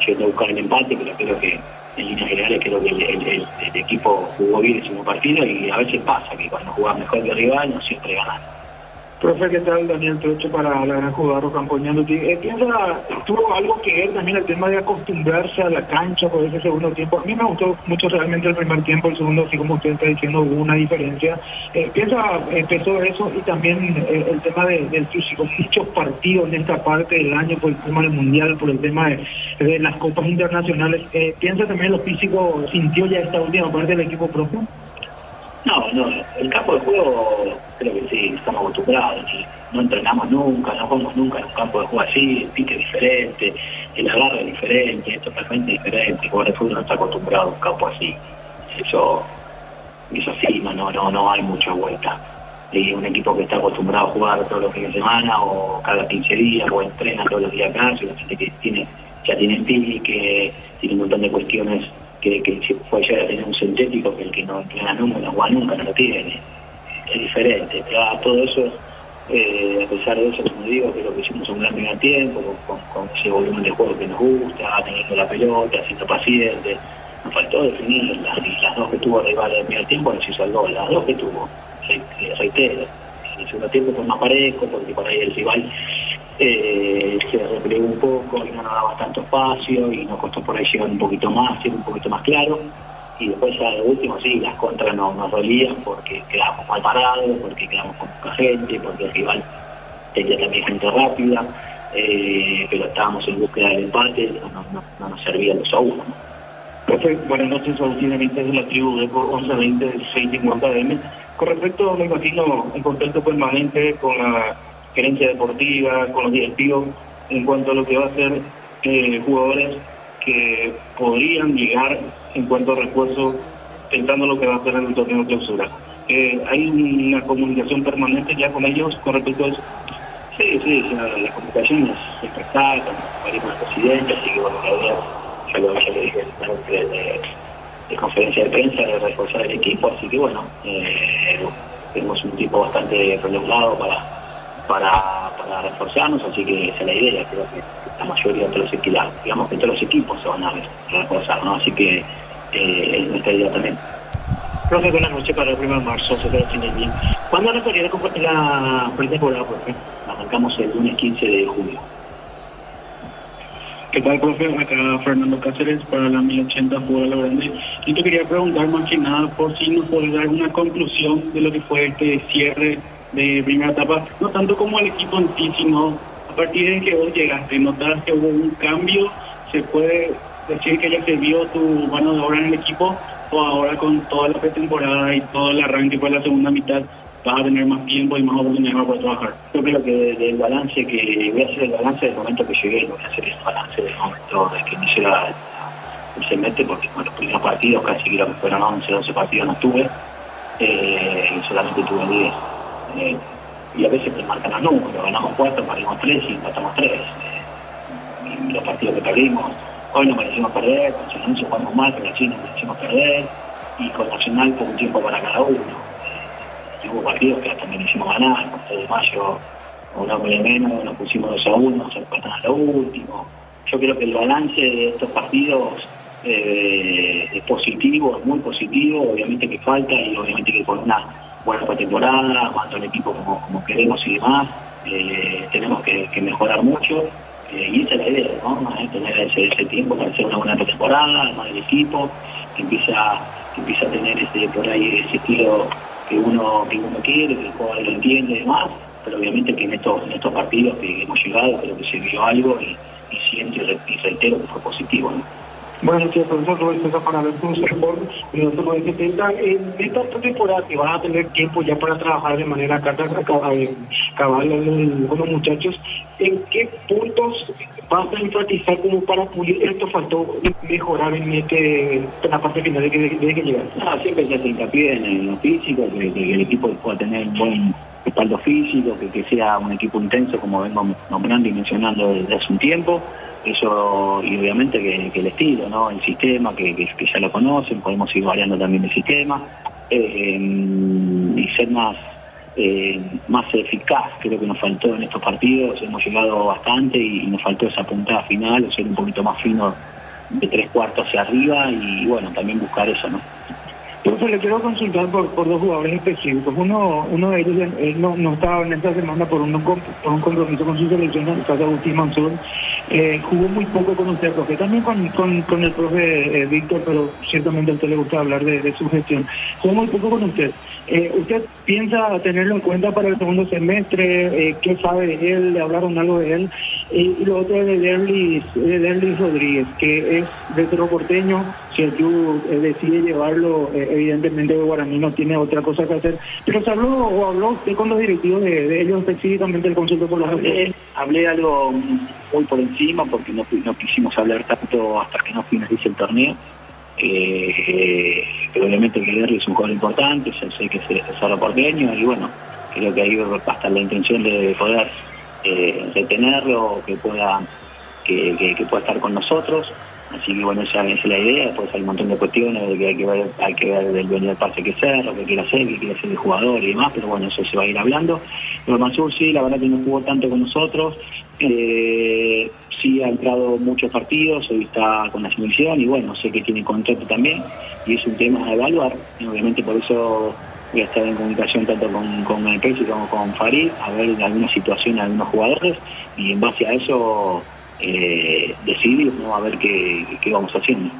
yendo a buscar el empate, pero creo que en líneas generales creo que el equipo jugó bien el segundo partido y a veces pasa que cuando jugás mejor que el rival no siempre ganas. Profe, ¿qué tal? Daniel Trocho para la gran jugada acompañando. ¿Tuvo algo que ver también el tema de acostumbrarse a la cancha por ese segundo tiempo? A mí me gustó mucho realmente el primer tiempo, el segundo, así como usted está diciendo, hubo una diferencia. Empezó eso y también el tema del físico. Muchos partidos en esta parte del año por el tema del Mundial, por el tema de las copas internacionales. ¿Piensa también lo físico sintió ya esta última parte del equipo propio? No, el campo de juego creo que sí, estamos acostumbrados, no entrenamos nunca, no jugamos nunca en un campo de juego así, el pique es diferente, el agarre es diferente, es totalmente diferente, el jugador de fútbol no está acostumbrado a un campo así, eso sí, no hay mucha vuelta. Y un equipo que está acostumbrado a jugar todos los fines de semana o cada 15 días o entrena todos los días acá, gente que ya tiene pique, tiene un montón de cuestiones que si puede llegar a tener un sintético que el que no entrena nunca, no juega nunca, no lo tiene. Es diferente, pero todo eso, a pesar de eso, como digo, creo que hicimos un gran primer tiempo, con ese volumen de juego que nos gusta, teniendo la pelota, siendo paciente. Nos faltó definir las 2 que tuvo rival en el primer tiempo, nos hizo el gol, las 2 que tuvo, reitero. En el segundo tiempo fue más parejo, porque por ahí el rival se replegó un poco y no nos daba tanto espacio y nos costó por ahí llegar un poquito más, ser un poquito más claro. Y después ya de último sí, las contras nos dolían porque quedábamos mal parados, porque quedamos con poca gente, porque el rival tenía también gente rápida, pero estábamos en búsqueda del empate, no nos servía los a 1. Perfecto, buenas noches, Agustín Benítez de la tribu de por 1120 650 AM. Con respecto, me imagino, en contacto permanente con la gerencia deportiva, con los directivos, en cuanto a lo que va a ser jugadores que podrían llegar en cuanto a refuerzo, pensando lo que va a ser en el torneo clausura. ¿Hay una comunicación permanente ya con ellos con respecto a eso? Sí, la comunicación es está con el presidente, así que bueno, ya lo dije de conferencia de prensa, de reforzar el equipo, así que bueno, tenemos un tipo bastante renovado para reforzarnos, así que esa es la idea. Creo que la mayoría de todos los equipos se van a reforzar, ¿no? Así que es nuestra idea también. Profe, buenas noches para el 1 de marzo, ¿cuándo recorría la pretemporada, profe? Arrancamos el lunes 15 de julio. ¿Qué tal, profe? Acá Fernando Cáceres para la 1080 Fútbol a lo Grande. Y te quería preguntar más que nada por si nos podés dar una conclusión de lo que fue este cierre de primera etapa, no tanto como el equipo en sí, sino a partir de que vos llegaste, ¿notas que hubo un cambio? ¿Se puede decir que ya se vio tu mano de obra en el equipo? ¿O ahora con toda la pretemporada y todo el arranque para la segunda mitad vas a tener más tiempo y más oportunidades para poder trabajar? Yo creo que del balance que voy a hacer el balance del momento que llegué, voy a hacer el balance del momento de que inició el semestre, porque los primeros partidos casi creo que fueron 11, 12 partidos no tuve, y solamente tuve 10. Y a veces te marcan los números, ganamos 4, perdimos 3 y empatamos 3. Y los partidos que perdimos, hoy no merecimos perder, con San Lorenzo jugamos mal, con la China merecimos perder, y con Nacional poco tiempo para cada uno. Y hubo partidos que hasta merecimos ganar, con 3 de mayo, un hombre menos, nos pusimos 2-1, se empatan a lo último. Yo creo que el balance de estos partidos es positivo, es muy positivo, obviamente que falta, y obviamente que con una buena pretemporada, cuanto al equipo como queremos y demás, tenemos que mejorar mucho, y esa es la idea, ¿no? Tener ese tiempo para hacer una buena pretemporada, armar el equipo, que empieza a tener por ahí ese estilo que uno quiere, que el jugador lo entiende y demás, pero obviamente que en estos partidos que hemos llegado creo que se vio algo y siento y reitero que fue positivo, ¿no? Bueno, profesor Roberto César para ver con Sport, minuto 70. En esta temporada que vas a tener tiempo ya para trabajar de manera cabal con los muchachos, ¿en qué puntos vas a enfatizar como para pulir esto? Faltó mejorar en la parte final de que llegar. Siempre se hace hincapié en lo físico, que el equipo pueda tener un buen respaldo físico, que sea un equipo intenso, como vengo nombrando y mencionando desde hace un tiempo. Eso, y obviamente que el estilo, ¿no? El sistema, que ya lo conocen, podemos ir variando también el sistema, y ser más eficaz. Creo que nos faltó en estos partidos, hemos llegado bastante y nos faltó esa puntada final, ser un poquito más fino de 3/4 hacia arriba, y bueno, también buscar eso, ¿no? Entonces le quiero consultar por 2 jugadores específicos. Uno de ellos no estaba en esta semana por un compromiso con su selección, el caso de Agustín Mansur. Jugó muy poco con usted, profe, también con el profe Víctor, pero ciertamente a usted le gusta hablar de su gestión. Jugó muy poco con usted. ¿Usted piensa tenerlo en cuenta para el segundo semestre? ¿Qué sabe de él? ¿Le hablaron algo de él? Y lo otro es de Derlis Rodríguez, que es de Cerro Porteño. Si el club decide llevarlo, evidentemente Guaraní no tiene otra cosa que hacer. Pero ¿se habló usted con los directivos de ellos, específicamente el consultor por los Hablé algo muy por encima, porque no quisimos hablar tanto hasta que no finalice el torneo. Pero obviamente que Derlis es un jugador importante, sé que es de Cerro Porteño, y bueno, creo que ahí va a estar la intención de poder retenerlo, que pueda estar con nosotros. Así que bueno, esa es la idea. Después hay un montón de cuestiones de que hay que ver del dueño del pase que ser, lo que quiere hacer el jugador y demás, pero bueno, eso se va a ir hablando. Pero Mansur sí, la verdad que no jugó tanto con nosotros, sí ha entrado muchos partidos, hoy está con la selección y bueno, sé que tiene contrato también y es un tema a evaluar, y obviamente por eso voy a estar en comunicación tanto con el Pérez como con Farid, a ver alguna situación de algunos jugadores, y en base a eso decidir, ¿no? A ver qué vamos haciendo.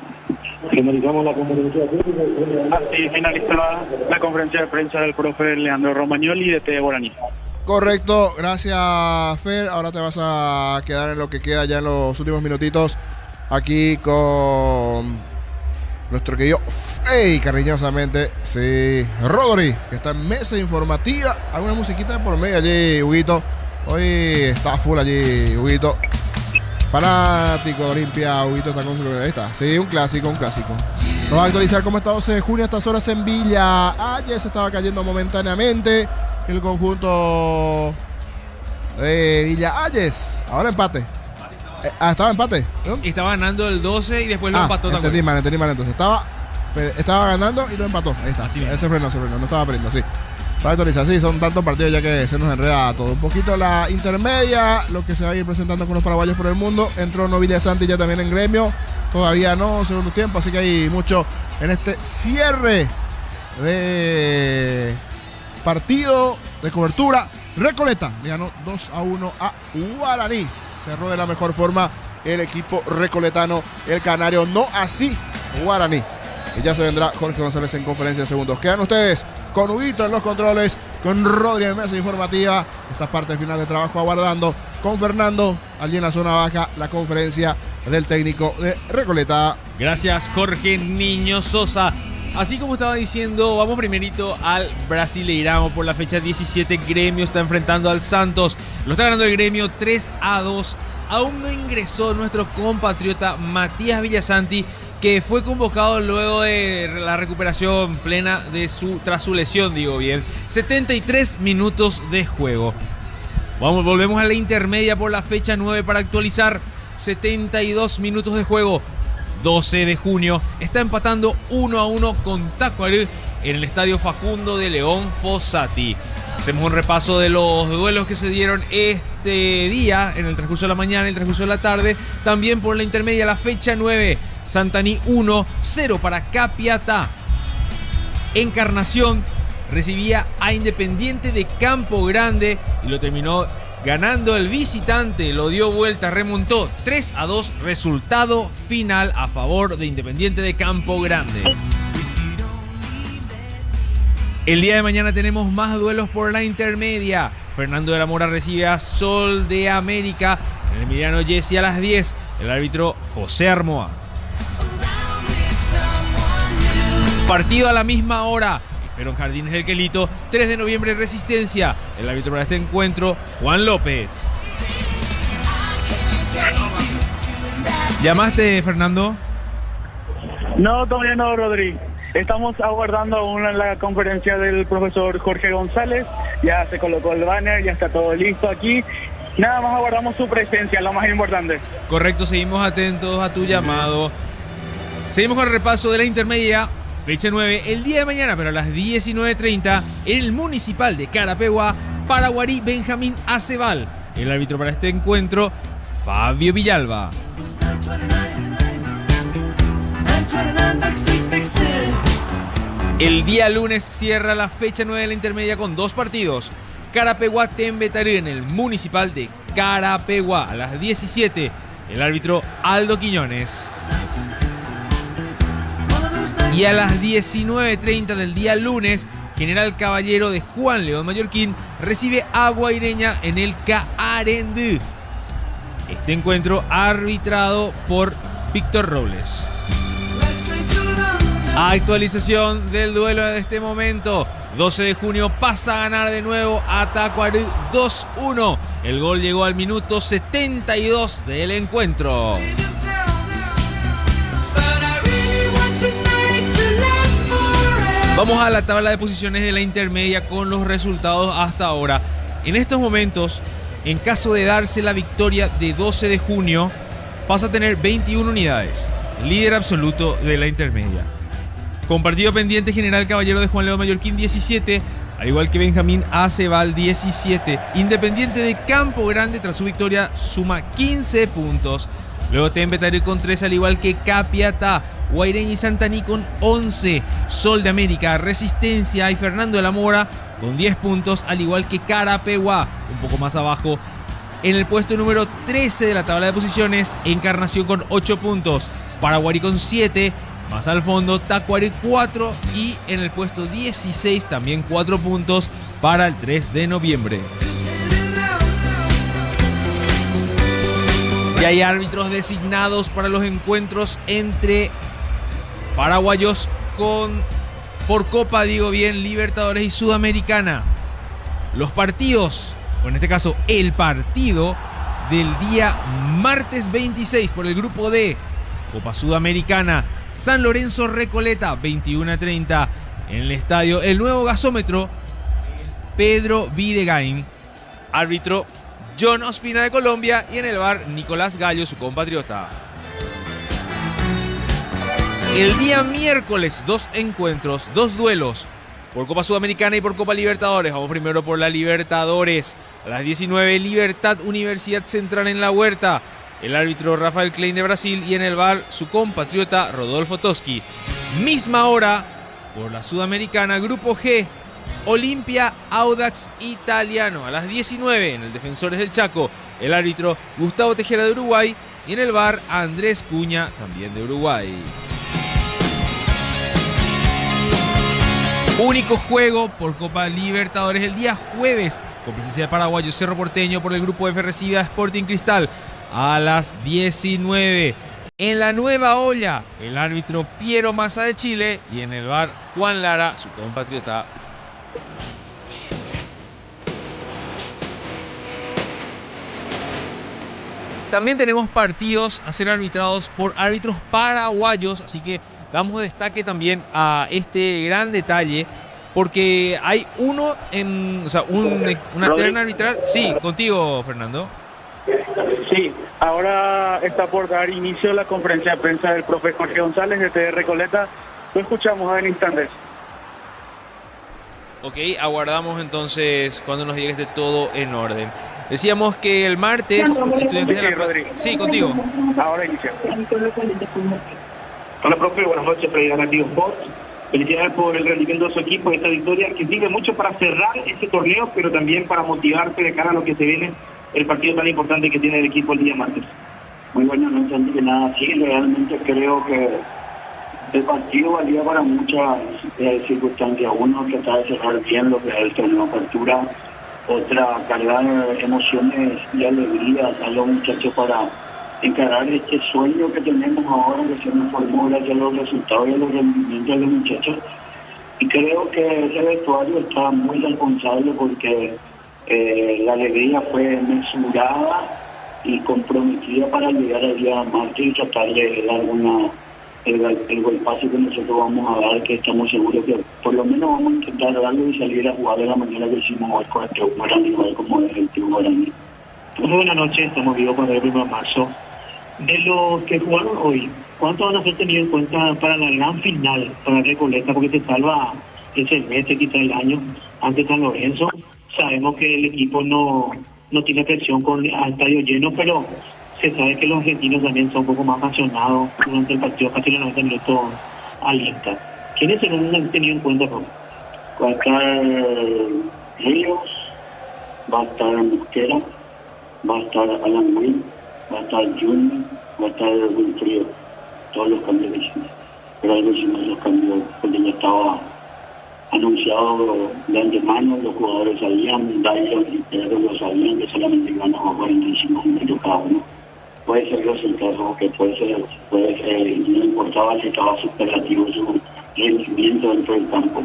Finalizamos la conferencia de prensa. Así finalizaba la conferencia de prensa del profe Leandro Romagnoli de TV Guaraní. Correcto, gracias Fer. Ahora te vas a quedar en lo que queda ya en los últimos minutitos aquí con nuestro querido cariñosamente, sí, Rodri, que está en mesa informativa. Alguna musiquita por medio allí, Huguito. Hoy está full allí, Huguito. Fanático de Olimpia, Huguito está con su... Ahí está, sí, un clásico. Vamos a actualizar cómo está 12 de junio a estas horas en Villa. Ayer se estaba cayendo momentáneamente el conjunto de Villa Ayes. Ahora empate. Estaba empate, ¿no? Estaba ganando el 12 y después lo empató también. Entendí mal entonces. Estaba ganando y lo empató. Ahí está. Así ese frenó, no estaba perdiendo, sí. Para actualizar, sí, son tantos partidos ya que se nos enreda todo. Un poquito la intermedia, lo que se va a ir presentando con los paraguayos por el mundo. Entró Novilia Santi ya también en gremio. Todavía no, segundo tiempo, así que hay mucho en este cierre de partido, de cobertura. Recoleta le ganó 2-1 a Guaraní. Cerró de la mejor forma el equipo recoletano, el canario, no así Guaraní. Y ya se vendrá Jorge González en conferencia de segundos. Quedan ustedes con Huguito en los controles, con Rodri en mesa informativa. Esta parte final de trabajo aguardando con Fernando allí en la zona baja, la conferencia del técnico de Recoleta. Gracias, Jorge Niño Sosa. Así como estaba diciendo, vamos primerito al Brasileirão por la fecha 17. Gremio está enfrentando al Santos. Lo está ganando el Gremio 3-2. Aún no ingresó nuestro compatriota Matías Villasanti, que fue convocado luego de la recuperación plena tras su lesión, digo bien. 73 minutos de juego. Volvemos a la intermedia por la fecha 9 para actualizar. 72 minutos de juego. 12 de junio. Está empatando 1-1 con Tacuarembó en el estadio Facundo de León Fossati. Hacemos un repaso de los duelos que se dieron este día, en el transcurso de la mañana, en el transcurso de la tarde. También por la intermedia, la fecha 9. Santaní 1-0 para Capiatá. Encarnación recibía a Independiente de Campo Grande y lo terminó ganando el visitante. Lo dio vuelta, remontó 3-2. Resultado final a favor de Independiente de Campo Grande. El día de mañana tenemos más duelos por la intermedia. Fernando de la Mora recibe a Sol de América en el Emiliano Jesse a las 10. El árbitro José Armoa. Partido a la misma hora, pero en Jardines del Quelito, 3 de noviembre, Resistencia. El árbitro para este encuentro, Juan López. ¿Llamaste, Fernando? No, todavía no, Rodri. Estamos aguardando aún en la conferencia del profesor Jorge González. Ya se colocó el banner, ya está todo listo aquí. Nada más aguardamos su presencia, lo más importante. Correcto, seguimos atentos a tu llamado. Seguimos con el repaso de la intermedia. Fecha 9, el día de mañana, pero a las 19:30, en el Municipal de Carapeguá, Paraguarí Benjamín Acebal. El árbitro para este encuentro, Fabio Villalba. El día lunes cierra la fecha 9 de la intermedia con 2 partidos. Carapeguá Tembetarí en el Municipal de Carapeguá a las 17. El árbitro Aldo Quiñones. Y a las 19:30 del día lunes, General Caballero de Juan León Mallorquín recibe a Guaireña en el Caarendú. Este encuentro arbitrado por Víctor Robles. Actualización del duelo de este momento. 12 de junio pasa a ganar de nuevo a Tacuarembó 2-1. El gol llegó al minuto 72 del encuentro. Vamos a la tabla de posiciones de la intermedia con los resultados hasta ahora. En estos momentos, en caso de darse la victoria de 12 de junio, pasa a tener 21 unidades, líder absoluto de la intermedia. Con partido pendiente, General Caballero de Juan León Mallorquín 17, al igual que Benjamín Acebal 17. Independiente de Campo Grande, tras su victoria, suma 15 puntos. Luego Tembetarí con 3, al igual que Capiatá. Guaireña y Santaní con 11. Sol de América, Resistencia y Fernando de la Mora con 10 puntos, al igual que Carapeguá, un poco más abajo. En el puesto número 13 de la tabla de posiciones, Encarnación con 8 puntos. Paraguarí con 7. Más al fondo, Tacuarembó 4. Y en el puesto 16 también 4 puntos para el 3 de noviembre. Y hay árbitros designados para los encuentros entre paraguayos por Copa, digo bien, Libertadores y Sudamericana. Los partidos, o en este caso el partido del día martes 26 por el grupo D, Copa Sudamericana, San Lorenzo Recoleta, 21:30 en el estadio El Nuevo Gasómetro, Pedro Videgain, árbitro John Ospina de Colombia, y en el bar Nicolás Gallo, su compatriota. El día miércoles, 2 encuentros, 2 duelos. por Copa Sudamericana y por Copa Libertadores. Vamos primero por la Libertadores. A las 19, Libertad Universidad Central en La Huerta. El árbitro Rafael Klein de Brasil y en el VAR su compatriota Rodolfo Toschi. Misma hora por la Sudamericana, Grupo G, Olimpia Audax Italiano. A las 19 en el Defensores del Chaco, el árbitro Gustavo Tejera de Uruguay y en el VAR Andrés Cuña, también de Uruguay. Único juego por Copa Libertadores el día jueves, con presencia de paraguayo Cerro Porteño por el Grupo F recibe a Sporting Cristal a las 19. En la Nueva Olla, el árbitro Piero Massa de Chile y en el VAR Juan Lara, su compatriota. También tenemos partidos a ser arbitrados por árbitros paraguayos, así que damos destaque también a este gran detalle, porque hay uno en, una terna arbitral. Sí, contigo, Fernando. Sí, ahora está por dar inicio la conferencia de prensa del profe Jorge González de TR Recoleta. Lo escuchamos en instantes. Ok, aguardamos entonces cuando nos llegue todo en orden. Decíamos que el martes... Estudiantes de la... Sí, contigo. Ahora inicia. Hola, profe, buenas noches, Freddy Sports. Felicidades por el rendimiento de su equipo, esta victoria que sirve mucho para cerrar este torneo, pero también para motivarte de cara a lo que se viene, el partido tan importante que tiene el equipo el día martes. Muy bueno, no entendí que nada así. Realmente creo que el partido valía para muchas circunstancias. Uno, tratar de cerrar bien lo que es el torneo de apertura. Otra, cargar emociones y alegrías a los muchachos para encarar este sueño que tenemos ahora, que se nos formó gracias a los resultados y a los rendimientos de los muchachos. Y creo que ese vestuario está muy responsable porque la alegría fue mesurada y comprometida para llegar al día martes y tratar de dar el golpazo que nosotros vamos a dar, que estamos seguros que por lo menos vamos a intentar darlo y salir a jugar de la manera que hicimos hoy con el Triunfo Guaraní, igual como es el Triunfo Guaraní. Muy buenas noches, estamos vivos con el 1 de marzo. De los que jugaron hoy, ¿cuántos van a ser tenidos en cuenta para la gran final, para Recoleta? Porque te salva ese mes, te quita el año ante San Lorenzo. Sabemos que el equipo no tiene presión con el estadio lleno, pero se sabe que los argentinos también son un poco más apasionados durante el partido, casi los 90 minutos alientan. ¿Quiénes se no han tenido en cuenta, Ron? Va a estar Ríos, va a estar Mosquera, va a estar Alan Will, va a estar Junior, va a estar Wilfrido, todos los cambios que hicimos. Pero algo hicimos los cambios porque ya estaba anunciado de antemano, los jugadores sabían, Dyson y Pedro lo sabían, que solamente iban a jugar 45 minutos cada uno. Puede ser resultado que puede ser, no importaba si estaba superlativo su rendimiento dentro del campo.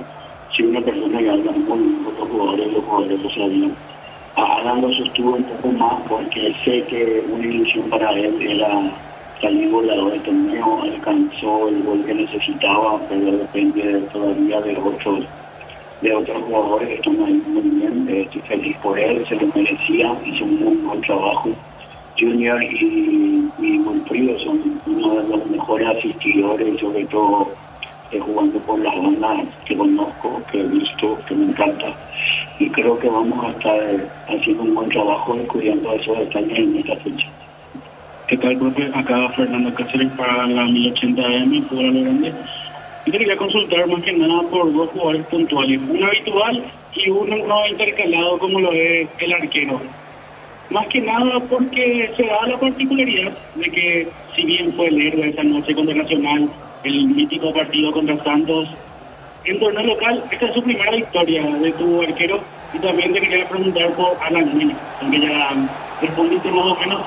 Si una persona que habla con otros jugadores, los jugadores lo sabían. Alan lo sostuvo un poco más porque sé que una ilusión para él era salir goleador del torneo, alcanzó el gol que necesitaba, pero depende todavía de otros jugadores que están ahí muy bien. Estoy feliz por él, se lo merecía, hizo un muy buen trabajo. Junior y Wilfrido son uno de los mejores asistidores, sobre todo jugando por las bandas que conozco, que he visto, que me encanta. Y creo que vamos a estar haciendo un buen trabajo cuidando esos detalles en esta fecha. ¿Qué tal, profe? Acá Fernando Cáceres para la 1080 AM, Fútbol a lo Grande. Yo quería consultar más que nada por dos jugadores puntuales, uno habitual y uno no intercalado como lo es el arquero. Más que nada porque se da la particularidad de que, si bien fue el héroe esa noche contra Nacional, el mítico partido contra Santos, en torneo local, esta es su primera victoria de tu arquero. Y también te quería preguntar por Alan Will, aunque ya respondiste más o menos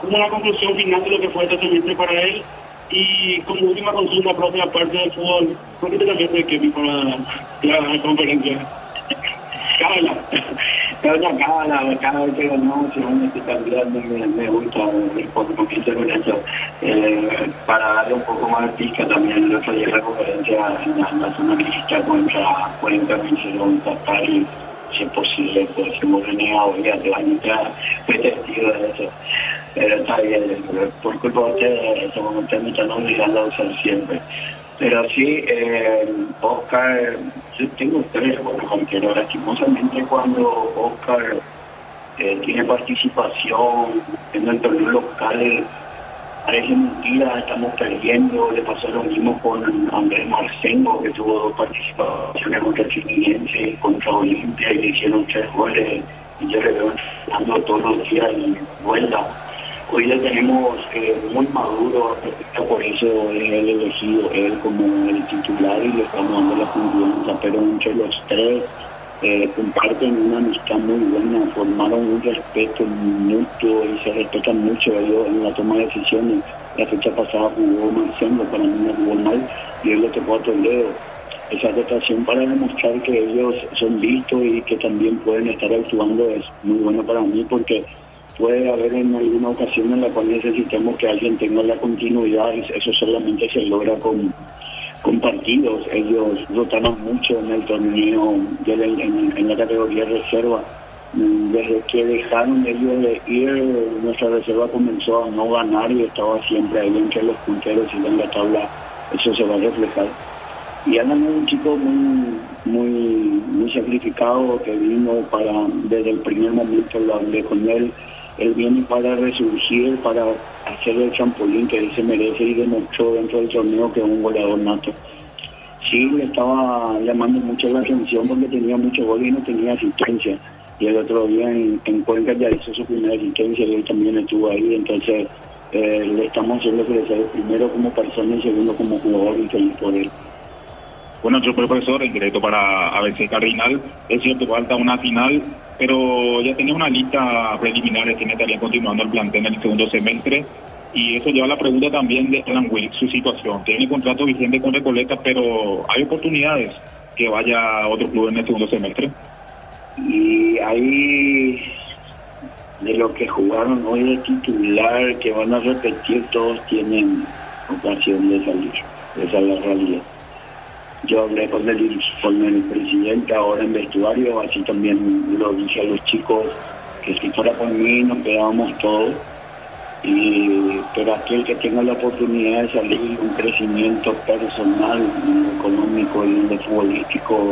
una conclusión final de lo que fue este semestre para él. Y como última consulta propia, aparte del fútbol, ¿por qué te cambiaste de Kevin para la conferencia? Cada vez que ganamos, si una especialidad me gusta responder un poquito con eso. Para darle un poco más de pica también, lo que ayer la conferencia en la zona lista contra 40.000 tapar y si es posible, pues si hemos renegado ya te van a entrar, fue testigo de eso. Pero está bien, por culpa de ustedes, ese momento me están obligando a usar siempre. Pero sí, Oscar, yo tengo 3 buenos arqueros. Lastimosamente cuando Oscar tiene participación en el torneo local, parece mentira, estamos perdiendo. Le pasó lo mismo con Andrés Marcengo, que tuvo 2 participaciones contra el Fluminense, contra Olimpia, y le hicieron 3 goles. Y yo le veo dando todos los días y vuelta. Hoy le tenemos muy maduro, por eso es el elegido él como el titular y le estamos dando la confianza, pero entre los 3 comparten una amistad muy buena, formaron un respeto mutuo y se respetan mucho ellos en la toma de decisiones. La fecha pasada jugó Marcelo, para mí no jugó mal, y hoy le tocó a Toledo. Esa rotación para demostrar que ellos son listos y que también pueden estar actuando es muy bueno para mí, porque puede haber en alguna ocasión en la cual necesitemos que alguien tenga la continuidad, y eso solamente se logra con partidos. Ellos rotaron mucho en el torneo, en la categoría reserva. Desde que dejaron ellos de ir, nuestra reserva comenzó a no ganar y estaba siempre ahí entre los punteros, y en la tabla eso se va a reflejar. Y Alan es un chico muy sacrificado, que vino desde el primer momento lo hablé con él. Él viene para resurgir, para hacer el trampolín que él se merece, y demostró dentro del torneo que es un goleador nato. Sí, le estaba llamando mucho la atención porque tenía muchos goles y no tenía asistencia. Y el otro día en Cuenca ya hizo su primera asistencia y él también estuvo ahí. Entonces le estamos haciendo crecer primero como persona y segundo como jugador, y feliz por él. Bueno, yo profesor, en directo para ABC Cardinal, es cierto, falta una final, pero ya tenía una lista preliminar de quienes estarían continuando el plantel en el segundo semestre, y eso lleva a la pregunta también de Alan Wilkes, su situación. Tiene contrato vigente con Recoleta, pero ¿hay oportunidades que vaya a otro club en el segundo semestre? Y ahí, de lo que jugaron hoy de titular, que van a repetir, todos tienen ocasión de salir. Esa es la realidad. Yo hablé con el presidente ahora en vestuario, así también lo dije a los chicos, que si fuera por mí nos quedábamos todos, pero aquel que tenga la oportunidad de salir, un crecimiento personal, económico y de futbolístico,